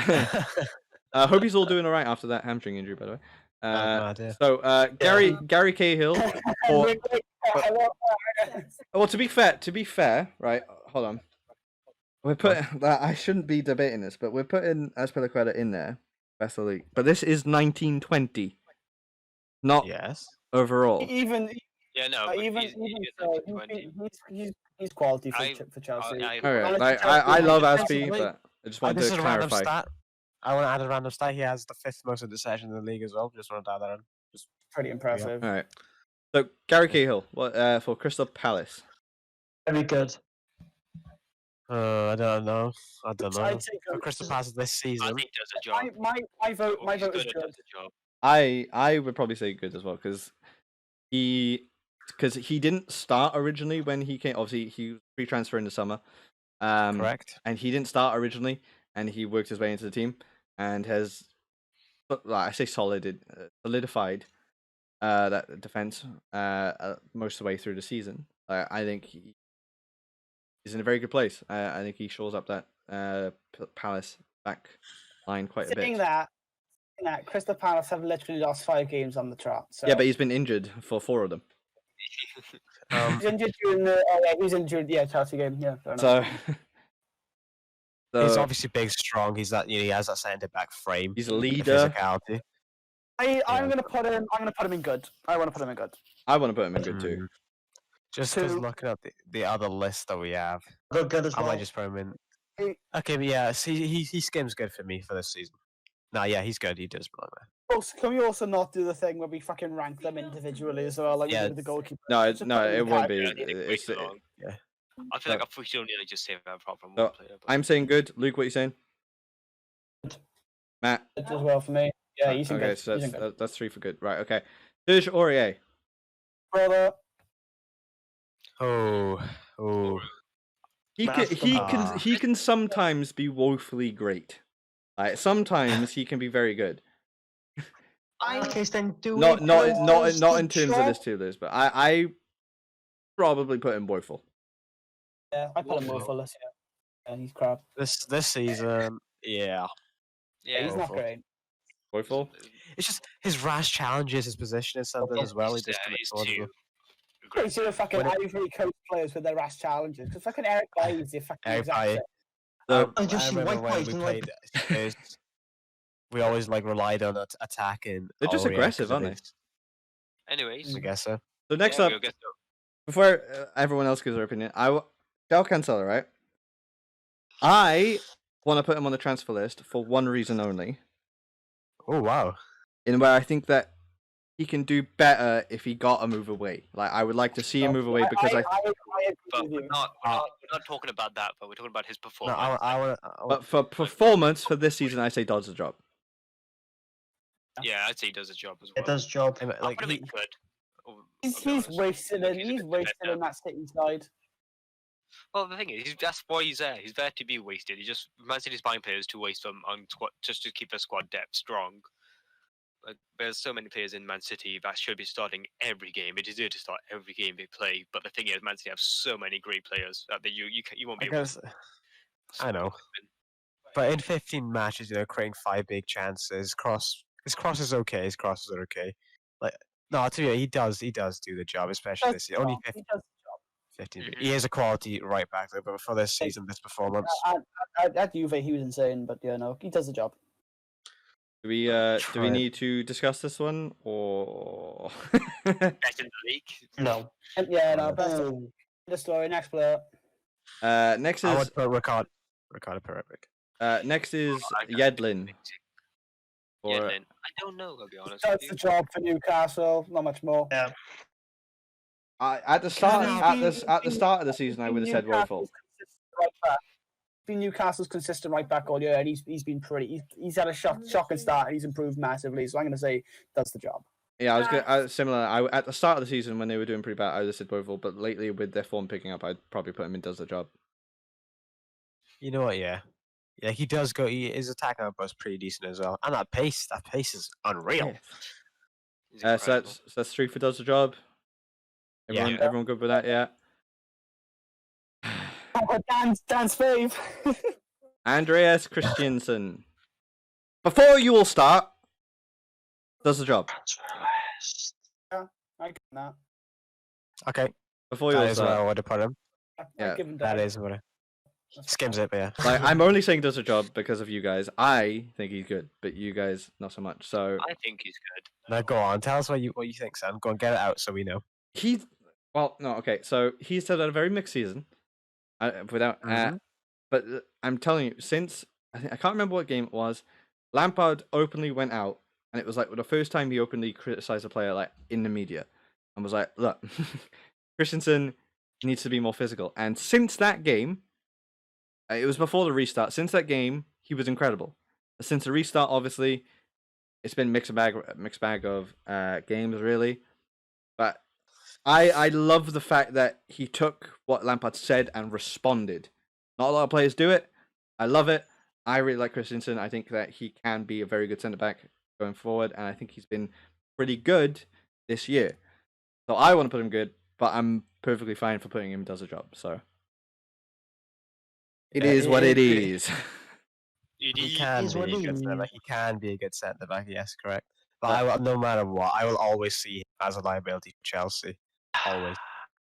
Speaker 1: hope he's all doing all right after that hamstring injury, by the way.
Speaker 2: no idea.
Speaker 1: So Gary Cahill. Well, to be fair, right? Hold on. We're putting that. I shouldn't be debating this, but we're putting Azpilicueta in there, best of the league. But this is 1920, not
Speaker 2: Yes.
Speaker 1: overall.
Speaker 3: Even
Speaker 4: Yeah, no. But
Speaker 3: even
Speaker 4: he's,
Speaker 3: even
Speaker 4: he's
Speaker 3: so,
Speaker 4: under 20.
Speaker 3: he's quality for,
Speaker 4: I-
Speaker 3: for Chelsea.
Speaker 4: I-
Speaker 1: Okay,
Speaker 3: Honestly,
Speaker 1: like
Speaker 3: Chelsea
Speaker 1: I love
Speaker 2: defensively-
Speaker 1: Azpi, but I just wanted
Speaker 2: This
Speaker 1: to
Speaker 2: is a random
Speaker 1: clarify.
Speaker 2: stat. I want to add a random stat. He has the 5th most interceptions in the league as well. Just want to add that in.
Speaker 3: pretty impressive.
Speaker 1: All right. So Gary Cahill, what for Crystal Palace?
Speaker 5: Very good.
Speaker 2: I don't know. I don't know.
Speaker 3: I'd say
Speaker 2: For
Speaker 3: good.
Speaker 2: Crystal Palace this
Speaker 4: I
Speaker 2: season,
Speaker 4: think he does a job.
Speaker 3: My vote
Speaker 4: He's
Speaker 3: is
Speaker 4: good at
Speaker 3: good.
Speaker 4: does a job.
Speaker 1: I would probably say good as well because he didn't start originally when he came. Obviously, he was pre-transfer in the summer.
Speaker 2: correct?
Speaker 1: And he didn't start originally, and he worked his way into the team, and has, I say solidified that defense most of the way through the season. I think he's in a very good place. I think he shores up that Palace back line quite a
Speaker 3: Saying
Speaker 1: bit.
Speaker 3: that Crystal Palace have literally lost 5 games on the trot. So.
Speaker 1: Yeah, but he's been injured for 4 of them.
Speaker 3: he's injured during the he's injured Chelsea game. Yeah, fair enough.
Speaker 1: So
Speaker 2: He's obviously big, strong. He's that. He has that centre back frame.
Speaker 1: he's a
Speaker 2: the
Speaker 1: leader.
Speaker 2: physicality.
Speaker 3: I'm
Speaker 2: Yeah.
Speaker 3: gonna put him in good. I want to put him in good.
Speaker 1: I want to put him in good too.
Speaker 2: Mm. Just because
Speaker 3: So-
Speaker 2: looking at the other list that we have,
Speaker 5: Look good as
Speaker 2: I
Speaker 5: well.
Speaker 2: might just put him in.
Speaker 3: He-
Speaker 2: Okay, but yeah, see, he skims good for me for this season. No, yeah, he's good. He does belong there.
Speaker 3: Also, can we also not do the thing where we fucking rank them individually as well, like
Speaker 2: Yeah.
Speaker 3: we did with the goalkeeper?
Speaker 1: No,
Speaker 3: Just
Speaker 1: no,
Speaker 3: put them
Speaker 1: it
Speaker 3: in
Speaker 1: won't
Speaker 3: category.
Speaker 1: be.
Speaker 4: Yeah, I think it
Speaker 1: It's,
Speaker 4: breaks along.
Speaker 2: Yeah.
Speaker 4: I feel like we should only just say that problem.
Speaker 1: So,
Speaker 4: one player, but-
Speaker 1: I'm saying good. Luke, what are you saying? Matt.
Speaker 3: As well for me. Yeah, he's in
Speaker 1: Okay,
Speaker 3: good.
Speaker 1: so
Speaker 3: He's in good.
Speaker 1: that's 3 for good. Right. Okay. Serge Aurier.
Speaker 3: Brother,
Speaker 2: Oh.
Speaker 1: he can sometimes be woefully great. Like sometimes he can be very good.
Speaker 5: In that case, then do
Speaker 1: Not
Speaker 5: it
Speaker 1: not
Speaker 5: does
Speaker 1: not not
Speaker 5: the
Speaker 1: in terms of this
Speaker 5: job.
Speaker 1: tier list, but I probably put him woeful.
Speaker 3: Yeah, I put him
Speaker 4: Woeful.
Speaker 3: woeful this year. Yeah, he's crap.
Speaker 2: This season, yeah.
Speaker 3: Yeah, he's not
Speaker 2: Woeful.
Speaker 3: great.
Speaker 1: Woeful.
Speaker 2: It's just his rash challenges, his positioning something as well. He
Speaker 4: He's,
Speaker 2: just
Speaker 4: he's
Speaker 2: commits towards
Speaker 4: too
Speaker 2: them.
Speaker 3: Crazy the fucking
Speaker 2: When it-
Speaker 3: Ivory Coast players with their rash challenges. Because fucking Eric Bailly's the fucking
Speaker 2: Eric
Speaker 3: exact
Speaker 2: Bailly.
Speaker 3: same.
Speaker 1: So
Speaker 5: I just
Speaker 2: I
Speaker 5: see
Speaker 2: remember
Speaker 5: white
Speaker 2: when
Speaker 5: boys
Speaker 2: we
Speaker 5: and
Speaker 2: played Spurs, we always like relied on attacking.
Speaker 1: They're just
Speaker 2: Aurier
Speaker 1: aggressive,
Speaker 2: 'cause of
Speaker 1: aren't they?
Speaker 2: his-
Speaker 4: Anyways,
Speaker 2: I guess so.
Speaker 1: so next
Speaker 4: yeah,
Speaker 1: up,
Speaker 4: we'll get to-
Speaker 1: before everyone else gives their opinion, Del Cancelo, right? I want to put him on the transfer list for one reason only,
Speaker 2: Oh wow.
Speaker 1: in where I think that he can do better if he got a move away. Like I would like to see him move away because I
Speaker 3: agree
Speaker 4: but
Speaker 3: with
Speaker 4: we're
Speaker 3: you.
Speaker 4: not talking about that. But we're talking about his
Speaker 2: No,
Speaker 4: performance.
Speaker 1: but for performance for this season, I say does the job.
Speaker 4: Yeah, I'd say he does a job as well.
Speaker 5: It does job.
Speaker 2: I mean,
Speaker 4: I'll
Speaker 2: like
Speaker 4: put him
Speaker 2: he,
Speaker 4: in good.
Speaker 3: He's
Speaker 4: I'll be honest.
Speaker 3: wasted
Speaker 4: Like,
Speaker 3: in
Speaker 4: he's a
Speaker 3: he's
Speaker 4: good
Speaker 3: wasted
Speaker 4: defender.
Speaker 3: in that City side.
Speaker 4: Well, the thing is, that's why he's there. He's there to be wasted. He just Man City's buying players to waste them on squad, just to keep their squad depth strong. Like, there's so many players in Man City that should be starting every game. It is there to start every game they play. But the thing is, Man City have so many great players that you won't
Speaker 2: I
Speaker 4: be able
Speaker 2: guess,
Speaker 4: to.
Speaker 2: I know. But in 15 matches, creating 5 big chances. His cross is okay. His crosses are okay. Like no, to you, he does do the job, especially this year. Only
Speaker 3: He does the job.
Speaker 2: 15.
Speaker 4: Mhm.
Speaker 2: He is a quality right back though, but for this season, this performance,
Speaker 3: At Juve, he was insane, but yeah, no, he does the job.
Speaker 1: Do we
Speaker 2: Try it.
Speaker 1: need to discuss this one or?
Speaker 4: Best in the league.
Speaker 5: No.
Speaker 3: And yeah, no,
Speaker 2: Wow.
Speaker 3: best of the story. Next player.
Speaker 1: Next
Speaker 2: I
Speaker 1: is
Speaker 2: would put Ricardo Pereira.
Speaker 1: next is
Speaker 4: I like
Speaker 1: Yedlin.
Speaker 4: Yeah,
Speaker 1: Or
Speaker 4: Lynn. I don't know. I'll be honest
Speaker 3: Does
Speaker 4: with
Speaker 3: the
Speaker 4: you.
Speaker 3: job for Newcastle. Not much more.
Speaker 5: Yeah.
Speaker 1: at the start
Speaker 3: He's
Speaker 1: at the
Speaker 3: been-
Speaker 1: start of the season, I would have said woeful.
Speaker 3: Newcastle's consistent right back. Been Newcastle's consistent right back all year, and he's been pretty. He's had a shocking start, and he's improved massively. So I'm going to say does the job.
Speaker 1: Yeah, similar. At the start of the season when they were doing pretty bad, I would have said woeful. But lately, with their form picking up, I'd probably put him in does the job.
Speaker 2: You know what? Yeah, he does go. His attack output is pretty decent as well, and that pace is unreal.
Speaker 4: He's
Speaker 1: So
Speaker 4: incredible.
Speaker 1: that's 3 for does the job.
Speaker 2: Yeah.
Speaker 1: Everyone good with that? Yeah.
Speaker 3: Dan's fave.
Speaker 1: Andreas Christiansen. Before you all start, does the job.
Speaker 3: I get that.
Speaker 2: Okay,
Speaker 1: Before you all
Speaker 2: that is where I
Speaker 1: start.
Speaker 2: would have put him.
Speaker 1: Yeah,
Speaker 3: I give him
Speaker 2: That
Speaker 3: Dan.
Speaker 2: is what I skims it, but yeah.
Speaker 1: Like I'm only saying does a job because of you guys. I think he's good, but you guys not so much. So
Speaker 4: I think he's good.
Speaker 2: Now go on, tell us what you think, Sam. Go and get it out so we know.
Speaker 1: he's okay. So he's had a very mixed season.
Speaker 2: Mhm.
Speaker 1: But I'm telling you, since I can't remember what game it was, Lampard openly went out, and it was like the first time he openly criticized a player like in the media, and was like, "Look, Christensen needs to be more physical." And since that game, it was before the restart. Since that game, he was incredible. Since the restart, obviously, it's been mixed bag of games really, but I love the fact that he took what Lampard said and responded. Not a lot of players do it. I love it. I really like Christensen. I think that he can be a very good centre back going forward, and I think he's been pretty good this year. So I want to put him good, but I'm perfectly fine for putting him does a job. So it
Speaker 2: Yeah,
Speaker 1: is what it
Speaker 2: it-
Speaker 1: is.
Speaker 2: He can
Speaker 5: is
Speaker 2: be a
Speaker 5: what
Speaker 2: good
Speaker 5: he
Speaker 2: centre back.
Speaker 5: is.
Speaker 2: He can be a good centre back. Yes, correct. But I will, no matter what, I will always see him as a liability for Chelsea. Always.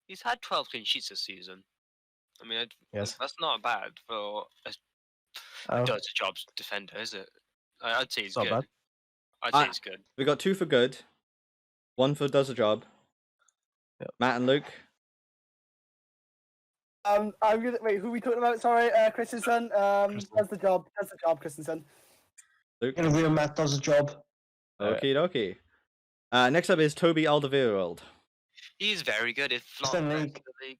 Speaker 4: He's had 12 clean sheets this season. I mean,
Speaker 2: Yes.
Speaker 4: that's not bad for a
Speaker 2: Oh,
Speaker 4: does the job defender, is it? I'd say he's
Speaker 2: Not
Speaker 4: good.
Speaker 2: bad.
Speaker 4: I'd say he's good.
Speaker 1: We got 2 for good, 1 for does a job.
Speaker 2: Yep.
Speaker 1: Matt and Luke.
Speaker 3: I'm gonna wait. Who are we talking about? Sorry, Christensen. Does the job. Does the job, Christensen.
Speaker 1: Luke.
Speaker 5: And real Matt does a job.
Speaker 1: Okie dokie. Next up is Toby Alderweireld.
Speaker 4: He's very good. It's
Speaker 5: It's the
Speaker 4: flawed
Speaker 5: league.
Speaker 4: the league.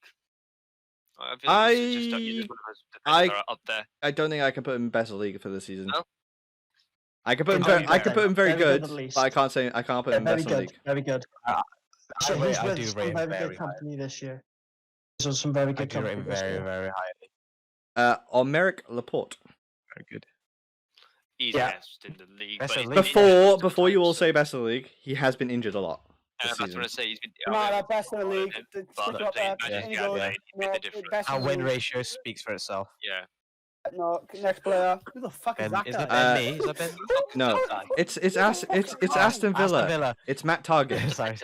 Speaker 4: I feel like he's just one of those defenders that are up there.
Speaker 1: I don't think I can put him best league for this season.
Speaker 4: No?
Speaker 1: I can put him.
Speaker 5: Very
Speaker 1: I can put him very
Speaker 5: very good
Speaker 1: good,
Speaker 5: at least.
Speaker 1: but I can't put
Speaker 5: Yeah,
Speaker 1: him
Speaker 5: very
Speaker 1: best in
Speaker 5: good.
Speaker 1: league.
Speaker 5: Very good. So
Speaker 2: I
Speaker 5: he's
Speaker 2: do
Speaker 5: with some
Speaker 2: rate him
Speaker 5: very
Speaker 2: very
Speaker 5: good
Speaker 2: high.
Speaker 5: company this year. So some very
Speaker 2: I
Speaker 5: good
Speaker 2: do rate him
Speaker 5: company this
Speaker 2: very,
Speaker 5: year.
Speaker 2: very highly.
Speaker 1: Aymeric Laporte.
Speaker 2: Very good.
Speaker 4: He's
Speaker 2: Yeah.
Speaker 4: best in the league.
Speaker 2: Best
Speaker 4: but
Speaker 2: in
Speaker 4: he's
Speaker 2: the
Speaker 4: been
Speaker 2: league.
Speaker 4: injured
Speaker 1: Before you all
Speaker 4: sometimes,
Speaker 1: say best of the league, he has been injured a lot
Speaker 4: and
Speaker 1: this
Speaker 4: that's
Speaker 1: season.
Speaker 4: what I say. He's been.
Speaker 3: No, the best in the league.
Speaker 4: But
Speaker 3: Stick you up there.
Speaker 4: matches
Speaker 3: In
Speaker 4: he
Speaker 3: you
Speaker 4: has
Speaker 3: go.
Speaker 4: played, he's been
Speaker 3: No,
Speaker 4: the difference.
Speaker 3: best in
Speaker 2: Our
Speaker 3: the
Speaker 2: win
Speaker 3: league.
Speaker 2: ratio speaks for itself.
Speaker 4: Yeah.
Speaker 3: No, next player. Who the fuck is
Speaker 2: And
Speaker 3: that
Speaker 2: is
Speaker 3: guy?
Speaker 2: that Ben me? Is that Ben me?
Speaker 1: No, it's Aston Villa.
Speaker 2: Aston Villa.
Speaker 1: It's Matt Target.
Speaker 2: Sorry,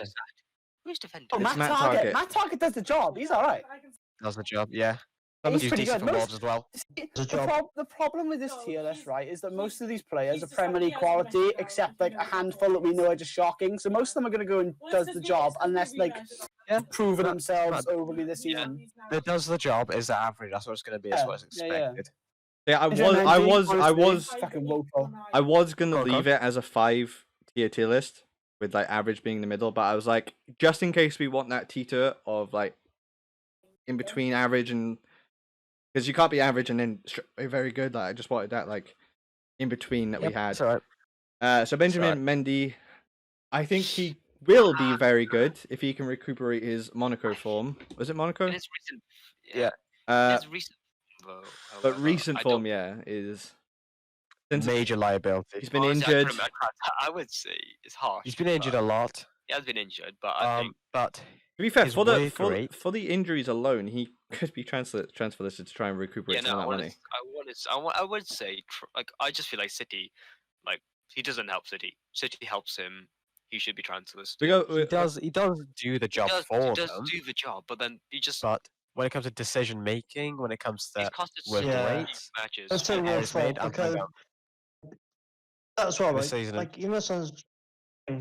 Speaker 4: Who's defending?
Speaker 3: Oh,
Speaker 1: It's
Speaker 3: Matt
Speaker 1: Matt
Speaker 3: Target.
Speaker 1: Target.
Speaker 3: Matt Target does the job. He's all right.
Speaker 2: Does the job, yeah.
Speaker 3: He's
Speaker 2: He's
Speaker 3: pretty
Speaker 2: decent
Speaker 3: good.
Speaker 2: for
Speaker 3: Most-
Speaker 2: mobs as well.
Speaker 3: The problem with this tier list, right, is that most of these players are Premier League quality, except like a handful that we know are just shocking. So most of them are going to go and does the job, unless like
Speaker 2: Yeah.
Speaker 3: proven
Speaker 2: But-
Speaker 3: themselves
Speaker 2: but-
Speaker 3: overly this season.
Speaker 2: That does the job is the average. That's what it's going to be. That's
Speaker 3: Yeah,
Speaker 2: what it's
Speaker 3: yeah, yeah.
Speaker 2: expected.
Speaker 1: Yeah,
Speaker 3: Benjamin
Speaker 1: I
Speaker 3: Mendy,
Speaker 1: was
Speaker 3: fucking woeful.
Speaker 1: I was gonna
Speaker 2: Go on,
Speaker 1: leave it as a 5-tier list with like average being in the middle, but I was like, just in case we want that teeter of like in between average and because you can't be average and then very good. Like I just wanted that like in between that we had.
Speaker 2: It's all right.
Speaker 1: So Benjamin Mendy, I think he will be very good if he can recuperate his Monaco form. Was it Monaco?
Speaker 4: In his recent,
Speaker 2: Yeah.
Speaker 4: his recent, though,
Speaker 1: But
Speaker 4: however,
Speaker 1: recent
Speaker 4: I
Speaker 1: form,
Speaker 4: don't-
Speaker 1: yeah, is since
Speaker 2: Major liability.
Speaker 1: he's been
Speaker 4: honestly, I
Speaker 1: injured.
Speaker 4: put him- I would say it's harsh.
Speaker 2: He's been injured a lot.
Speaker 4: He has been injured, but I think
Speaker 2: But
Speaker 1: To be fair,
Speaker 2: his
Speaker 1: for the
Speaker 2: work rate-
Speaker 1: for the injuries alone, he could be transfer listed to try and recuperate
Speaker 4: yeah,
Speaker 1: some
Speaker 4: no,
Speaker 1: of that money.
Speaker 4: I would say like I just feel like City, like he doesn't help City. City helps him. He should be transfer listed.
Speaker 1: We go.
Speaker 2: he does do the job
Speaker 4: he
Speaker 2: for
Speaker 4: does
Speaker 2: them.
Speaker 4: do the job, but then he just
Speaker 2: But when it comes to decision making, when it comes
Speaker 4: he's
Speaker 2: to
Speaker 4: costed
Speaker 2: work
Speaker 4: so many
Speaker 2: rates,
Speaker 4: matches.
Speaker 5: That's so
Speaker 2: errors
Speaker 5: worthwhile
Speaker 2: made, I'm
Speaker 5: because
Speaker 2: going
Speaker 5: that's what
Speaker 2: this
Speaker 5: like,
Speaker 2: season.
Speaker 5: like you know,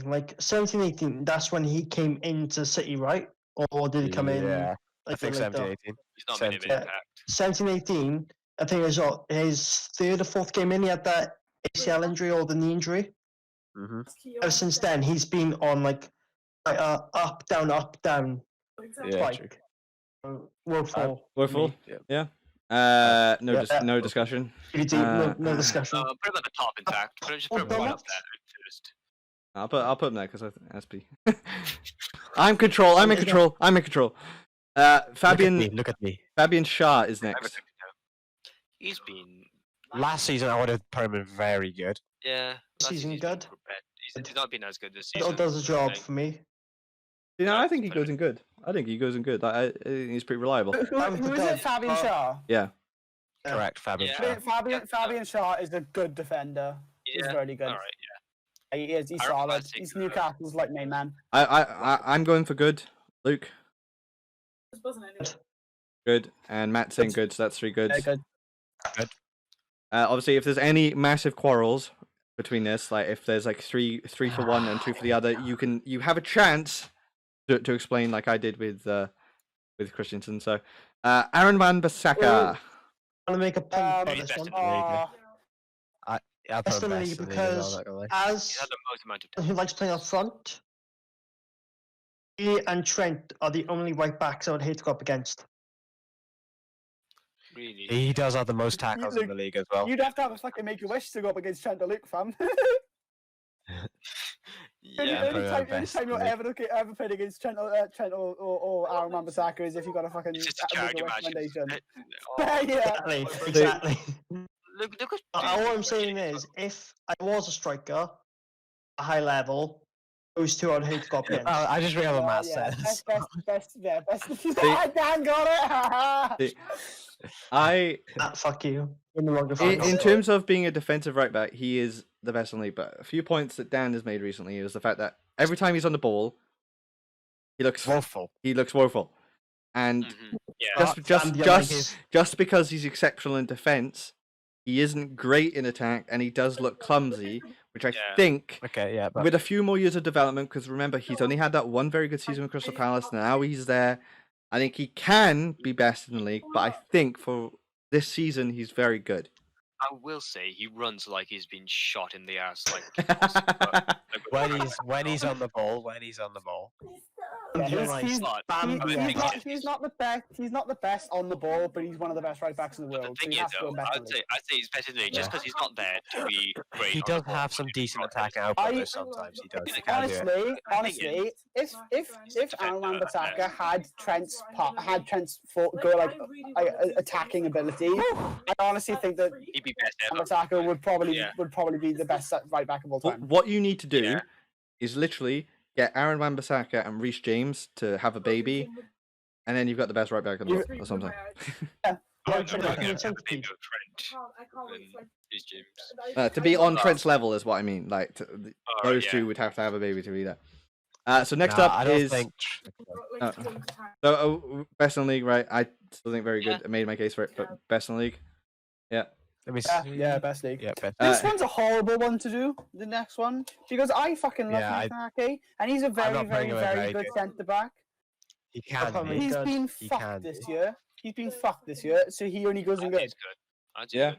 Speaker 5: like 17, 18, that's when he came into City, right? Or did he come in?
Speaker 2: Yeah, I
Speaker 5: Like,
Speaker 2: think
Speaker 5: later?
Speaker 2: 17, 18.
Speaker 4: He's not made an
Speaker 2: 17.
Speaker 4: impact.
Speaker 5: 17, 18, I think it was his third or fourth game in. He had that ACL injury or the knee injury.
Speaker 2: Mm-hmm.
Speaker 5: Ever since then, he's been on like up, down
Speaker 2: Yeah,
Speaker 5: spike. Woeful.
Speaker 1: Woeful.
Speaker 2: Yeah.
Speaker 1: No,
Speaker 5: Yeah.
Speaker 1: no discussion.
Speaker 5: No discussion.
Speaker 4: Put him at the top, in fact. Just put him right up there first.
Speaker 1: I'll put him there because SP. I'm in control. I'm in control. Fabian
Speaker 2: Look at me.
Speaker 1: Fabian Shah is
Speaker 4: I
Speaker 1: next.
Speaker 4: would think so. He's been
Speaker 2: Last season, I would have put him in very good.
Speaker 4: yeah. last
Speaker 5: Season
Speaker 4: he's
Speaker 5: good?
Speaker 4: been bad. He's not been as good this
Speaker 5: It
Speaker 4: season.
Speaker 5: does the job
Speaker 4: I think.
Speaker 5: for me.
Speaker 1: You know, I think he goes in good. I think I think he's pretty reliable.
Speaker 3: Who is it? Fabian Shaw.
Speaker 1: Yeah.
Speaker 5: Yeah.
Speaker 2: Correct, Fabian.
Speaker 4: Yeah.
Speaker 2: Shaw.
Speaker 3: Fabian Shaw is a good defender. He's
Speaker 4: Yeah.
Speaker 3: very good.
Speaker 4: All right.
Speaker 3: He is. He's
Speaker 4: I
Speaker 3: solid.
Speaker 4: reckon
Speaker 3: He's
Speaker 4: I think,
Speaker 3: Newcastle's like main man.
Speaker 1: I'm going for good. Luke, good, and Matt saying good. So that's 3 goods.
Speaker 3: Very good.
Speaker 1: Obviously, if there's any massive quarrels between this, like if there's like three for one and 2 for the other, you have a chance to explain like I did with Christensen. So, Aaron Van Bissaka.
Speaker 5: Want to make a point about
Speaker 4: he's
Speaker 5: this
Speaker 4: best
Speaker 5: one?
Speaker 4: in the league.
Speaker 2: I'll put
Speaker 5: Best
Speaker 2: him
Speaker 5: in the
Speaker 2: best
Speaker 5: league
Speaker 2: in the league as well,
Speaker 5: because
Speaker 2: not gonna lie.
Speaker 5: as
Speaker 4: He's had the most amount of
Speaker 5: someone who likes playing up front, he and Trent are the only right backs I would hate to go up against.
Speaker 4: really.
Speaker 2: He does have the most tackles in the league as well.
Speaker 3: You'd have to have a fucking Make-A-Wish to go up against Trent or Luke, fam.
Speaker 4: Yeah.
Speaker 2: probably the best
Speaker 3: Anytime
Speaker 2: in
Speaker 3: you're
Speaker 2: the
Speaker 3: ever played against Trent or Aaron Wan Bissaka is if you got a fucking
Speaker 4: It's just a
Speaker 3: make
Speaker 4: charity
Speaker 3: a
Speaker 4: match.
Speaker 3: recommendation.
Speaker 4: Oh,
Speaker 3: Yeah.
Speaker 5: Exactly.
Speaker 4: look at
Speaker 5: All I'm saying is, if I was a striker, a high level, those two I'd hate to go up against.
Speaker 2: I just remember Matt
Speaker 3: Yeah,
Speaker 2: says.
Speaker 3: best. Dan got it.
Speaker 1: I
Speaker 5: Fuck you. In the wrong
Speaker 1: in terms of being a defensive right back, he is the best in the league. But a few points that Dan has made recently is the fact that every time he's on the ball, he looks
Speaker 2: Woeful.
Speaker 1: woeful, and
Speaker 4: Yeah.
Speaker 1: just because he's exceptional in defense, he isn't great in attack, and he does look clumsy, which I
Speaker 4: Yeah.
Speaker 1: think
Speaker 2: Okay, yeah, but
Speaker 1: with a few more years of development, because remember he's only had that one very good season with Crystal Palace. Now he's there. I think he can be best in the league, but I think for this season he's very good.
Speaker 4: I will say he runs like he's been shot in the ass. Like,
Speaker 2: when he's on the ball,
Speaker 3: Yeah,
Speaker 5: You're
Speaker 3: he's,
Speaker 5: like,
Speaker 3: he's,
Speaker 4: But
Speaker 5: Bam,
Speaker 3: he-
Speaker 4: I
Speaker 3: he's,
Speaker 4: think
Speaker 3: not,
Speaker 4: he's-
Speaker 3: he's not the best. He's not the best on the ball, but he's one of the best right backs in the
Speaker 4: But the
Speaker 3: world. So
Speaker 4: thing
Speaker 3: he
Speaker 4: is,
Speaker 3: has to go
Speaker 4: though,
Speaker 3: in best in the league.
Speaker 4: I'd say he's better than me just because he's not there to be great.
Speaker 2: He
Speaker 4: on the
Speaker 2: does
Speaker 4: ball.
Speaker 2: have some decent attacking output though sometimes. He does. He can do it.
Speaker 3: Honestly, if Aaron Wan-Bissaka had Trent's go attacking ability, I honestly think that
Speaker 4: He'd be best ever.
Speaker 3: Wan-Bissaka would
Speaker 4: Yeah.
Speaker 3: probably be the best right back of all time.
Speaker 1: What you need to do
Speaker 4: Yeah.
Speaker 1: is literally get Aaron Wan-Bissaka and Reece James to have a baby, and then you've got the best right back in the world or something.
Speaker 3: Yeah,
Speaker 4: I'm
Speaker 5: Trent,
Speaker 4: not gonna
Speaker 5: Trent,
Speaker 4: have a baby
Speaker 5: Trent.
Speaker 4: with Trent and his James.
Speaker 1: To be on Trent's level is what I mean. Like those
Speaker 4: yeah.
Speaker 1: two would have to have a baby to be there. So next
Speaker 2: Nah,
Speaker 1: up
Speaker 2: I don't
Speaker 1: is
Speaker 2: think.
Speaker 1: best in the league, right? I still think very good.
Speaker 4: Yeah.
Speaker 1: I made my case for it, but best in the league. Yeah.
Speaker 2: Let me
Speaker 3: Yeah,
Speaker 2: see.
Speaker 3: yeah, best league.
Speaker 2: Yeah, best.
Speaker 3: This one's a horrible one to do. The next one, because I fucking love
Speaker 2: Yeah,
Speaker 3: Nathan Ake, and he's a very,
Speaker 2: not
Speaker 3: very,
Speaker 2: putting him at
Speaker 3: very
Speaker 2: very
Speaker 3: good
Speaker 2: good.
Speaker 3: centre back.
Speaker 2: He can
Speaker 5: Probably
Speaker 2: be.
Speaker 3: He's
Speaker 5: good.
Speaker 3: been
Speaker 2: He
Speaker 3: fucked
Speaker 2: can
Speaker 3: this
Speaker 2: be.
Speaker 3: year. He's been fucked this year, so he only goes in
Speaker 4: I'd say
Speaker 3: good.
Speaker 4: he's good. I'd say
Speaker 1: Yeah.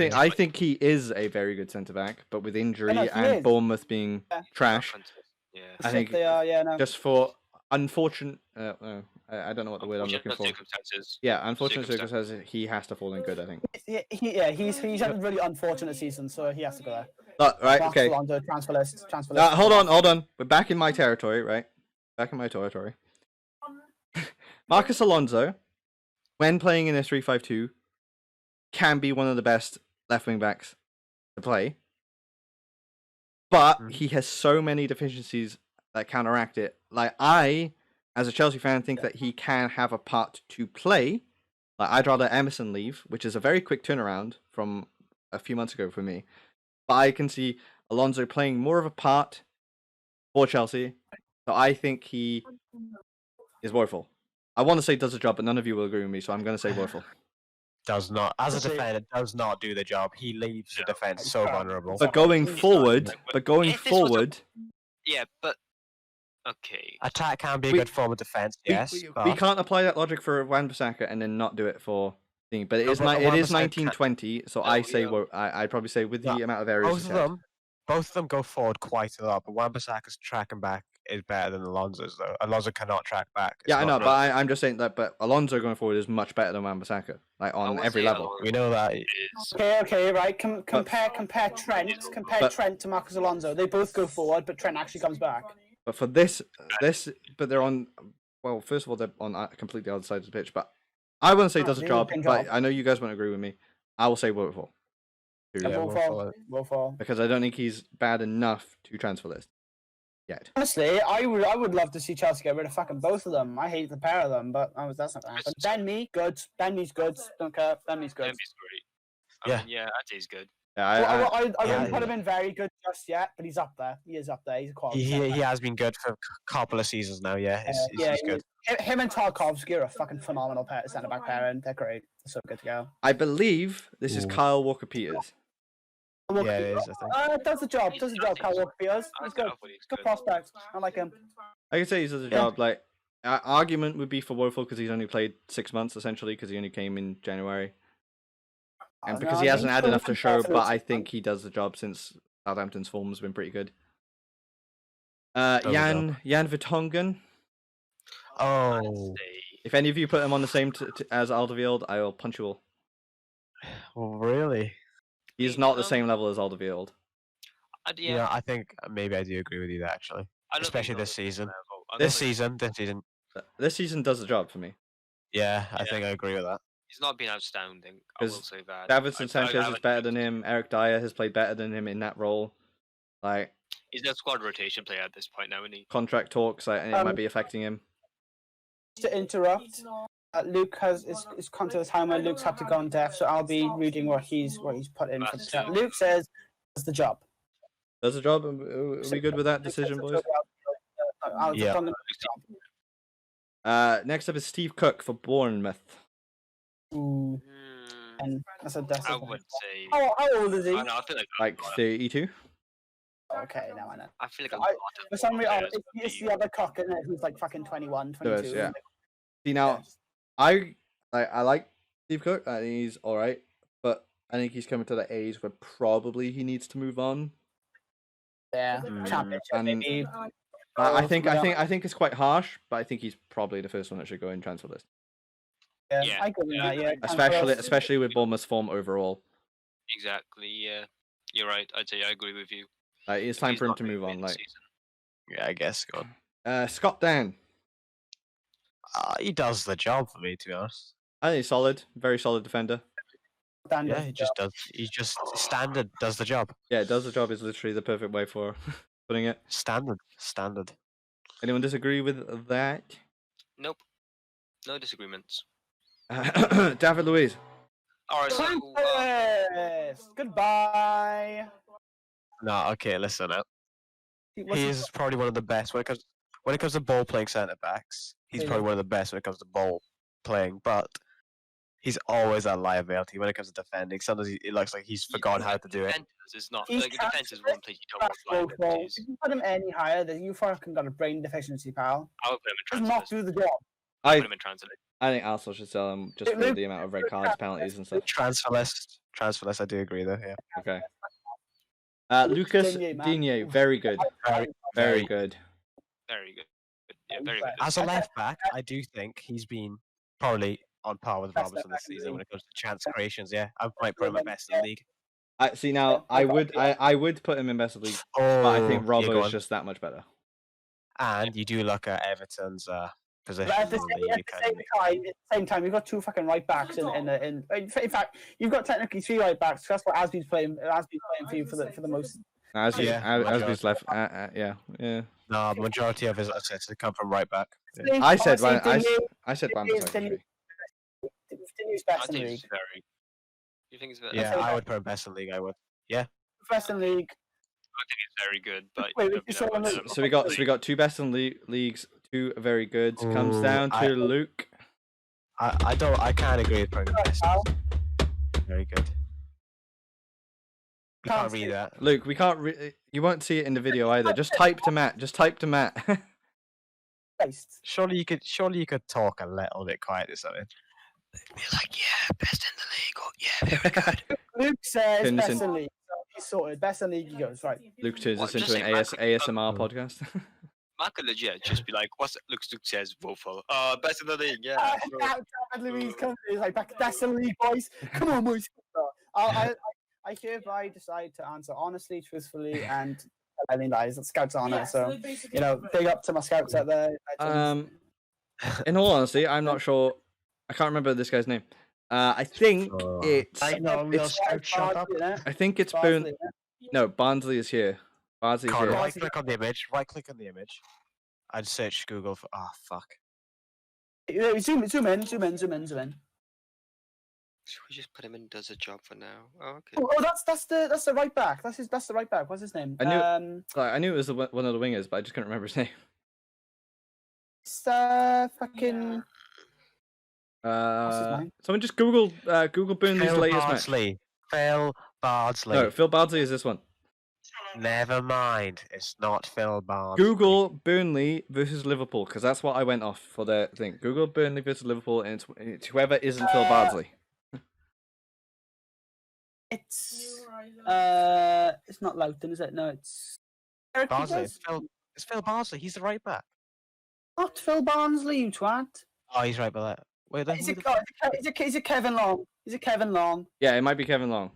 Speaker 4: good.
Speaker 1: I think he is a very good centre back, but with injury
Speaker 3: he
Speaker 1: and
Speaker 3: is.
Speaker 1: Bournemouth being
Speaker 3: Yeah.
Speaker 1: trash,
Speaker 4: Yeah.
Speaker 1: I think
Speaker 3: they are, yeah, no.
Speaker 1: just for unfortunate, I don't know what the word I'm looking for.
Speaker 4: Circumstances.
Speaker 1: Yeah, unfortunate
Speaker 4: Circumstances.
Speaker 1: circumstances, he has to fall in good. I think.
Speaker 3: He's had a really unfortunate season, so he has to go there.
Speaker 1: Right,
Speaker 3: Marcus
Speaker 1: okay.
Speaker 3: Alonso, transfer list.
Speaker 1: Hold on. We're back in my territory, right? Back in my territory. Marcus Alonso, when playing in a 3-5-2, can be one of the best left wing backs to play. But he has so many deficiencies that counteract it. Like, I, as a Chelsea fan, think that he can have a part to play. Like, I'd rather Emerson leave, which is a very quick turnaround from a few months ago for me. But I can see Alonso playing more of a part for Chelsea. So I think he is woeful. I want to say does the job, but none of you will agree with me, so I'm going to say woeful.
Speaker 2: Does not, as a
Speaker 5: Does he?
Speaker 2: defender, does not do the job. He leaves the defense so vulnerable.
Speaker 1: But going forward,
Speaker 4: If this was a- Yeah, but okay.
Speaker 2: Attack can be a
Speaker 1: We-
Speaker 2: good form of defense, yes.
Speaker 1: we
Speaker 2: but
Speaker 1: can't apply that logic for Wan-Bissaka and then not do it for thing. But it
Speaker 2: No,
Speaker 1: is
Speaker 2: but
Speaker 1: it is
Speaker 2: Wan-Bissaka
Speaker 1: 1920, so I say
Speaker 4: yeah.
Speaker 1: I'd probably say with the
Speaker 2: Yeah,
Speaker 1: amount of areas
Speaker 2: both
Speaker 1: he's
Speaker 2: of
Speaker 1: had.
Speaker 2: both of them go forward quite a lot. But Wan-Bissaka's tracking back is better than Alonso's, though. Alonso cannot track back. It's
Speaker 1: Yeah, I
Speaker 2: not
Speaker 1: know, but I'm just saying that. But Alonso going forward is much better than Wan-Bissaka, like on
Speaker 4: would
Speaker 1: every
Speaker 4: say
Speaker 1: level.
Speaker 4: Alonso
Speaker 2: We know that.
Speaker 4: is-
Speaker 3: Okay, right. Compare Trent to Marcus Alonso. They both go forward, but Trent actually comes back.
Speaker 1: But for this, but they're on. Well, first of all, they're on completely other sides of the pitch. But I wouldn't say
Speaker 3: Oh,
Speaker 1: does a
Speaker 3: the
Speaker 1: job,
Speaker 3: European
Speaker 1: but
Speaker 3: job.
Speaker 1: I know you guys won't agree with me. I will say woeful.
Speaker 2: Yeah,
Speaker 3: Will
Speaker 2: we'll
Speaker 3: fall.
Speaker 2: follow.
Speaker 3: Will fall.
Speaker 1: Because I don't think he's bad enough to transfer list yet.
Speaker 3: Honestly, I would love to see Chelsea get rid of fucking both of them. I hate the pair of them, but that's not gonna happen. Ben Mee, good. Ben Mee's good. Don't care. Ben Mee's good.
Speaker 4: Dembele's great.
Speaker 2: Yeah.
Speaker 4: I mean, yeah, that is good.
Speaker 1: Yeah,
Speaker 3: I wouldn't
Speaker 2: yeah,
Speaker 3: put him in very good just yet, but he's up there. He is up there. He's a quality.
Speaker 2: He
Speaker 3: centre-back.
Speaker 2: has been good for a couple of seasons now. Yeah, he's good.
Speaker 3: Him and Tarkovsky are a fucking phenomenal centre back pairing. They're great. They're so good to go.
Speaker 1: I believe this is
Speaker 2: Ooh.
Speaker 1: Kyle Walker-Peters.
Speaker 2: Yeah, it is. I think.
Speaker 3: Does the job. Does the job. Kyle Walker-Peters. He's good.
Speaker 4: He's
Speaker 3: Good prospect. I like him.
Speaker 1: I can say he does a
Speaker 3: Yeah.
Speaker 1: job. Like, argument would be for woeful because he's only played 6 months essentially because he only came in January, and because he hasn't had enough to show. But I think he does the job since Southampton's form has been pretty good.
Speaker 2: the
Speaker 1: Jan Vertonghen.
Speaker 2: Oh,
Speaker 1: If any of you put him on the same as Alderweireld, I will punch you all.
Speaker 2: well, really?
Speaker 1: He's not the same level as Alderweireld.
Speaker 2: Yeah.
Speaker 4: Yeah,
Speaker 2: I think maybe I do agree with you there actually.
Speaker 4: I don't
Speaker 2: especially
Speaker 4: think
Speaker 2: this
Speaker 4: he's
Speaker 2: season.
Speaker 4: on the level. I don't
Speaker 2: This
Speaker 4: think-
Speaker 2: season.
Speaker 1: This season does the job for me.
Speaker 2: Yeah, I
Speaker 4: Yeah.
Speaker 2: think I agree with that.
Speaker 4: He's not been outstanding. I will
Speaker 1: 'Cause
Speaker 4: say that.
Speaker 1: Davinson
Speaker 4: I
Speaker 1: Sanchez is
Speaker 4: haven't-
Speaker 1: better than him. Eric Dyer has played better than him in that role. Like,
Speaker 4: He's a squad rotation player at this point now, isn't he?
Speaker 1: contract talks, like, it might be affecting him.
Speaker 3: To interrupt, Luke is come to the time where Luke's had to go on deaf, so I'll be reading what he's put in for the chat. Luke says, "Does the job."
Speaker 1: Does the job? Are we good with that decision, boys?
Speaker 2: Yeah.
Speaker 1: Next up is Steve Cook for Bournemouth.
Speaker 3: Ooh,
Speaker 4: Hmm,
Speaker 3: and that's a
Speaker 4: I
Speaker 3: decent.
Speaker 4: would say.
Speaker 3: How old is he?
Speaker 4: I know. I feel like
Speaker 1: Like 32.
Speaker 3: Okay, now I know.
Speaker 4: I feel like a
Speaker 3: I-
Speaker 4: lot of
Speaker 3: For some reason,
Speaker 4: players would
Speaker 3: it's
Speaker 4: be-
Speaker 3: the other cock in it who's like fucking 21, 22.
Speaker 1: Does, yeah. See, now, I like Steve Cook. I think he's all right, but I think he's coming to the age where probably he needs to move on.
Speaker 3: Yeah,
Speaker 2: Mm.
Speaker 3: championship
Speaker 1: And-
Speaker 3: maybe.
Speaker 1: I
Speaker 3: Oh,
Speaker 1: think
Speaker 3: from
Speaker 1: I
Speaker 3: my
Speaker 1: think I think it's quite harsh, but I think he's probably the first one that should go in transfer list.
Speaker 3: Yeah,
Speaker 4: Yeah,
Speaker 3: I give him that. Yeah,
Speaker 1: Especially with Bournemouth's form overall.
Speaker 4: exactly. Yeah, you're right. I'd say I agree with you.
Speaker 1: It's
Speaker 4: If
Speaker 1: time
Speaker 4: he's
Speaker 1: for him
Speaker 4: not
Speaker 1: to
Speaker 4: doing
Speaker 1: move
Speaker 4: it
Speaker 1: on.
Speaker 4: this
Speaker 1: Like
Speaker 4: season.
Speaker 2: Yeah, I guess. Go on.
Speaker 1: Scott Dan.
Speaker 2: He does the job for me, to be honest.
Speaker 1: I think he's solid, very solid defender.
Speaker 3: Dan
Speaker 2: Yeah,
Speaker 3: does
Speaker 2: he
Speaker 3: the
Speaker 2: just
Speaker 3: job.
Speaker 2: does. He just standard does the job.
Speaker 1: Yeah, does the job is literally the perfect way for putting it.
Speaker 2: Standard.
Speaker 1: Anyone disagree with that?
Speaker 4: Nope, no disagreements.
Speaker 1: David Luiz.
Speaker 4: All right, so
Speaker 3: Yes. Goodbye.
Speaker 2: No, okay, listen up.
Speaker 3: What's
Speaker 2: He
Speaker 3: he-
Speaker 2: is probably one of the best when it comes to ball playing centre backs. He's probably
Speaker 3: Yeah.
Speaker 2: one of the best when it comes to ball playing, but he's always a liability when it comes to defending. Sometimes it looks like he's forgotten how to do it.
Speaker 4: Defense is not
Speaker 3: He's
Speaker 4: like defense is one place you don't want
Speaker 3: Basketball ball.
Speaker 4: liabilities.
Speaker 3: If you put him any higher, then you fucking got a brain deficiency, pal.
Speaker 4: I would put him
Speaker 3: Does
Speaker 4: in
Speaker 3: not
Speaker 4: transit.
Speaker 3: do the job.
Speaker 1: I
Speaker 4: Put him in transit.
Speaker 1: I think Arsenal should sell him just for the amount of red cards, penalties, and stuff.
Speaker 2: Transfer list. I do agree though. Yeah.
Speaker 1: Okay. Lucas
Speaker 3: Digne, man.
Speaker 1: Digne, very good, very good.
Speaker 4: Very good. Yeah, very good.
Speaker 2: As a left back, I do think he's been probably on par with
Speaker 3: Best
Speaker 2: Robertson
Speaker 3: left
Speaker 2: this
Speaker 3: back in the
Speaker 2: season when
Speaker 3: league.
Speaker 2: it comes to chance creations. Yeah, I might put him at best in the league.
Speaker 1: I see now. I would put him in best of league,
Speaker 2: Oh,
Speaker 1: but I think
Speaker 2: yeah,
Speaker 1: Robbo
Speaker 2: go
Speaker 1: is
Speaker 2: on.
Speaker 1: just that much better.
Speaker 2: And you do look at Everton's position
Speaker 3: But at the
Speaker 2: on the
Speaker 3: same time, you've got two fucking right backs in fact, you've got technically three right backs. That's what Asby's playing for you for the most.
Speaker 1: As
Speaker 2: Yeah,
Speaker 1: he's left. Yeah.
Speaker 2: No, majority of his assists come from right back. Yeah.
Speaker 1: I said
Speaker 3: Honestly,
Speaker 1: I said
Speaker 3: Digne is
Speaker 1: Wan-Bissaka.
Speaker 3: Digne's
Speaker 4: I
Speaker 3: best in the
Speaker 4: think
Speaker 3: league.
Speaker 4: it's very. You think it's very?
Speaker 2: Yeah,
Speaker 3: say
Speaker 2: I
Speaker 3: that.
Speaker 2: would put him best in the league. I would.
Speaker 3: Best in the league.
Speaker 4: I think it's very good, but
Speaker 3: Wait,
Speaker 4: you
Speaker 3: we just saw
Speaker 4: know,
Speaker 3: him as-
Speaker 1: So we got two best in leagues, two very good. Comes
Speaker 2: Ooh,
Speaker 1: down to Luke.
Speaker 2: I can't agree with putting him best.
Speaker 3: Pal.
Speaker 2: Very good. You
Speaker 3: Can't
Speaker 2: can't read
Speaker 3: see.
Speaker 2: that.
Speaker 1: Luke, we can't. You won't see it in the video either. Just type to Matt. Just type to Matt.
Speaker 3: Christ.
Speaker 2: Surely you could talk a little bit quiet or something. Be like, yeah, best in the league. Or, yeah, very good.
Speaker 3: Luke says
Speaker 1: Turn this
Speaker 3: best
Speaker 1: in-
Speaker 3: in league. So he's sorted. Best in league he goes, right.
Speaker 1: Luke turns
Speaker 4: What,
Speaker 1: this
Speaker 4: just
Speaker 1: into an
Speaker 4: say Matt-
Speaker 1: ASMR podcast.
Speaker 4: Mark could legit just be like, "What's Luke says vote for? Best in the league, yeah." sure."
Speaker 3: David Luiz comes in, he's like, best in the league, boys. Come on, boys. I hereby decide to answer honestly, truthfully, and any lies. That Scouts on it. So, big up to my Scouts out there.
Speaker 1: In all honesty, I'm not sure. I can't remember this guy's name. I think it's.
Speaker 5: I know, real
Speaker 1: it's
Speaker 5: scout, shut up.
Speaker 1: I think it's Boone. No, Barnsley is here. Barnsley's
Speaker 2: Can't
Speaker 1: here.
Speaker 2: right click on the image. Right click on the image. I'd search Google for. Oh fuck.
Speaker 3: Zoom in.
Speaker 4: Should we just put him in? Does a job for now. Oh, okay.
Speaker 3: Oh, that's the right back. That's the right back. What's his name?
Speaker 1: I knew it was one of the wingers, but I just couldn't remember his name.
Speaker 3: It's fucking. What's his name?
Speaker 1: Someone just Google Burnley's
Speaker 2: Phil
Speaker 1: latest match.
Speaker 2: Bardsley. Phil Bardsley.
Speaker 1: No, Phil Bardsley is this one.
Speaker 2: Never mind. It's not Phil Bardsley.
Speaker 1: Google Burnley versus Liverpool, because that's what I went off for the thing. Google Burnley versus Liverpool, and it's whoever isn't Phil Bardsley.
Speaker 3: It's not Loughton, is it? No, it's Eric
Speaker 2: Bardsley.
Speaker 3: Peters?
Speaker 2: It's Phil Bardsley. He's the right back.
Speaker 3: Not Phil Barnsley, you twat.
Speaker 2: Oh, he's right by that. Wait, then
Speaker 3: Is
Speaker 2: who
Speaker 3: it,
Speaker 2: the fuck-
Speaker 3: is it Kevin Long? Is it Kevin Long?
Speaker 1: Yeah, it might be Kevin Long.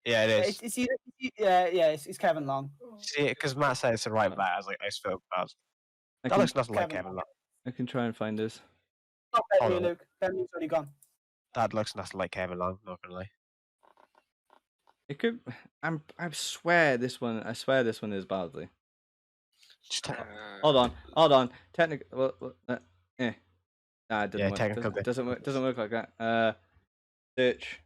Speaker 2: Yeah, it is.
Speaker 3: It's either, it's Kevin Long.
Speaker 2: See, because Matt said it's the right back. I was like, it's Phil Bardsley.
Speaker 1: I
Speaker 2: That
Speaker 1: can,
Speaker 2: looks nothing like
Speaker 3: Kevin
Speaker 2: Kevin Long.
Speaker 1: I can try and find this.
Speaker 3: Not
Speaker 2: Hold
Speaker 3: Bentley,
Speaker 2: on.
Speaker 3: Luke. Bentley's already gone.
Speaker 2: That looks nothing like Kevin Long. Not gonna lie.
Speaker 1: It could. I swear this one. I swear this one is Bardsley.
Speaker 2: Just take-
Speaker 1: Hold on. Technical. Nah, it doesn't
Speaker 2: Yeah,
Speaker 1: work.
Speaker 2: technical
Speaker 1: Doesn't work like that. Search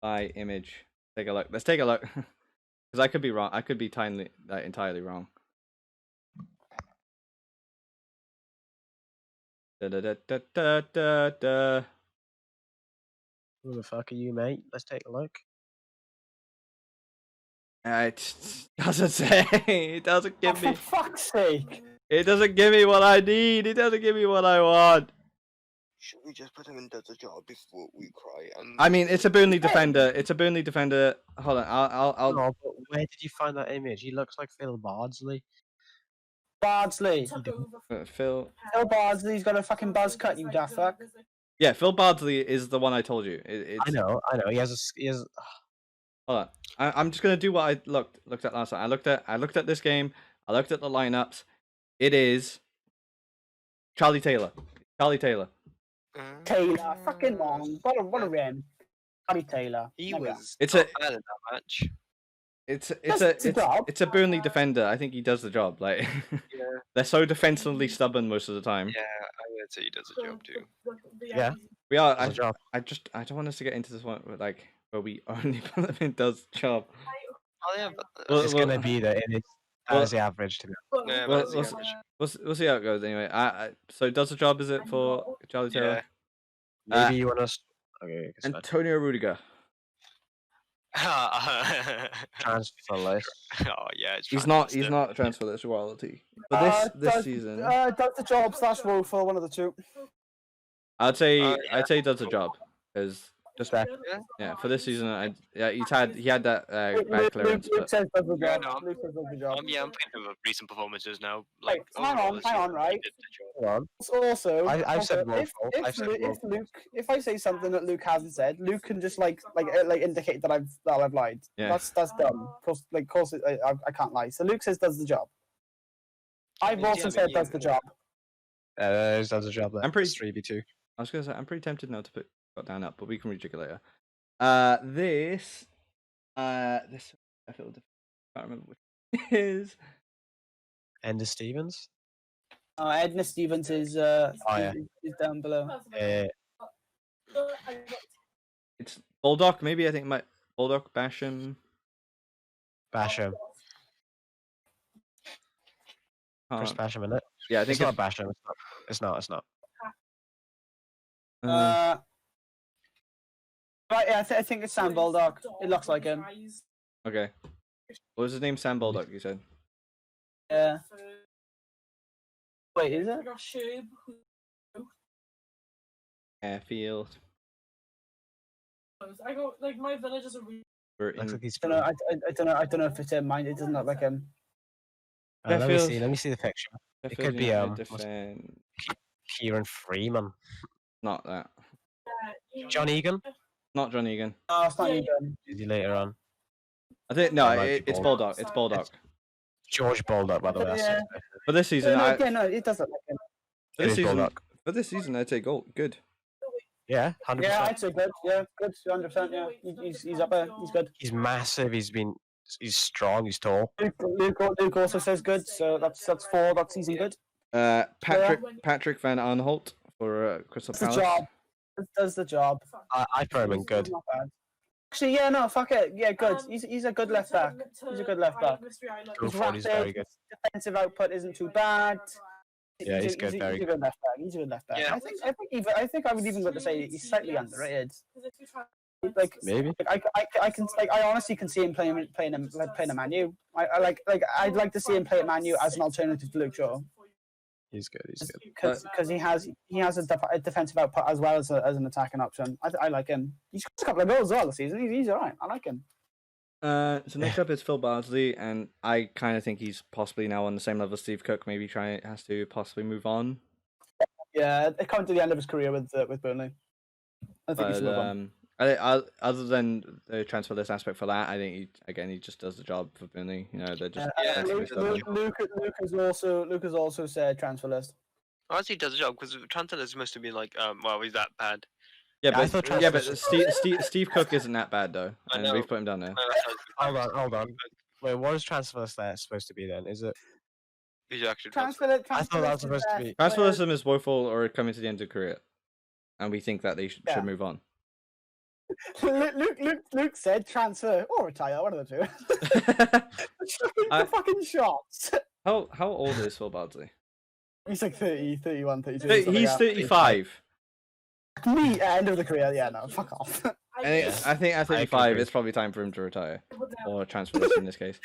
Speaker 1: by image. Take a look. Let's take a look. Because I could be wrong. I could be entirely wrong. Da.
Speaker 2: Who the fuck are you, mate? Let's take a look.
Speaker 1: It doesn't say. It doesn't give
Speaker 3: For
Speaker 1: me.
Speaker 3: fuck's sake!
Speaker 1: It doesn't give me what I need. It doesn't give me what I want.
Speaker 4: Should we just put him in does a job before we cry? And
Speaker 1: I mean, it's a Burnley defender. It's a Burnley defender. Hold on. I'll.
Speaker 2: Oh, but where did you find that image? He looks like Phil Bardsley.
Speaker 3: Bardsley.
Speaker 1: Phil.
Speaker 3: Phil Bardsley's got a fucking buzz cut, you daft fuck.
Speaker 1: Yeah, Phil Bardsley is the one I told you. It's,
Speaker 2: I know. He has.
Speaker 1: Hold on. I'm just gonna do what I looked at last time. I looked at this game. I looked at the lineups. It is Charlie Taylor. Charlie Taylor.
Speaker 3: Taylor, fucking long. What a rim. Harry Taylor.
Speaker 4: He
Speaker 3: There we are.
Speaker 4: was
Speaker 1: It's
Speaker 4: not
Speaker 1: a-
Speaker 4: bad in that match.
Speaker 1: It's a Burnley defender. I think he does the job. Like
Speaker 4: Yeah,
Speaker 1: they're so defensively stubborn most of the time.
Speaker 4: yeah, I would say he does a job too.
Speaker 2: Yeah.
Speaker 1: We are.
Speaker 2: Does the job.
Speaker 1: I don't want us to get into this one where we only put them in does the job.
Speaker 4: Oh yeah, but
Speaker 1: Well,
Speaker 2: It's
Speaker 1: well-
Speaker 2: gonna be that it is
Speaker 1: well-
Speaker 2: as the average to me.
Speaker 4: yeah,
Speaker 1: well,
Speaker 4: but that's the
Speaker 1: let's-
Speaker 4: average.
Speaker 1: We'll see how it goes anyway. So does the job? Is it for Charlie Taylor?
Speaker 2: Maybe you want us. Okay, I guess not.
Speaker 1: Antonio Rudiger.
Speaker 2: Transfer list.
Speaker 4: Oh yeah, it's
Speaker 1: He's
Speaker 4: fantastic.
Speaker 1: not a transfer list royalty. But this season,
Speaker 3: Does the job / woeful, one of the two.
Speaker 1: I'd say
Speaker 4: yeah.
Speaker 1: I'd say he does the job because just
Speaker 2: Back.
Speaker 1: yeah for this season he had that bad
Speaker 3: Luke
Speaker 1: clearance. But
Speaker 3: says does the
Speaker 4: Yeah,
Speaker 3: job.
Speaker 4: no.
Speaker 3: Luke says does the job.
Speaker 4: Yeah, I'm thinking of recent performances now.
Speaker 3: Wait,
Speaker 4: Like,
Speaker 3: hang
Speaker 4: overall
Speaker 3: on,
Speaker 4: this
Speaker 3: hang on,
Speaker 4: season,
Speaker 3: right?
Speaker 4: he did the job.
Speaker 2: Hold on.
Speaker 3: Also,
Speaker 2: I've said
Speaker 3: also,
Speaker 2: woeful. I've said woeful.
Speaker 3: if I say something that Luke hasn't said, Luke can just like indicate that I've lied.
Speaker 1: Yeah.
Speaker 3: That's dumb. Cause I can't lie. So Luke says does the job. I've
Speaker 4: Yeah,
Speaker 3: also
Speaker 4: but
Speaker 3: said
Speaker 4: you-
Speaker 3: does the job.
Speaker 2: Does a job there.
Speaker 1: I'm pretty-
Speaker 2: 3v2.
Speaker 1: I was gonna say I'm pretty tempted now to put got down up, but we can rejig it later. This I feel can't remember which it is.
Speaker 2: Ender Stevens.
Speaker 3: Edna Stevens is
Speaker 2: yeah.
Speaker 3: is down below.
Speaker 1: It's Bulldog. Maybe I think my Bulldog Basham.
Speaker 2: Basham. Chris
Speaker 1: Can't-
Speaker 2: Basham, isn't it?
Speaker 1: Yeah, I think
Speaker 2: It's not Basham. It's not.
Speaker 3: Right, yeah, I think it's Sam Bulldog. It looks like him.
Speaker 1: okay. What was his name? Sam Bulldog. You said.
Speaker 3: Yeah. Wait, is it?
Speaker 1: Airfield.
Speaker 6: I go like my village is a really
Speaker 1: We're
Speaker 2: Looks
Speaker 1: in-
Speaker 2: like he's.
Speaker 3: I don't know if it's him. Mine, it doesn't look like him.
Speaker 2: Let me
Speaker 1: Sheffield.
Speaker 2: see. Let me see the picture.
Speaker 1: Sheffield
Speaker 2: could be,
Speaker 1: United
Speaker 2: what's-
Speaker 1: defend.
Speaker 2: Kieran Freeman.
Speaker 1: Not that.
Speaker 2: John Egan.
Speaker 1: Not John Egan.
Speaker 3: Oh, it's not
Speaker 6: Yeah,
Speaker 3: even.
Speaker 2: Is he later on?
Speaker 1: I think no.
Speaker 2: It might be
Speaker 1: It's
Speaker 2: Bulldog.
Speaker 1: Bulldog. It's Bulldog.
Speaker 2: George Bulldog, by the way.
Speaker 3: Yeah.
Speaker 1: For this season,
Speaker 3: No, it doesn't look like him.
Speaker 1: for
Speaker 2: It
Speaker 1: this
Speaker 2: is
Speaker 1: season,
Speaker 2: Bulldog.
Speaker 1: for this season, I'd say goal. Good.
Speaker 2: Yeah, 100%.
Speaker 3: Yeah, I'd say good. Yeah, good. 100%. Yeah, he's up there. He's good.
Speaker 2: He's massive. He's strong. He's tall.
Speaker 3: Luke also says good. So that's 4. That's season good.
Speaker 1: Patrick Van Aanholt for Crystal
Speaker 3: Does the
Speaker 1: Palace.
Speaker 3: job. Does the job.
Speaker 2: I put him in good.
Speaker 3: Not bad. Actually, yeah, no, fuck it. Yeah, good. He's a good left back. He's a good left back.
Speaker 2: Go
Speaker 3: He's
Speaker 2: for it. He's very
Speaker 3: rapid.
Speaker 2: good.
Speaker 3: Defensive output isn't too bad.
Speaker 2: Yeah, he's good, very
Speaker 3: He's a good left back. He's a good left back.
Speaker 4: Yeah.
Speaker 3: I think I would even go to say he's slightly underrated. Like
Speaker 2: Maybe.
Speaker 3: I honestly can see him playing a Man U. I'd like to see him play at Man U as an alternative to Luke Shaw
Speaker 2: He's good. He's good.
Speaker 3: because he has a defensive output as well as an attacking option. I like him. He's got a couple of goals as well this season. He's alright. I like him.
Speaker 1: So next up is Phil Bardsley, and I kind of think he's possibly now on the same level as Steve Cook. Maybe has to possibly move on.
Speaker 3: Yeah, coming to the end of his career with Burnley. I think he's
Speaker 1: But
Speaker 3: move on.
Speaker 1: other than the transfer list aspect for that, I think he just does the job for Burnley. You know, they're just
Speaker 4: Yeah,
Speaker 1: defensively stubborn.
Speaker 3: Luke has also said transfer list.
Speaker 4: Honestly, he does a job because Tranton is supposed to be like, well, he's that bad.
Speaker 1: Yeah,
Speaker 2: I
Speaker 1: but
Speaker 2: thought
Speaker 1: yeah, but
Speaker 2: transfer-
Speaker 1: Steve Cook isn't that bad though,
Speaker 4: I
Speaker 1: and
Speaker 4: know.
Speaker 1: we've put him down there.
Speaker 2: Hold on. Wait, what is transfer list there supposed to be then? Is it?
Speaker 4: He's actually
Speaker 3: Transfer list.
Speaker 2: I thought that was supposed to be.
Speaker 1: Transfer list is woeful or coming to the end of career, and we think that they
Speaker 3: Yeah.
Speaker 1: should move on.
Speaker 3: Luke said transfer or retire, one of the two.
Speaker 1: I-
Speaker 3: The fucking shots.
Speaker 1: How old is Phil Bardsley?
Speaker 3: He's like 30, 31, 32.
Speaker 1: He's
Speaker 3: something like that.
Speaker 1: 35.
Speaker 3: Me, end of the career, yeah, no, fuck off.
Speaker 1: I think at 35, it's probably time for him to retire or transfer list in this case.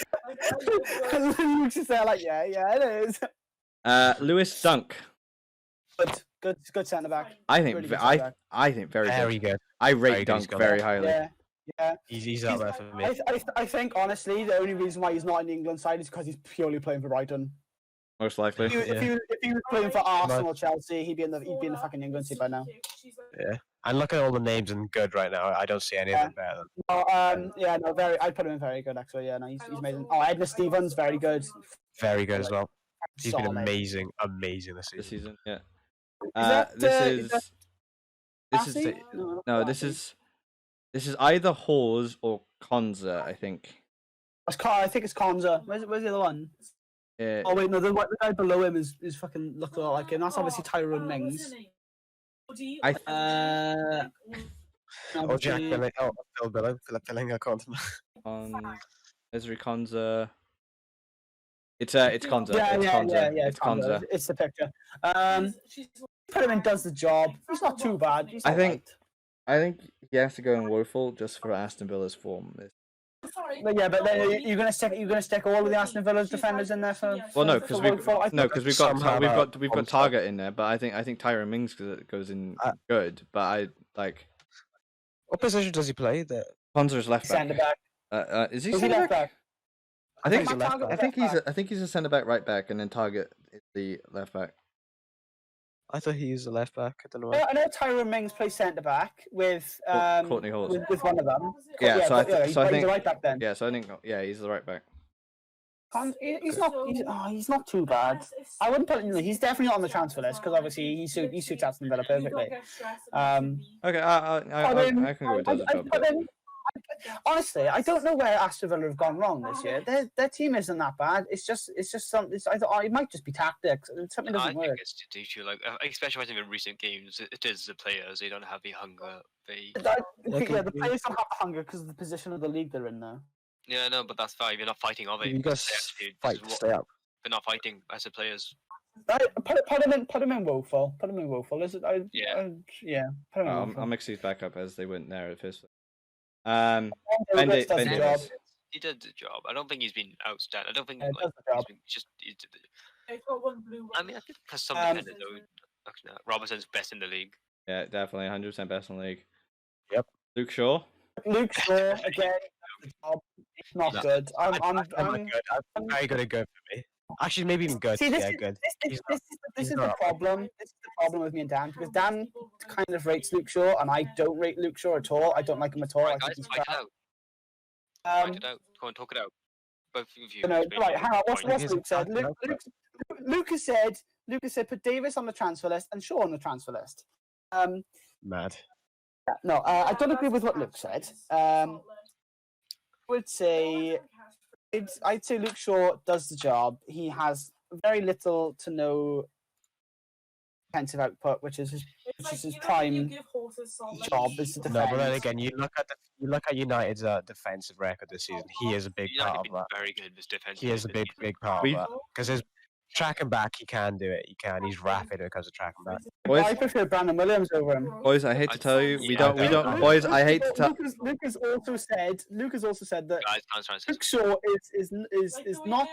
Speaker 3: Luke's just there like, yeah, it is.
Speaker 1: Lewis Dunk.
Speaker 3: Good centre back.
Speaker 1: I think
Speaker 3: Really good
Speaker 1: I
Speaker 3: centre-back.
Speaker 1: I think very
Speaker 2: Very
Speaker 1: good.
Speaker 2: good.
Speaker 1: I rate
Speaker 2: Very good, he's
Speaker 1: Dunk
Speaker 2: got
Speaker 1: very
Speaker 2: that.
Speaker 1: highly.
Speaker 3: Yeah.
Speaker 2: He's up there for me.
Speaker 3: I think honestly, the only reason why he's not in the England side is because he's purely playing for Brighton.
Speaker 1: most likely.
Speaker 3: If he was playing for Arsenal or Chelsea, he'd be in the fucking England team by now.
Speaker 2: Yeah. And look at all the names in good right now. I don't see any of them better than.
Speaker 3: Oh, I'd put him in very good actually. Yeah, no, he's amazing. Oh, Edna Stevens, very good.
Speaker 2: Very good as well. He's been
Speaker 3: Solid.
Speaker 2: amazing this
Speaker 1: This
Speaker 2: season.
Speaker 1: season, yeah.
Speaker 3: that,
Speaker 1: This
Speaker 3: is that
Speaker 1: is
Speaker 3: Lassie? No,
Speaker 1: no,
Speaker 3: Lassie.
Speaker 1: this is either Hawes or Konza, I think.
Speaker 3: I think it's Konza. Where's the other one? Oh wait, no, the guy below him is fucking looks a lot like him. That's obviously Tyrone Mings.
Speaker 2: Oh, Jack Billing. Oh, Phil Billing. Philip Billing. I can't remember.
Speaker 1: Ezri Konza. It's Konza. It's Konza.
Speaker 3: Yeah,
Speaker 1: It's Konza.
Speaker 3: It's the picture. Put him in, does the job. He's not too bad. He's
Speaker 1: I think-
Speaker 3: alright.
Speaker 1: I think he has to go in woeful just for Aston Villa's form.
Speaker 3: But yeah, but then you're gonna stick all of the Aston Villa's defenders in there for.
Speaker 1: Well, no,
Speaker 3: for
Speaker 1: because
Speaker 3: Woeful? I thought-
Speaker 1: we've
Speaker 2: Somehow
Speaker 1: got Target in there, but I think Tyrone Mings goes in good. But I like
Speaker 2: What position does he play?
Speaker 1: Konza's left back.
Speaker 3: Centre back.
Speaker 1: Is he
Speaker 3: Is he
Speaker 1: centre
Speaker 3: left
Speaker 1: back?
Speaker 3: back?
Speaker 1: I think
Speaker 2: he's a left back.
Speaker 1: I think he's a centre back, right back, and then Target is the left back.
Speaker 2: I thought he was the left back. I don't know.
Speaker 3: I know Tyrone Mings plays centre back with
Speaker 1: Courtney Hawes.
Speaker 3: with one of them.
Speaker 1: Yeah, so I
Speaker 3: he's
Speaker 1: think
Speaker 3: a right back then.
Speaker 1: yeah, so I think he's the right back.
Speaker 3: He's not too bad. I wouldn't put him. He's definitely not on the transfer list because obviously he suits Aston Villa perfectly.
Speaker 1: Okay, I can go with the job.
Speaker 3: Honestly, I don't know where Aston Villa have gone wrong this year. Their team isn't that bad. It's just something. I thought it might just be tactics. Something
Speaker 4: I
Speaker 3: doesn't
Speaker 4: think
Speaker 3: work.
Speaker 4: it's due to especially I think in recent games, it is the players. They don't have the hunger.
Speaker 3: The players don't have hunger because of the position of the league they're in now.
Speaker 4: Yeah, no, but that's fine. You're not fighting of it.
Speaker 2: You
Speaker 4: because
Speaker 2: guys
Speaker 4: they actually-
Speaker 2: fight
Speaker 4: this
Speaker 2: to
Speaker 4: is what-
Speaker 2: stay up.
Speaker 4: They're not fighting as the players.
Speaker 3: Put him in woeful. Put him in woeful. Is it?
Speaker 4: Yeah.
Speaker 3: Yeah. Put him in
Speaker 1: I'll
Speaker 3: woeful.
Speaker 1: mix these back up as they went there at first.
Speaker 3: Ben
Speaker 1: Ben
Speaker 3: Davies does
Speaker 1: Ben
Speaker 3: the job.
Speaker 1: Davies.
Speaker 4: He did the job. I don't think he's been outstanding. I don't think
Speaker 3: Yeah,
Speaker 4: like,
Speaker 3: does the job.
Speaker 4: he did I mean, I think because some
Speaker 3: Um,
Speaker 4: defenders though, actually, no, Robertson's best in the league.
Speaker 1: Yeah, definitely 100% best in the league.
Speaker 2: Yep.
Speaker 1: Luke Shaw.
Speaker 3: Luke Shaw again. Does the job. It's not
Speaker 2: No.
Speaker 3: good. I'm
Speaker 2: good. I'm very good at good for me. Actually, maybe even good.
Speaker 3: See, this
Speaker 2: Yeah,
Speaker 3: is
Speaker 2: good.
Speaker 3: this
Speaker 2: he's
Speaker 3: is
Speaker 2: not
Speaker 3: the
Speaker 2: up.
Speaker 3: problem. This is the problem with me and Dan because Dan kind of rates Luke Shaw and I don't rate Luke Shaw at all. I don't like him at all. I
Speaker 4: Right,
Speaker 3: think
Speaker 4: guys,
Speaker 3: he's
Speaker 4: fight it
Speaker 3: crap.
Speaker 4: out. Fight
Speaker 3: Um,
Speaker 4: it out. Go on, talk it out. Both of you.
Speaker 3: you know,
Speaker 4: explain
Speaker 3: right,
Speaker 4: your
Speaker 3: hang on. What's
Speaker 4: point.
Speaker 3: Luke said?
Speaker 2: He's a
Speaker 3: Lucas said put Davis on the transfer list and Shaw on the transfer list.
Speaker 2: Mad.
Speaker 3: No, I don't agree with what Luke said. I would say I'd say Luke Shaw does the job. He has very little to no defensive output, which is his prime job is to defend.
Speaker 2: No, but then again, you look at United's defensive record this season. He is a big
Speaker 4: United
Speaker 2: part of
Speaker 4: been
Speaker 2: that.
Speaker 4: very good with defense.
Speaker 2: He is a big part
Speaker 1: We-
Speaker 2: of that because his tracking back, he can do it. He can. He's rapid when it comes to tracking back.
Speaker 3: I
Speaker 1: Boys,
Speaker 3: prefer Brandon Williams over him.
Speaker 1: boys, I hate to tell you, we don't.
Speaker 2: Luke-
Speaker 1: Boys, I hate to tell.
Speaker 3: Lucas also said that
Speaker 4: Guys, can't try and say
Speaker 3: Luke Shaw is not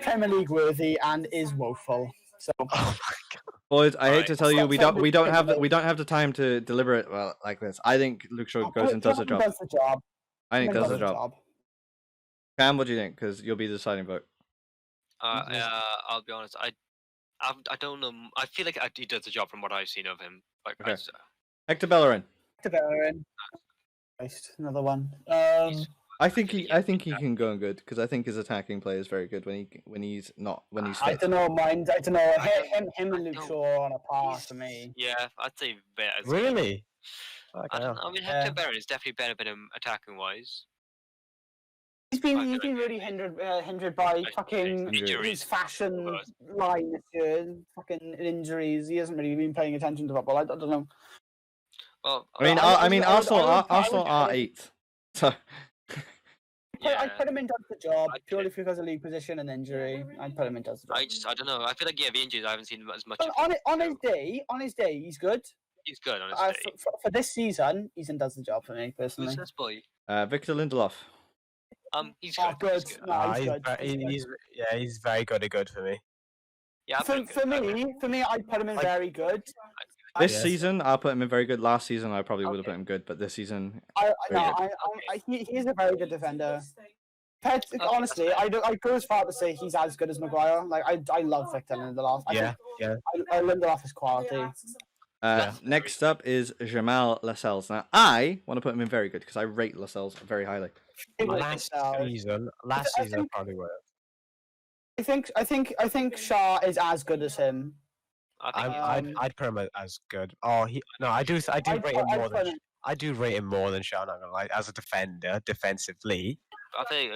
Speaker 3: Premier League worthy and is woeful. So
Speaker 2: Oh my god.
Speaker 1: Boys, I hate to
Speaker 4: Alright.
Speaker 1: tell you,
Speaker 3: Stop
Speaker 1: we don't
Speaker 3: saying
Speaker 1: have
Speaker 3: Luke
Speaker 1: the time to deliver it well like this. I think Luke Shaw goes and does the job.
Speaker 3: Does the job.
Speaker 1: I think does the
Speaker 3: Does
Speaker 1: job. Cam, what do you think? Because you'll be the deciding vote.
Speaker 4: I'll be honest. I don't know. I feel like he does the job from what I've seen of him. Like,
Speaker 1: Okay. Hector Bellerin.
Speaker 3: Another one.
Speaker 1: I think he can go and good because I think his attacking play is very good when he's
Speaker 3: I
Speaker 1: fit.
Speaker 3: don't know. Mind. I don't know.
Speaker 4: I
Speaker 3: Him and Luke
Speaker 4: don't-
Speaker 3: Shaw are on a par
Speaker 4: he's-
Speaker 3: for me.
Speaker 4: Yeah, I'd say better.
Speaker 2: Really?
Speaker 4: I don't know. I mean, Hector Bellerin is definitely better than him attacking wise.
Speaker 3: He's
Speaker 4: I
Speaker 3: been
Speaker 4: feel
Speaker 3: really hindered by
Speaker 4: Like,
Speaker 3: fucking
Speaker 4: injuries.
Speaker 3: his fashion
Speaker 4: Well,
Speaker 3: line this year. Fucking injuries. He hasn't really been paying attention to football. I don't know.
Speaker 4: Well,
Speaker 1: I mean,
Speaker 3: I
Speaker 1: Arsenal
Speaker 3: would-
Speaker 1: are 8th. So
Speaker 3: I'd put him in does the job
Speaker 4: I'd
Speaker 3: purely because of league position and injury. I'd put him in does the job.
Speaker 4: I don't know. I feel like the injuries I haven't seen as much.
Speaker 3: But
Speaker 4: of him.
Speaker 3: on his day, he's good.
Speaker 4: He's good on his
Speaker 3: Uh,
Speaker 4: day.
Speaker 3: for this season, he's in does the job for me
Speaker 4: Who's
Speaker 3: personally.
Speaker 4: this boy?
Speaker 1: Victor Lindelof.
Speaker 4: He's
Speaker 3: Oh,
Speaker 4: good. He's
Speaker 3: good.
Speaker 4: good.
Speaker 3: No, he's
Speaker 2: he's,
Speaker 3: good.
Speaker 2: he's very good at good for me.
Speaker 4: Yeah, I'd put him
Speaker 3: For
Speaker 4: good.
Speaker 3: me, I'd put him in
Speaker 2: Like-
Speaker 3: very good.
Speaker 1: This
Speaker 2: Yes.
Speaker 1: season, I'll put him in very good. Last season, I probably would have put him good, but this season,
Speaker 3: He
Speaker 1: Very
Speaker 3: is a very good defender. honestly, I go as far to say he's as good as Maguire. Like I love Victor Lindelof.
Speaker 2: Yeah.
Speaker 3: I Lindelof is quality.
Speaker 1: Next up is Jamal Lascelles. Now, I want to put him in very good because I rate Lascelles very highly.
Speaker 2: Last season, probably were.
Speaker 3: I think Shaw is as good as him.
Speaker 2: I'd put him as good. Oh, I do rate him more than. I do rate him more than Sean. I'm gonna lie. As a defender, defensively.
Speaker 4: I think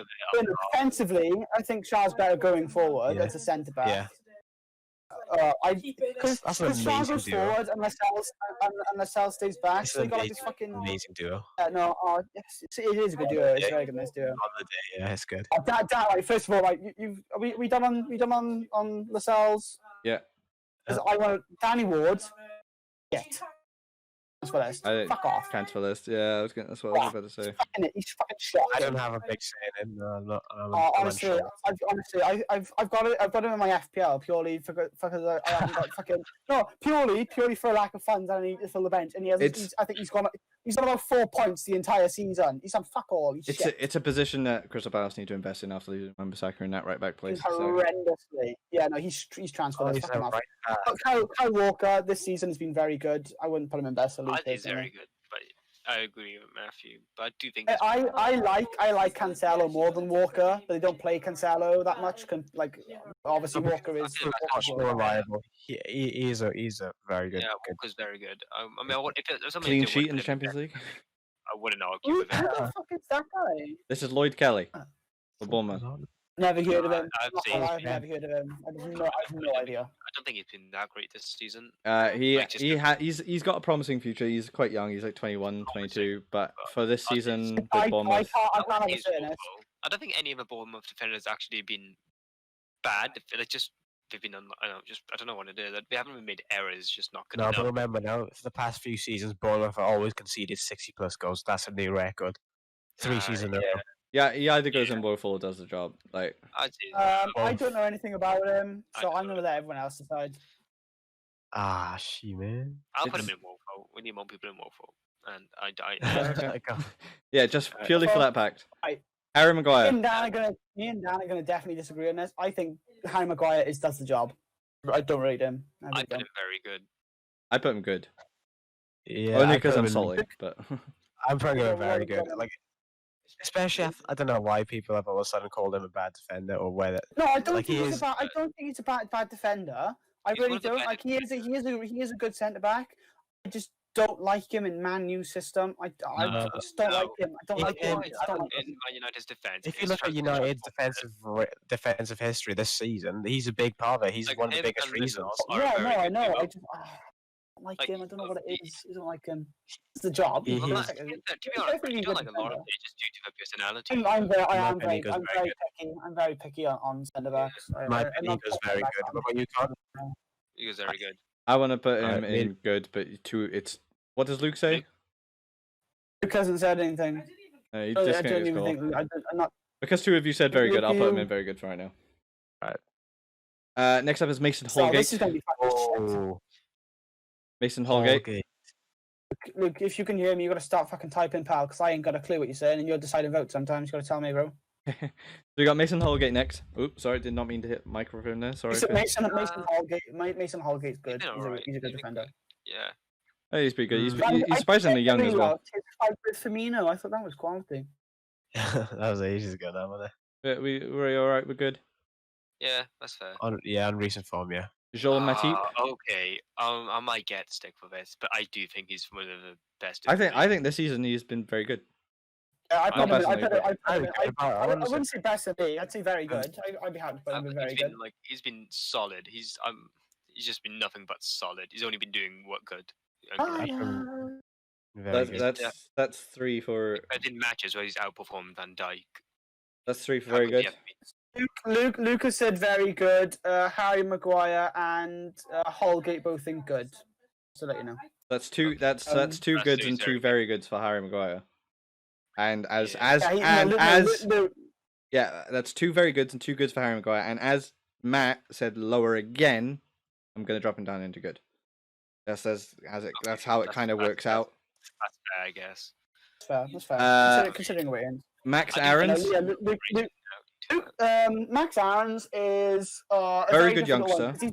Speaker 3: Defensively, I think Shaw's better going forward
Speaker 2: Yeah.
Speaker 3: as a centre back.
Speaker 2: Yeah.
Speaker 3: Because
Speaker 2: That's an
Speaker 3: Shaw
Speaker 2: amazing
Speaker 3: goes
Speaker 2: duo.
Speaker 3: forward and Lascelles stays back.
Speaker 2: It's
Speaker 3: So you
Speaker 2: an
Speaker 3: got like this fucking
Speaker 2: amazing duo.
Speaker 3: yes, it is a good duo. It's a very good nice duo.
Speaker 2: On the day, yeah, it's good.
Speaker 3: Like, first of all, like we done on Lascelles.
Speaker 1: Yeah.
Speaker 3: Because I want Danny Ward. Get. That's what it is. Fuck off.
Speaker 1: Cancel list. Yeah, that's what I was about to say.
Speaker 3: He's fucking shot.
Speaker 2: I don't have a big say in him. No, I'm not.
Speaker 3: Honestly, I've got him in my FPL purely because I haven't got fucking purely for a lack of funds and I need to fill the bench. And I think he's got about 4 points the entire season. He's on fuck all.
Speaker 1: It's a position that Crystal Palace need to invest in after losing Wan-Bissaka in that right back place.
Speaker 3: Horrendously. Yeah, no, he's transferred.
Speaker 2: He's a right back.
Speaker 3: Kyle Walker this season has been very good. I wouldn't put him in best.
Speaker 4: I think he's very good, but I agree with Matthew. But I do think
Speaker 3: I like Cancelo more than Walker, but they don't play Cancelo that much. Like obviously Walker is
Speaker 2: much more reliable. He's a very good.
Speaker 4: Yeah, Walker's very good. I mean, if there's something
Speaker 1: Clean
Speaker 4: to
Speaker 1: sheet
Speaker 4: do
Speaker 1: in the
Speaker 4: with
Speaker 1: Champions League.
Speaker 4: I wouldn't argue
Speaker 3: Who
Speaker 4: with that.
Speaker 3: the fuck is that guy?
Speaker 1: This is Lloyd Kelly for Bournemouth.
Speaker 3: Never heard of him.
Speaker 4: I've
Speaker 3: I've never heard of him. I have no idea.
Speaker 4: I don't think he's been that great this season.
Speaker 1: He's got a promising future. He's quite young. He's like 21, 22. But for this season, with
Speaker 3: I
Speaker 1: Bournemouth,
Speaker 3: can't
Speaker 4: I
Speaker 3: have
Speaker 4: think
Speaker 3: a fairness.
Speaker 4: I don't think any of the Bournemouth defenders actually been bad. They've been I don't know what it is. They haven't made errors, just not good
Speaker 2: No,
Speaker 4: enough.
Speaker 2: but remember now, for the past few seasons, Bournemouth have always conceded 60+ goals. That's a new record. 3 seasons in a row.
Speaker 1: yeah, he either goes in both or does the job. Like,
Speaker 3: I don't know anything about him, so I'm gonna let everyone else decide.
Speaker 2: Man.
Speaker 4: I'll put him in Wolfo. We need more people in Wolfo, and I
Speaker 1: yeah, just purely for that fact.
Speaker 3: Right.
Speaker 1: Harry
Speaker 3: Me
Speaker 1: Maguire.
Speaker 3: and Dan are gonna definitely disagree on this. I think Harry Maguire does the job. I don't rate him.
Speaker 4: I put him very good.
Speaker 1: I put him good.
Speaker 2: Yeah,
Speaker 1: Only because I'm solid, but
Speaker 2: I'm probably going very good. Like, especially, I don't know why people have all of a sudden called him a bad defender or whether.
Speaker 3: No, I don't
Speaker 2: Like,
Speaker 3: think
Speaker 2: he
Speaker 3: he's
Speaker 2: is-
Speaker 3: I don't think he's a bad defender. I
Speaker 4: He's
Speaker 3: really
Speaker 4: one of the
Speaker 3: don't.
Speaker 4: better
Speaker 3: Like he is a good centre back. I just don't like him in Man U system. I just don't like him. I don't like him. I don't like
Speaker 4: In
Speaker 3: him.
Speaker 4: Man United's defense,
Speaker 2: If you look at United's defensive history this season, he's a big part of it. He's
Speaker 4: Like,
Speaker 2: one of the
Speaker 4: him
Speaker 2: biggest
Speaker 4: and
Speaker 2: reasons.
Speaker 4: Lindelof are
Speaker 3: Yeah,
Speaker 4: very
Speaker 3: no, I
Speaker 4: good
Speaker 3: know.
Speaker 4: duo.
Speaker 3: I just don't like
Speaker 4: Like,
Speaker 3: him. I don't know what it
Speaker 4: he-
Speaker 3: is. I don't like him. It's the job.
Speaker 2: He-
Speaker 3: It's
Speaker 2: he's-
Speaker 3: like-
Speaker 4: To be
Speaker 3: he's
Speaker 4: honest,
Speaker 3: definitely
Speaker 4: I
Speaker 3: a
Speaker 4: feel
Speaker 3: good
Speaker 4: like a lot of
Speaker 3: defender.
Speaker 4: it is just due to their personality.
Speaker 3: I'm
Speaker 2: opinion, he goes very
Speaker 3: picky. I'm very picky on centre backs.
Speaker 2: My opinion is very good. What about you, Con?
Speaker 4: He was very good.
Speaker 1: I want to put him
Speaker 2: Alright,
Speaker 1: in good. But it's what does Luke say?
Speaker 3: Luke hasn't said anything.
Speaker 1: He
Speaker 3: I
Speaker 1: discounted
Speaker 3: don't
Speaker 1: his
Speaker 3: even
Speaker 1: goal.
Speaker 3: think. I'm not.
Speaker 1: Because 2 of you said very good, I'll put him
Speaker 3: You-
Speaker 1: in very good for right now.
Speaker 2: Right.
Speaker 1: Next up is Mason
Speaker 3: So
Speaker 1: Holgate.
Speaker 3: this is gonna be fucking shit.
Speaker 2: Oh,
Speaker 1: Mason Holgate.
Speaker 2: okay.
Speaker 3: Luke, if you can hear me, you got to start fucking typing, pal, because I ain't got a clue what you're saying, and you're deciding vote sometimes. You got to tell me, bro.
Speaker 1: So we got Mason Holgate next. Oops, sorry, did not mean to hit microphone there. Sorry.
Speaker 3: Mason Holgate's good.
Speaker 4: been alright.
Speaker 3: He's a good
Speaker 4: He's been
Speaker 3: defender.
Speaker 4: Yeah.
Speaker 1: Hey, he's pretty good.
Speaker 2: Mm.
Speaker 1: He's surprisingly young as well.
Speaker 3: His fight with Firmino, I thought that was quality.
Speaker 2: That was ages ago now, wasn't it?
Speaker 1: We're all right. We're good.
Speaker 4: Yeah, that's fair.
Speaker 2: On recent form, yeah.
Speaker 1: Joel Matip.
Speaker 4: Okay. I might get stick for this, but I do think he's one of the best.
Speaker 1: I think this season he's been very good.
Speaker 3: Yeah, I
Speaker 1: Not
Speaker 3: put him. I
Speaker 1: personally,
Speaker 3: wouldn't say best of me. I'd say very good. I'd be happy to put him in very good.
Speaker 4: He's been solid. He's just been nothing but solid. He's only been doing what good.
Speaker 2: Very good.
Speaker 1: That's 3 for.
Speaker 4: In matches where he's outperformed Van Dijk.
Speaker 1: That's 3 for very good.
Speaker 3: Lucas said very good. Harry Maguire and Holgate both think good. So let you know.
Speaker 1: That's 2. That's 2
Speaker 4: that's
Speaker 1: goods
Speaker 4: two
Speaker 1: and 2
Speaker 4: very
Speaker 1: very goods for Harry Maguire. And
Speaker 4: Yeah.
Speaker 1: that's 2 very goods and 2 goods for Harry Maguire. And as Matt said, lower again, I'm gonna drop him down into good. That's how it kind of works out.
Speaker 4: That's fair, I guess.
Speaker 3: That's fair.
Speaker 1: Uh,
Speaker 3: Considering we're in.
Speaker 1: Max
Speaker 4: I do
Speaker 1: Aarons.
Speaker 3: Yeah, Max Aarons is a
Speaker 1: Very good
Speaker 3: difficult one,
Speaker 1: youngster.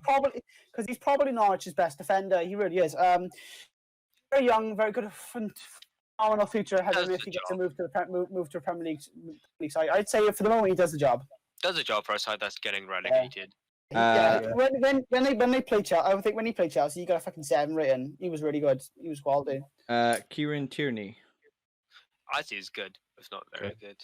Speaker 3: because he's probably Norwich's best defender. He really is. Very young, very good, phenomenal future ahead of him
Speaker 4: Does
Speaker 3: if
Speaker 4: the
Speaker 3: he gets
Speaker 4: job.
Speaker 3: to move to a Premier League side. I'd say for the moment he does the job.
Speaker 4: Does a job for a side that's getting relegated.
Speaker 3: Yeah,
Speaker 2: Yeah.
Speaker 3: when they played Chelsea, I think when he played Chelsea, he got a fucking 7 rating. He was really good. He was quality.
Speaker 1: Kieran Tierney.
Speaker 4: I see he's good. It's not very good.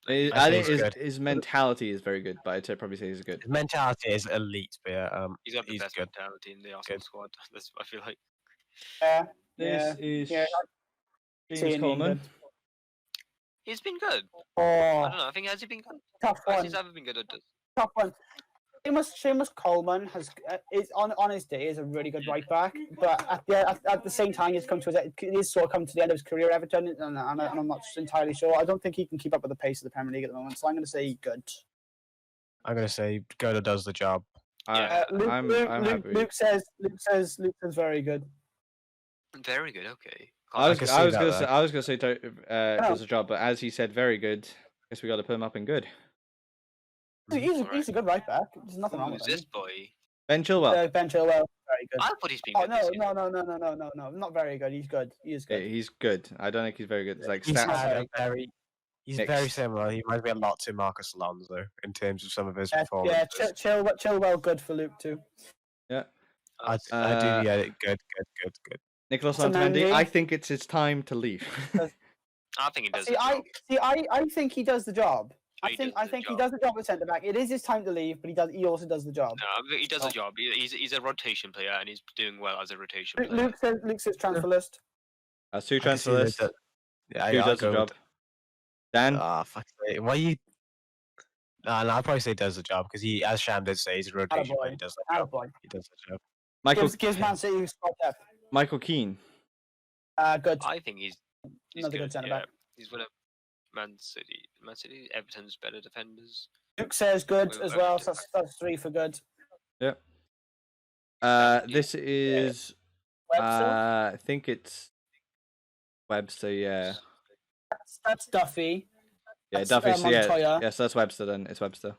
Speaker 1: I
Speaker 2: I
Speaker 1: think
Speaker 2: think he's
Speaker 1: his mentality is very good, but I'd probably say he's good.
Speaker 2: His mentality is elite, but yeah,
Speaker 4: He's got the
Speaker 2: he's
Speaker 4: best
Speaker 2: good.
Speaker 4: mentality in the Arsenal
Speaker 2: Good.
Speaker 4: squad. That's, I feel like.
Speaker 3: Yeah,
Speaker 1: This is
Speaker 3: yeah.
Speaker 1: James
Speaker 3: Tierney,
Speaker 1: Coleman.
Speaker 3: good.
Speaker 4: He's been good.
Speaker 3: Oh,
Speaker 4: I don't know. I think has he been good?
Speaker 3: tough
Speaker 4: Has
Speaker 3: one.
Speaker 4: he ever been good at this?
Speaker 3: Tough one. Seamus Coleman is on his day is a really good right back, but at the same time he's sort of come to the end of his career at Everton, and I'm not entirely sure. I don't think he can keep up with the pace of the Premier League at the moment, so I'm going to say good.
Speaker 2: I'm gonna say Goda does the job.
Speaker 4: Yeah.
Speaker 1: I'm happy.
Speaker 3: Luke says very good.
Speaker 4: Very good. Okay.
Speaker 1: I was
Speaker 2: can see that, though.
Speaker 1: gonna say does the job, but as he said, very good. Guess we got to put him up in good.
Speaker 3: He's a good right back. There's nothing wrong
Speaker 4: Who's
Speaker 3: with him.
Speaker 4: this boy?
Speaker 1: Ben Chilwell.
Speaker 3: Ben Chilwell, very good.
Speaker 4: I thought he's been
Speaker 3: Oh
Speaker 4: good this season.
Speaker 3: no, not very good. He's good. He is
Speaker 1: Yeah,
Speaker 3: good.
Speaker 1: he's good. I don't think he's very good. It's like
Speaker 2: He's
Speaker 1: stats.
Speaker 2: had a very. He's
Speaker 1: Mixed.
Speaker 2: very similar. He reminds me a lot to Marcus Alonso in terms of some of his
Speaker 3: Yeah,
Speaker 2: performances.
Speaker 3: Chilwell, good for Luke too.
Speaker 1: Yeah.
Speaker 2: I do get it. Good.
Speaker 1: Nicholas
Speaker 3: Otamendi.
Speaker 1: Otamendi. I think it's his time to leave.
Speaker 4: I think he does.
Speaker 3: See,
Speaker 4: the job.
Speaker 3: I think he does the job.
Speaker 4: He does
Speaker 3: I
Speaker 4: the
Speaker 3: think he
Speaker 4: job.
Speaker 3: does the job at centre back. It is his time to leave, but he also does the job.
Speaker 4: No, he does
Speaker 3: Oh.
Speaker 4: the job. He's a rotation player, and he's doing well as a rotation player.
Speaker 3: Luke says transfer list.
Speaker 1: That's two
Speaker 2: I can see
Speaker 1: transfer
Speaker 2: that-
Speaker 1: lists.
Speaker 2: Yeah,
Speaker 1: Who
Speaker 2: I'll
Speaker 1: does the
Speaker 2: go
Speaker 1: job?
Speaker 2: with-
Speaker 1: Dan.
Speaker 2: Ah, fuck. Why you? No, I'll probably say does the job because he, as Sham did say, he's a rotation player. He does the job.
Speaker 3: Attaboy.
Speaker 2: He does the job.
Speaker 1: Michael
Speaker 3: Gives Man City squad depth.
Speaker 1: Michael Keane.
Speaker 3: Good.
Speaker 4: I think he's
Speaker 3: Another good centre
Speaker 4: yeah.
Speaker 3: back.
Speaker 4: He's one of Man City, Everton's better defenders.
Speaker 3: Luke says good
Speaker 4: We're
Speaker 3: as
Speaker 4: very
Speaker 3: well.
Speaker 4: good.
Speaker 3: So that's 3 for good.
Speaker 1: This is.
Speaker 3: Webster.
Speaker 1: I think it's Webster. Yeah.
Speaker 3: That's Duffy.
Speaker 1: Yeah,
Speaker 3: That's,
Speaker 1: Duffy. So yeah.
Speaker 3: Montoya.
Speaker 1: Yes, that's Webster. Then it's Webster.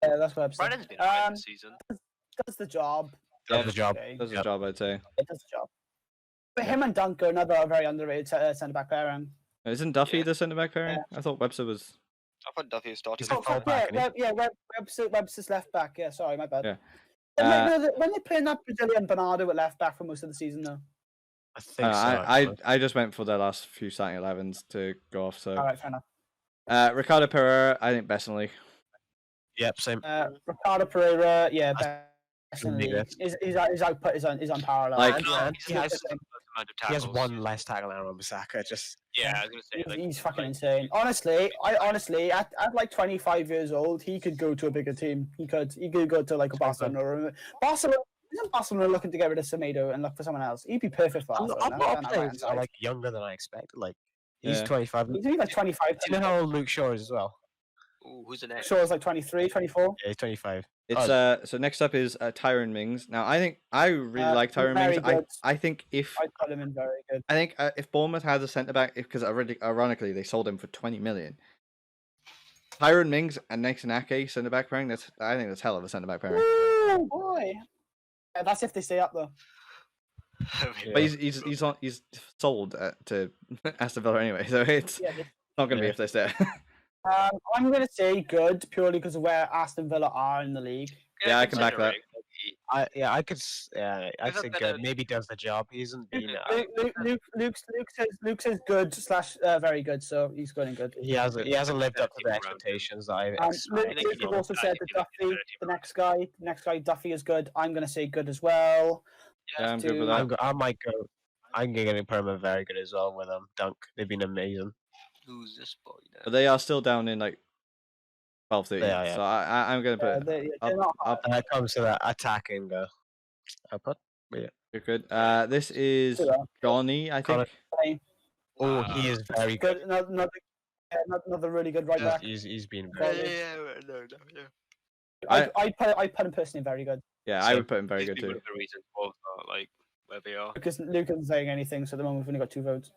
Speaker 3: Yeah, that's Webster.
Speaker 4: Brennan's been alright this season.
Speaker 3: Does the job.
Speaker 2: Does the job.
Speaker 3: Okay.
Speaker 1: Does his
Speaker 2: Yep.
Speaker 1: job, I'd say.
Speaker 3: It does the job. But him and Dunk are another very underrated centre back pairing.
Speaker 1: Isn't Duffy
Speaker 4: Yeah.
Speaker 1: the centre back pairing? I thought Webster was.
Speaker 4: I thought Duffy started.
Speaker 2: He's a full back, isn't he?
Speaker 3: Webster's left back. Yeah, sorry, my bad.
Speaker 1: Yeah.
Speaker 3: When they playing that Brazilian Bernardo at left back for most of the season, though.
Speaker 2: I think so.
Speaker 1: I
Speaker 2: actually.
Speaker 1: I just went for the last few starting 11s to go off. So
Speaker 3: All right, fair enough.
Speaker 1: Ricardo Pereira, I think best in the league.
Speaker 2: Yep, same.
Speaker 3: Ricardo Pereira, yeah,
Speaker 2: I
Speaker 3: best in the
Speaker 2: think
Speaker 3: league. His output is unparalleled.
Speaker 1: Like-
Speaker 2: And
Speaker 4: He's
Speaker 2: he
Speaker 4: got
Speaker 2: has,
Speaker 4: the amount of
Speaker 2: he has
Speaker 4: tackles.
Speaker 2: one less tackle than Wan-Bissaka. Just
Speaker 4: Yeah, I was gonna say like
Speaker 3: He's fucking insane. Honestly, at like 25 years old, he could go to a bigger team. He could go to like a Barcelona. Isn't Barcelona looking to get rid of Semedo and look for someone else? He'd be perfect for
Speaker 2: a
Speaker 3: Barcelona.
Speaker 2: lot
Speaker 3: on
Speaker 2: of
Speaker 3: that right-hand
Speaker 2: players are
Speaker 3: side.
Speaker 2: like younger than I expected. Like he's
Speaker 1: Yeah.
Speaker 2: 25. Do
Speaker 3: He's only like 25.
Speaker 2: you know how old Luke Shaw is as well?
Speaker 4: ooh, who's the next?
Speaker 3: Shaw's like 23, 24.
Speaker 2: Yeah, he's 25.
Speaker 1: It's so next up is Tyron Mings. Now I think I really like Tyron
Speaker 3: very
Speaker 1: Mings.
Speaker 3: good.
Speaker 1: I think if
Speaker 3: I'd put him in very good.
Speaker 1: if Bournemouth has a centre back, because ironically they sold him for 20 million. Tyron Mings and Nathan Ake centre back pairing. I think that's hell of a centre back pairing.
Speaker 3: Woo, boy. Yeah, that's if they stay up though.
Speaker 1: But he's sold to Aston Villa anyway, so it's
Speaker 3: Yeah,
Speaker 1: not going to be
Speaker 2: Yeah.
Speaker 1: if they stay.
Speaker 3: I'm going to say good purely because of where Aston Villa are in the league.
Speaker 1: Yeah, I can back that.
Speaker 2: I could. I'd
Speaker 4: He's
Speaker 2: say
Speaker 4: not
Speaker 2: good.
Speaker 4: gonna-
Speaker 2: Maybe does the job. He isn't been.
Speaker 3: Luke says good / very good, so he's good and good.
Speaker 2: He hasn't lived up to the
Speaker 4: Around.
Speaker 2: expectations that I
Speaker 3: Luke,
Speaker 2: expected.
Speaker 3: Luke has also said that Duffy, the next guy, Duffy is good. I'm going to say good as well.
Speaker 1: Yeah, I'm good
Speaker 3: to-
Speaker 1: with that.
Speaker 2: I might go. I'm going to put him very good as well with Dunk. They've been amazing.
Speaker 4: Who's this boy?
Speaker 1: But they are still down in like 12, 13.
Speaker 2: They are, yeah.
Speaker 1: So I'm going to put
Speaker 3: they're
Speaker 1: up,
Speaker 3: not
Speaker 1: up.
Speaker 2: When it comes to that attacking output.
Speaker 1: You're good. This is
Speaker 3: Yeah.
Speaker 1: Johnny, I
Speaker 2: Connor-
Speaker 1: think.
Speaker 2: Oh, he is very good.
Speaker 3: good. Another really good right back.
Speaker 2: He's been
Speaker 4: Yeah,
Speaker 2: very
Speaker 4: no, yeah.
Speaker 3: I put him personally very good
Speaker 1: Yeah, I would put him very
Speaker 4: These
Speaker 1: good
Speaker 4: people
Speaker 1: too.
Speaker 4: are the reasons both are like where they are.
Speaker 3: because Luke isn't saying anything. So at the moment we've only got 2 votes.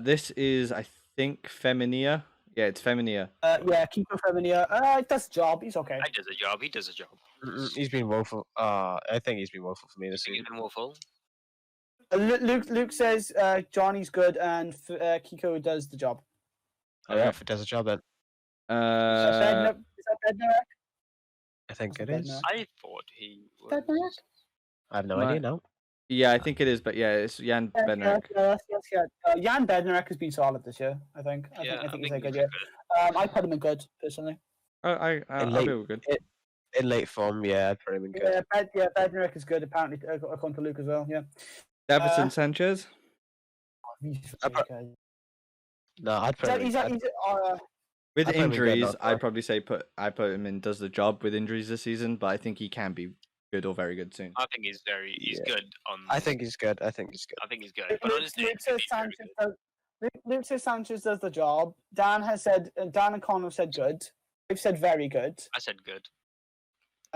Speaker 1: This is, I think, Feminia. Yeah, it's Feminia.
Speaker 3: Yeah, Kiko Femenia. Does the job. He's okay.
Speaker 4: He does a job. He does a job.
Speaker 2: He's been woeful. I think he's been woeful for me
Speaker 4: You
Speaker 2: this
Speaker 4: think he's
Speaker 2: season.
Speaker 4: been awful?
Speaker 3: Luke says Johnny's good and Kiko does the job.
Speaker 2: Oh yeah, if it does a job then.
Speaker 3: Is that Bednar?
Speaker 2: I think it
Speaker 3: Bednar.
Speaker 2: is.
Speaker 4: I thought he was.
Speaker 3: Bednar?
Speaker 2: I have no
Speaker 1: My-
Speaker 2: idea now.
Speaker 1: Yeah, I think it is, but yeah, it's Jan Bednarek.
Speaker 3: Yes. Jan Bednarek has been solid this year. I think.
Speaker 4: Yeah,
Speaker 3: I think he's
Speaker 4: he's
Speaker 3: a good
Speaker 4: been
Speaker 3: year. I put him in good personally.
Speaker 1: I'll
Speaker 2: late-
Speaker 1: be good.
Speaker 2: In late form, yeah, I'd put him in good.
Speaker 3: Bednarek is good apparently according to Luke as well. Yeah.
Speaker 1: Davison Sanchez.
Speaker 3: He's
Speaker 2: I put-
Speaker 3: okay.
Speaker 2: No, I'd put him in good.
Speaker 1: With
Speaker 2: I'd put him in good,
Speaker 1: injuries,
Speaker 2: not
Speaker 1: I'd
Speaker 2: bad.
Speaker 1: probably say I put him in does the job with injuries this season, but I think he can be good or very good soon.
Speaker 4: I think he's
Speaker 2: Yeah.
Speaker 4: good on.
Speaker 2: I think he's good. I think he's good.
Speaker 4: I think he's good. But on his day,
Speaker 3: Luke says Luke says Sanchez does the job. Dan and Connor have said good. I've said very good.
Speaker 4: I said good.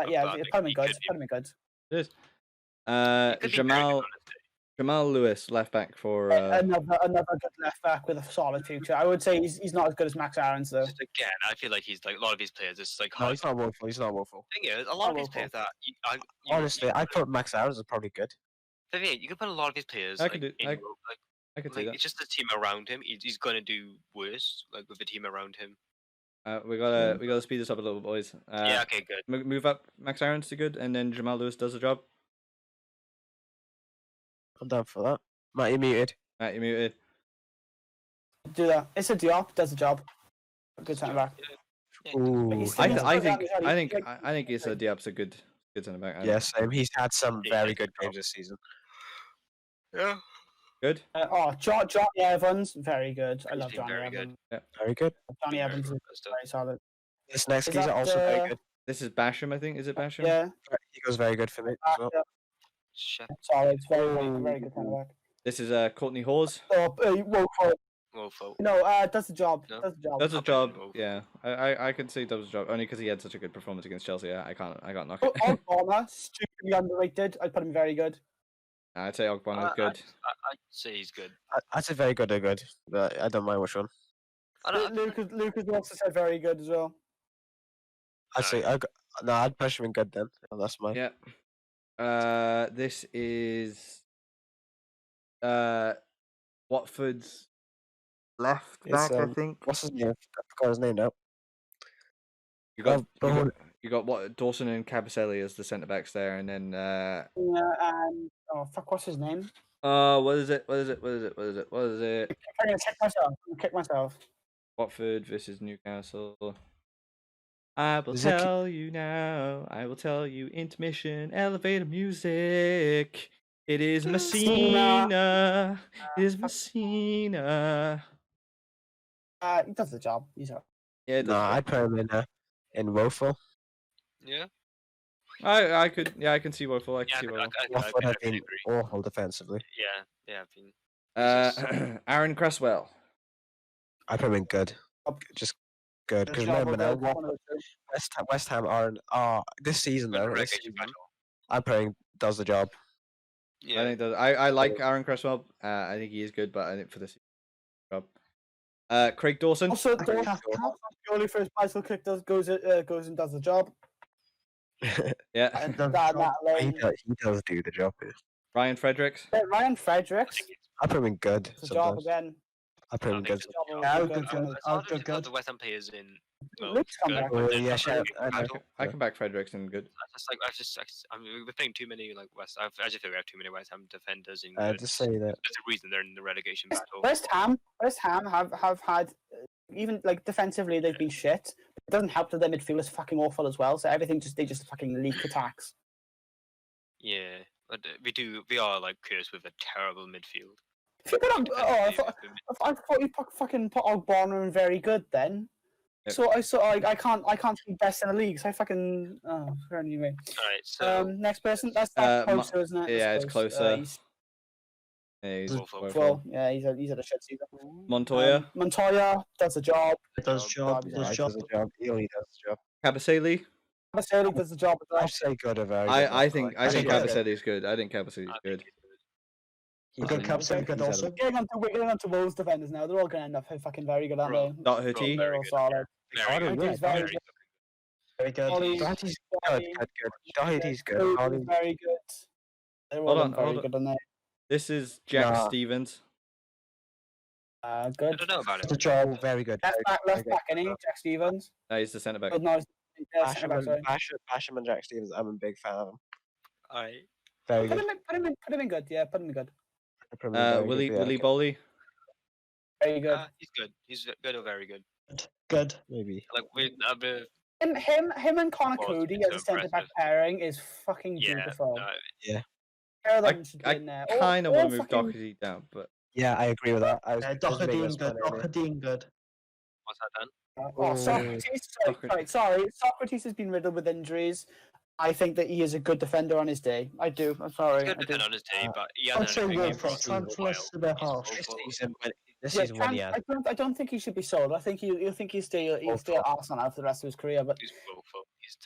Speaker 3: Yeah,
Speaker 4: but I
Speaker 3: put
Speaker 4: think
Speaker 3: him in
Speaker 4: he
Speaker 3: good.
Speaker 4: could be-
Speaker 3: Put him in good.
Speaker 1: It is.
Speaker 4: He could be very good
Speaker 1: Jamal
Speaker 4: on his day.
Speaker 1: Jamal Lewis, left back for.
Speaker 3: Another good left back with a solid future. I would say he's not as good as Max Aarons though.
Speaker 4: Just again, I feel like he's like a lot of these players. It's like
Speaker 2: No,
Speaker 4: hard.
Speaker 2: he's not woeful. He's not woeful.
Speaker 4: Thing is, a lot of these
Speaker 3: woeful.
Speaker 4: players that
Speaker 2: Honestly, I put Max Aarons as probably good.
Speaker 4: the thing is, you can put a lot of these players.
Speaker 1: I
Speaker 4: like,
Speaker 1: could do-
Speaker 4: in
Speaker 1: I-
Speaker 4: Europe, like,
Speaker 1: I could see that.
Speaker 4: it's just the team around him. He's gonna do worse, like with the team around him.
Speaker 1: We gotta speed this up a little, boys.
Speaker 4: Yeah. Okay. Good.
Speaker 1: Move up Max Aarons to good, and then Jamal Lewis does the job.
Speaker 2: I'm down for that. Matt, you muted.
Speaker 1: Matt, you muted.
Speaker 3: Do that. It's a Diop. Does the job. Good centre back.
Speaker 2: Ooh,
Speaker 3: he's
Speaker 1: I,
Speaker 3: still-
Speaker 1: th-
Speaker 3: he's
Speaker 1: I
Speaker 3: still
Speaker 1: think
Speaker 3: down,
Speaker 1: I think
Speaker 3: like-
Speaker 1: I think Issa Diop's a good centre back.
Speaker 2: yeah, same. He's had some
Speaker 4: Yeah,
Speaker 2: very
Speaker 4: he's
Speaker 2: good
Speaker 4: a
Speaker 2: games this season.
Speaker 4: Yeah.
Speaker 1: Good.
Speaker 3: Johnny Evans, very good. I
Speaker 4: He's
Speaker 3: love
Speaker 4: been
Speaker 3: Johnny
Speaker 4: very good.
Speaker 3: Evans.
Speaker 2: Very good.
Speaker 3: Johnny Evans is
Speaker 4: Good stuff.
Speaker 3: very solid.
Speaker 2: This next
Speaker 3: Is
Speaker 2: geezer
Speaker 3: that,
Speaker 2: also very good.
Speaker 1: This is Basham, I think. Is it Basham?
Speaker 3: Yeah,
Speaker 2: He goes very good for me as well.
Speaker 4: Shep.
Speaker 3: solid. Very good centre back.
Speaker 1: This is Courtney Hawes.
Speaker 4: Woeful.
Speaker 3: No, does the job.
Speaker 4: No.
Speaker 3: Does the job.
Speaker 1: Does a
Speaker 4: I'll put
Speaker 1: job.
Speaker 4: him over.
Speaker 1: Yeah, I could say does a job only because he had such a good performance against Chelsea. Yeah, I can't knock
Speaker 3: Oh,
Speaker 1: it.
Speaker 3: Ogbonna, stupidly underrated. I'd put him very good.
Speaker 1: I'd say Ogbonna's good.
Speaker 4: I'd say he's good.
Speaker 2: I'd say very good or good, but I don't mind which one.
Speaker 4: I don't.
Speaker 3: Luke has also said very good as well.
Speaker 2: I'd say no, I'd push him in good then. Oh, that's mine.
Speaker 1: Yeah. This is Watford's left
Speaker 2: It's,
Speaker 1: back, I think.
Speaker 2: What's his name? I forgot his name now.
Speaker 1: You got what Dawson and Cabaselli as the centre backs there, and then
Speaker 3: Yeah, and what's his name?
Speaker 1: what is it?
Speaker 3: I'm gonna kick myself.
Speaker 1: Watford versus Newcastle. I will
Speaker 2: Is it-
Speaker 1: tell you now. I will tell you. Intermission, elevator music. It is Messina. It is Messina.
Speaker 3: He does the job. He's alright.
Speaker 1: Yeah, it
Speaker 2: No,
Speaker 1: does.
Speaker 2: I'd put him in woeful.
Speaker 4: Yeah.
Speaker 1: I could. Yeah, I can see Woeful. I can
Speaker 4: Yeah.
Speaker 1: see
Speaker 4: I
Speaker 1: Woeful.
Speaker 2: Watford have
Speaker 4: definitely
Speaker 2: been
Speaker 4: agree.
Speaker 2: awful defensively.
Speaker 4: Yeah. Yeah. I've been.
Speaker 1: Aaron Cresswell.
Speaker 2: I'd put him in good. Just good.
Speaker 3: The
Speaker 2: Because
Speaker 3: job
Speaker 2: remember
Speaker 3: of
Speaker 2: now,
Speaker 3: one of the two.
Speaker 2: West Ham aren't. This season
Speaker 4: Good
Speaker 2: though, this
Speaker 4: relegation
Speaker 2: season,
Speaker 4: battle.
Speaker 2: I'm putting does the job.
Speaker 4: Yeah.
Speaker 1: I think that I like Aaron Cresswell. I think he is good, but I think for this job. Craig Dawson.
Speaker 3: Also, purely for his bicycle kick goes and does the job.
Speaker 1: Yeah.
Speaker 3: And
Speaker 5: Does
Speaker 3: that
Speaker 5: the job.
Speaker 2: he
Speaker 3: alone.
Speaker 2: does do the job.
Speaker 1: Ryan Fredericks.
Speaker 3: Ryan Fredericks.
Speaker 2: I put him in good.
Speaker 3: The job
Speaker 2: Sometimes.
Speaker 3: again.
Speaker 2: I put him in
Speaker 4: I
Speaker 2: good.
Speaker 4: think
Speaker 3: Job
Speaker 5: Yeah, I'll
Speaker 3: good,
Speaker 5: go
Speaker 3: good.
Speaker 5: good.
Speaker 4: It's
Speaker 5: I'll
Speaker 4: hard to
Speaker 5: go
Speaker 4: just have
Speaker 5: good.
Speaker 4: the West Ham players in.
Speaker 3: Luke's come back.
Speaker 2: Oh,
Speaker 4: Good.
Speaker 2: yeah,
Speaker 4: That's
Speaker 2: Sham,
Speaker 4: really
Speaker 2: I know.
Speaker 4: battle.
Speaker 1: I can back Fredericks in good.
Speaker 4: That's like I mean, we're playing too many like West. I just feel we have too many West Ham defenders in.
Speaker 2: I
Speaker 4: good.
Speaker 2: just say that.
Speaker 4: There's a reason they're in the relegation battle.
Speaker 3: West Ham have had even like defensively they've been shit. It doesn't help that their midfield is fucking awful as well. So everything they just fucking leak attacks.
Speaker 4: Yeah, but we are like cursed with a terrible midfield.
Speaker 3: If you put on, I thought you fucking put Ogbonna in very good then.
Speaker 1: Yep.
Speaker 3: So I can't be best in the league. So I fucking anyway.
Speaker 4: Alright, so
Speaker 3: Next person. That's
Speaker 1: Ma-
Speaker 3: closer, isn't it?
Speaker 1: yeah,
Speaker 3: That's
Speaker 1: it's
Speaker 3: close.
Speaker 1: closer.
Speaker 3: He's,
Speaker 1: Yeah, he's
Speaker 4: Woeful.
Speaker 1: Woeful.
Speaker 3: well, yeah, he's had a shit season.
Speaker 1: Montoya.
Speaker 3: Montoya does the job.
Speaker 5: Does job.
Speaker 3: Job,
Speaker 5: Does
Speaker 2: He
Speaker 5: job.
Speaker 2: does the job. He only does the job.
Speaker 1: Kabasele.
Speaker 3: Baselli does the job as well.
Speaker 2: I'd say good or very good.
Speaker 1: I think
Speaker 3: I think
Speaker 1: Kabasele's
Speaker 3: good.
Speaker 1: good. I think Kabasele's good.
Speaker 5: A good captain, good also.
Speaker 3: We're getting on to Wolves defenders now. They're all going to end up fucking very good, aren't
Speaker 4: Bro,
Speaker 3: they?
Speaker 1: Dot Hurty.
Speaker 3: They're all solid.
Speaker 4: Very good.
Speaker 3: Doherty's very good.
Speaker 5: Very good.
Speaker 3: Ollie's
Speaker 2: Doherty's good,
Speaker 3: Ollie,
Speaker 2: good. Doherty's good.
Speaker 3: Foden's
Speaker 2: Ollie,
Speaker 3: very good. They're
Speaker 1: Hold
Speaker 3: all
Speaker 1: on,
Speaker 3: very
Speaker 1: hold on.
Speaker 3: good, aren't they?
Speaker 1: This is Jack
Speaker 2: Nah.
Speaker 1: Stevens.
Speaker 4: I
Speaker 3: Good.
Speaker 4: don't know about
Speaker 5: The
Speaker 4: it.
Speaker 5: job.
Speaker 2: oh, very good.
Speaker 3: Left back,
Speaker 2: very good.
Speaker 3: any Jack Stevens.
Speaker 1: No, he's the centre back.
Speaker 3: Good, no, centre back, sorry.
Speaker 2: Basham and Jack Stevens, I'm a big fan of them.
Speaker 4: Alright.
Speaker 2: Very
Speaker 3: Put
Speaker 2: good.
Speaker 3: him in good. Yeah, put him in good.
Speaker 2: Probably very
Speaker 1: Willie
Speaker 2: good, yeah,
Speaker 1: Willie
Speaker 2: okay,
Speaker 1: Boley.
Speaker 3: Very good.
Speaker 4: He's good. He's good or very good.
Speaker 5: Good.
Speaker 2: maybe.
Speaker 4: Like
Speaker 3: Him and Connor
Speaker 4: Well,
Speaker 3: Cody
Speaker 4: it's
Speaker 3: as a centre back
Speaker 4: impressive.
Speaker 3: pairing is fucking
Speaker 4: yeah.
Speaker 3: beautiful. Pair of
Speaker 1: I,
Speaker 3: them should be
Speaker 1: I
Speaker 3: in there.
Speaker 1: kind of
Speaker 3: All
Speaker 1: want to move
Speaker 3: fucking-
Speaker 1: Doherty down, but
Speaker 2: Yeah, I agree with that. I was
Speaker 5: Doherty
Speaker 2: this
Speaker 5: good.
Speaker 2: one earlier.
Speaker 5: Doherty good.
Speaker 4: What's that done?
Speaker 3: Oh, Socrates. Sorry. Socrates has been riddled with injuries. I think that he is a good defender on his day. I do. I'm sorry.
Speaker 4: He's
Speaker 3: I
Speaker 4: good
Speaker 3: do.
Speaker 4: defender on his day, but he
Speaker 5: I'd
Speaker 4: hasn't
Speaker 5: say
Speaker 4: had a big game
Speaker 5: Wolf.
Speaker 4: for us in a
Speaker 5: Transfer
Speaker 4: while.
Speaker 5: list a bit
Speaker 4: He's
Speaker 5: harsh.
Speaker 2: This
Speaker 4: woeful.
Speaker 2: season, this
Speaker 3: Yeah,
Speaker 2: season when he has.
Speaker 3: I don't think he should be sold. I think he'll stay at Arsenal out for the rest of his career. But
Speaker 4: He's woeful. He's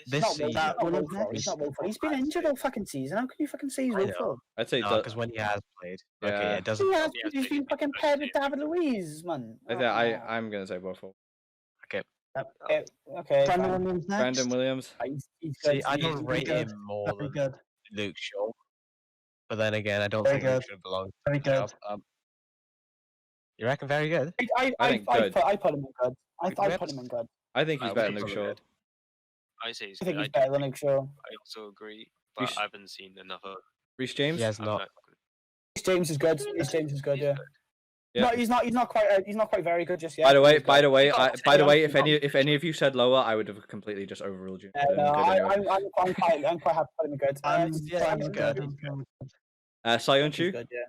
Speaker 2: This
Speaker 3: not
Speaker 2: season,
Speaker 3: woeful. He's not woeful. He's been injured all fucking season. How can you fucking say he's
Speaker 2: I know.
Speaker 3: woeful?
Speaker 1: I'd say
Speaker 2: because when he has played, okay,
Speaker 1: Yeah.
Speaker 2: it doesn't.
Speaker 3: He has.
Speaker 4: Yeah,
Speaker 3: He's been fucking paired with David Luiz, man.
Speaker 1: I'm gonna say Buffalo.
Speaker 3: Okay.
Speaker 5: Brandon
Speaker 3: fine.
Speaker 5: Williams next.
Speaker 1: Brandon Williams.
Speaker 3: He's
Speaker 2: See,
Speaker 3: good.
Speaker 2: I
Speaker 3: He's
Speaker 2: don't rate
Speaker 3: good.
Speaker 2: him more
Speaker 5: Very
Speaker 2: than
Speaker 5: good.
Speaker 2: Luke Shaw, but then again, I don't
Speaker 5: Very
Speaker 2: think Luke
Speaker 5: good.
Speaker 2: should belong.
Speaker 5: Very good.
Speaker 2: You reckon very good?
Speaker 1: I think good.
Speaker 3: I put him in good. I
Speaker 2: Good
Speaker 3: put him in good.
Speaker 1: I think he's
Speaker 2: I
Speaker 1: better
Speaker 2: would
Speaker 1: than Luke
Speaker 2: put
Speaker 1: Shaw.
Speaker 2: him
Speaker 4: I say he's
Speaker 3: I think
Speaker 4: good.
Speaker 3: he's better than Luke Shaw.
Speaker 4: I also agree,
Speaker 1: You
Speaker 4: but
Speaker 1: sh-
Speaker 4: I haven't seen enough of.
Speaker 1: Reece James.
Speaker 2: He has
Speaker 4: I'm
Speaker 2: not.
Speaker 3: James is good. James is good.
Speaker 4: He's
Speaker 3: Yeah.
Speaker 1: Yeah.
Speaker 3: No, he's not quite very good just yet.
Speaker 1: By the way,
Speaker 3: He's good.
Speaker 1: by the way, if any of you said lower, I would have completely just overruled you.
Speaker 3: Yeah,
Speaker 1: Put him
Speaker 3: no,
Speaker 1: in good anyway.
Speaker 3: I'm quite happy to put him in good.
Speaker 2: yeah, he's good.
Speaker 1: Sion
Speaker 3: He's
Speaker 1: Chu.
Speaker 3: good. Yeah.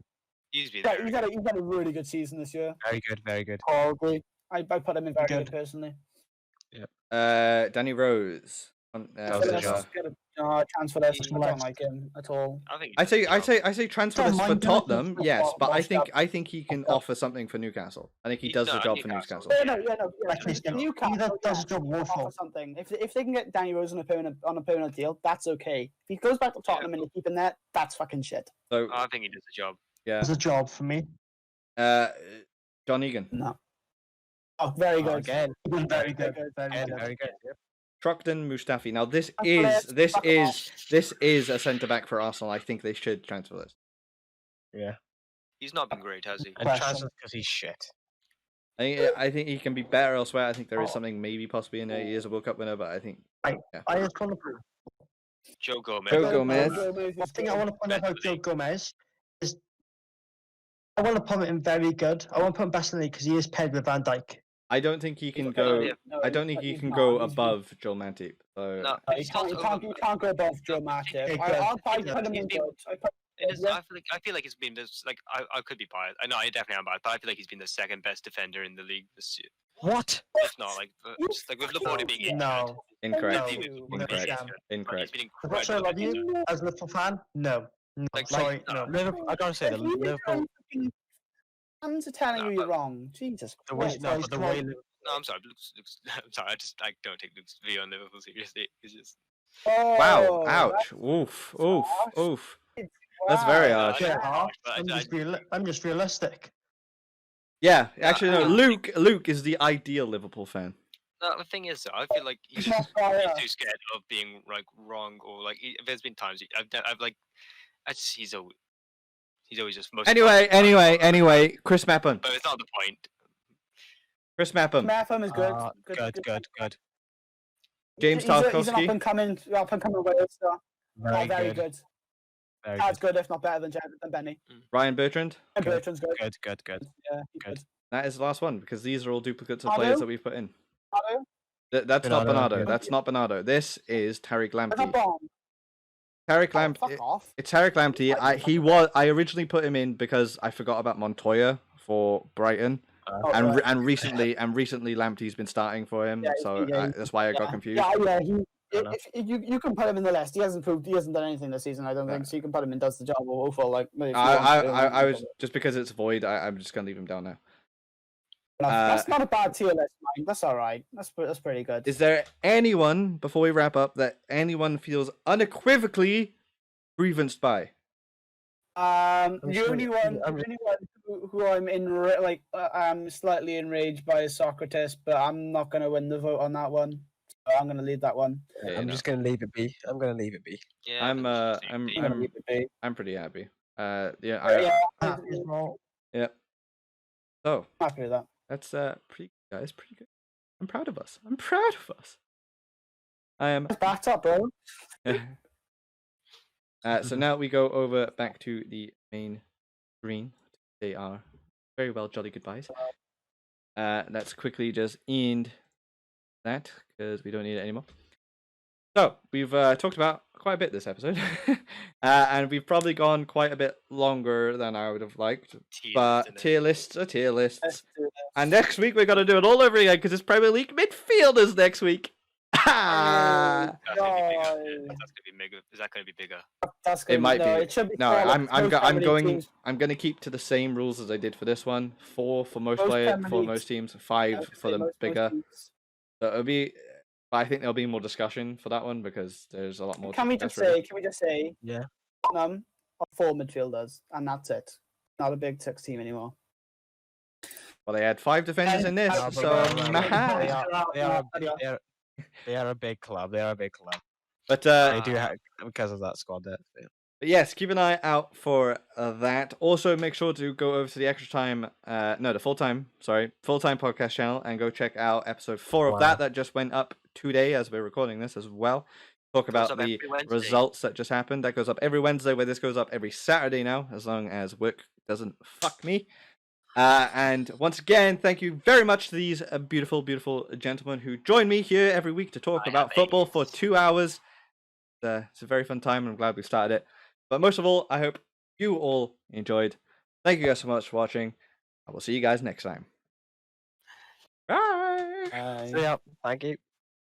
Speaker 4: He's been
Speaker 3: Yeah,
Speaker 4: there.
Speaker 3: he's had a really good season this year.
Speaker 2: Very good, very good.
Speaker 3: Probably. I put him in very
Speaker 5: Good.
Speaker 3: good personally.
Speaker 1: Danny Rose.
Speaker 2: Does the job.
Speaker 3: Transfer list. I don't like him at all.
Speaker 4: I think.
Speaker 1: I say transfer
Speaker 5: Don't
Speaker 1: list for
Speaker 5: mind him.
Speaker 1: Tottenham, yes, but
Speaker 3: Washed
Speaker 1: I think he can offer something for Newcastle. I think he does the
Speaker 4: No,
Speaker 1: job for
Speaker 4: Newcastle.
Speaker 1: Newcastle.
Speaker 3: Yeah.
Speaker 5: Actually, still,
Speaker 3: Newcastle
Speaker 5: either does a job
Speaker 3: offer
Speaker 5: woeful.
Speaker 3: something. If they can get Danny Rose on a permanent deal, that's okay. If he goes back to Tottenham and they keep him there, that's fucking shit.
Speaker 1: So
Speaker 4: I think he does the job.
Speaker 1: yeah,
Speaker 5: Does a job for me.
Speaker 1: John Egan,
Speaker 3: No. Oh, very good.
Speaker 2: Again,
Speaker 5: Very good. Very
Speaker 2: again,
Speaker 5: good.
Speaker 2: very good. Yeah.
Speaker 1: Truckton Mustafi. Now this
Speaker 3: Transfer list,
Speaker 1: this is a centre back for Arsenal. I think they should transfer this.
Speaker 2: Yeah.
Speaker 4: He's not been great, has he?
Speaker 2: And
Speaker 5: Question.
Speaker 2: transfers because he's shit.
Speaker 1: I think he can be better elsewhere. I think there is something maybe possibly in there. He is a World Cup winner, but I think
Speaker 5: I just want to put
Speaker 4: Joe Gomez.
Speaker 1: Joe Gomez.
Speaker 5: one thing I want to point out about Joe Gomez is I want to put him in very good. I want to put him best in the league because he is paired with Van Dijk.
Speaker 1: I don't think he can
Speaker 3: He's
Speaker 1: go.
Speaker 3: okay. No,
Speaker 1: I don't think he
Speaker 3: he's
Speaker 1: can
Speaker 3: not.
Speaker 1: go
Speaker 3: He's-
Speaker 1: above Joel Matip. So
Speaker 4: No,
Speaker 3: You
Speaker 4: he's not
Speaker 3: can't go above Joe Matip.
Speaker 5: Okay,
Speaker 3: I'll
Speaker 5: good.
Speaker 3: put him in
Speaker 4: He's
Speaker 3: good.
Speaker 4: It is,
Speaker 3: Yeah.
Speaker 4: I feel like it's been this like I could be biased. I know I definitely am biased, but I feel like he's been the second best defender in the league this year.
Speaker 2: What?
Speaker 4: If not like just like with Laporte being injured.
Speaker 5: No.
Speaker 1: incorrect.
Speaker 4: Maybe
Speaker 3: No.
Speaker 4: with
Speaker 1: Incorrect.
Speaker 4: Sham, but
Speaker 1: Incorrect.
Speaker 4: he's been
Speaker 5: As much as I love
Speaker 4: incredible.
Speaker 5: you, as a Liverpool fan, no. No,
Speaker 4: Like,
Speaker 5: sorry, no.
Speaker 2: Liverpool, I gotta say, the Liverpool,
Speaker 3: Fans are telling
Speaker 4: No,
Speaker 3: you you're
Speaker 4: but-
Speaker 3: wrong. Jesus
Speaker 2: the way,
Speaker 3: Christ.
Speaker 2: no, but the way,
Speaker 4: No, I'm sorry. I'm sorry. I don't take Luke's view on Liverpool seriously. It's just
Speaker 1: Wow!
Speaker 3: Oh,
Speaker 1: Ouch! Oof! Oof!
Speaker 3: harsh.
Speaker 1: Oof!
Speaker 3: Wow.
Speaker 1: That's very
Speaker 4: No,
Speaker 1: harsh.
Speaker 4: I know
Speaker 5: Yeah,
Speaker 4: it's harsh, but
Speaker 5: I'm just realistic.
Speaker 1: Yeah, actually, no.
Speaker 4: I-
Speaker 1: Luke is the ideal Liverpool fan.
Speaker 4: no, the thing is, though, I feel like he's
Speaker 3: He's not biased.
Speaker 4: too scared of being like wrong or like. There's been times I've like, he's always just most.
Speaker 1: Anyway, Chris Mappin.
Speaker 4: But it's not the point.
Speaker 1: Chris Mappin.
Speaker 3: Matham is good.
Speaker 2: good.
Speaker 1: James
Speaker 3: He's an
Speaker 1: Tarkowski.
Speaker 3: up and coming Wales star.
Speaker 2: Very
Speaker 3: Very
Speaker 2: good.
Speaker 3: good.
Speaker 2: Very
Speaker 3: As
Speaker 2: good.
Speaker 3: good, if not better than Benny.
Speaker 1: Ryan Bertrand.
Speaker 3: And
Speaker 2: Good.
Speaker 3: Bertrand's good.
Speaker 2: Good.
Speaker 3: Yeah, he's
Speaker 2: Good.
Speaker 3: good.
Speaker 1: That is the last one because these are all duplicates of
Speaker 3: Bernardo?
Speaker 1: players that we've put in.
Speaker 3: Bernardo?
Speaker 1: That's not
Speaker 2: Bernardo,
Speaker 1: Bernardo.
Speaker 2: yeah.
Speaker 1: That's not Bernardo. This is Tariq
Speaker 3: That's not
Speaker 1: Lamptey.
Speaker 3: bomb.
Speaker 1: Tariq
Speaker 3: Oh,
Speaker 1: Lamptey.
Speaker 3: fuck off.
Speaker 1: It's Tariq Lamptey. I originally put him in because I forgot about Montoya for Brighton,
Speaker 3: Oh,
Speaker 1: and
Speaker 3: right.
Speaker 1: and recently Lamptey's been starting for him,
Speaker 3: Yeah,
Speaker 1: so
Speaker 3: yeah,
Speaker 1: that's why I got
Speaker 3: Yeah.
Speaker 1: confused.
Speaker 3: Yeah.
Speaker 2: Fair enough.
Speaker 3: You can put him in the list. He hasn't done anything this season. I don't think so. You can put him in. Does the job or awful. Like if you want to,
Speaker 1: I was just because it's void. I'm just gonna leave him down now.
Speaker 3: That's not a bad tier list, man. That's all right. That's pretty good.
Speaker 1: Is there anyone before we wrap up that anyone feels unequivocally grievanced by?
Speaker 3: The
Speaker 2: just
Speaker 3: only
Speaker 2: gonna-
Speaker 3: one,
Speaker 2: I'm
Speaker 3: the only one who I'm I'm slightly enraged by is Socrates, but I'm not gonna win the vote on that one. So I'm gonna leave that one.
Speaker 1: Yeah,
Speaker 2: I'm
Speaker 1: no.
Speaker 2: just gonna leave it be. I'm gonna leave it be.
Speaker 4: Yeah,
Speaker 1: I'm
Speaker 4: I think
Speaker 1: I'm
Speaker 4: it's
Speaker 3: I'm gonna
Speaker 1: I'm
Speaker 3: leave it be.
Speaker 1: I'm pretty happy. Yeah,
Speaker 3: Yeah,
Speaker 5: Happy as well.
Speaker 1: yeah. So
Speaker 3: I'm happy with that.
Speaker 1: that's pretty good, guys. Pretty good. I'm proud of us. I'm proud of us. I am.
Speaker 3: It's backed up, bro.
Speaker 1: So now we go over back to the main screen. They are very well jolly goodbyes. Let's quickly just end that because we don't need it anymore. So we've talked about quite a bit this episode, and we've probably gone quite a bit longer than I would have liked. But tier lists are tier lists,
Speaker 3: Let's do this.
Speaker 1: and next week we're gonna do it all over again because it's Premier League midfielders next week.
Speaker 3: Oh,
Speaker 4: That's gonna be bigger.
Speaker 3: no.
Speaker 4: That's gonna be mega. Is that gonna be bigger?
Speaker 3: That's gonna
Speaker 1: It might
Speaker 3: no,
Speaker 1: be.
Speaker 3: It should be
Speaker 1: No,
Speaker 3: fair, like,
Speaker 1: I'm
Speaker 3: most Premier League
Speaker 1: going.
Speaker 3: teams-
Speaker 1: I'm going to keep to the same rules as I did for this one. 4 for most
Speaker 3: Most
Speaker 1: player
Speaker 3: Premier
Speaker 1: for
Speaker 3: Leagues-
Speaker 1: most teams.
Speaker 3: I
Speaker 1: 5
Speaker 3: would
Speaker 1: for
Speaker 3: say
Speaker 1: the
Speaker 3: most
Speaker 1: bigger.
Speaker 3: teams.
Speaker 1: So it'll be. But I think there'll be more discussion for that one because there's a lot more.
Speaker 3: Can we
Speaker 1: discuss,
Speaker 3: just
Speaker 1: really.
Speaker 3: say? Can we just say?
Speaker 2: Yeah.
Speaker 3: Tottenham are 4 midfielders, and that's it. Not a big 6 team anymore.
Speaker 1: Well, they had 5 defenders in this,
Speaker 2: No, but
Speaker 1: so
Speaker 2: they are a big club. They are a big club.
Speaker 1: But
Speaker 2: They do have because of that squad depth. Yeah.
Speaker 1: But yes, keep an eye out for that. Also, make sure to go over to the extra time, the full time podcast channel and go check out episode 4 of
Speaker 2: Wow.
Speaker 1: that just went up today as we're recording this as well. Talk
Speaker 4: Goes
Speaker 1: about
Speaker 4: up
Speaker 1: the
Speaker 4: every Wednesday.
Speaker 1: results that just happened. That goes up every Wednesday, where this goes up every Saturday now, as long as work doesn't fuck me. And once again, thank you very much to these beautiful, beautiful gentlemen who join me here every week to talk about football for 2 hours. It's a very fun time, and I'm glad we started it. But most of all, I hope you all enjoyed. Thank you guys so much for watching. I will see you guys next time. Bye.
Speaker 3: Bye.
Speaker 2: So yeah, thank you.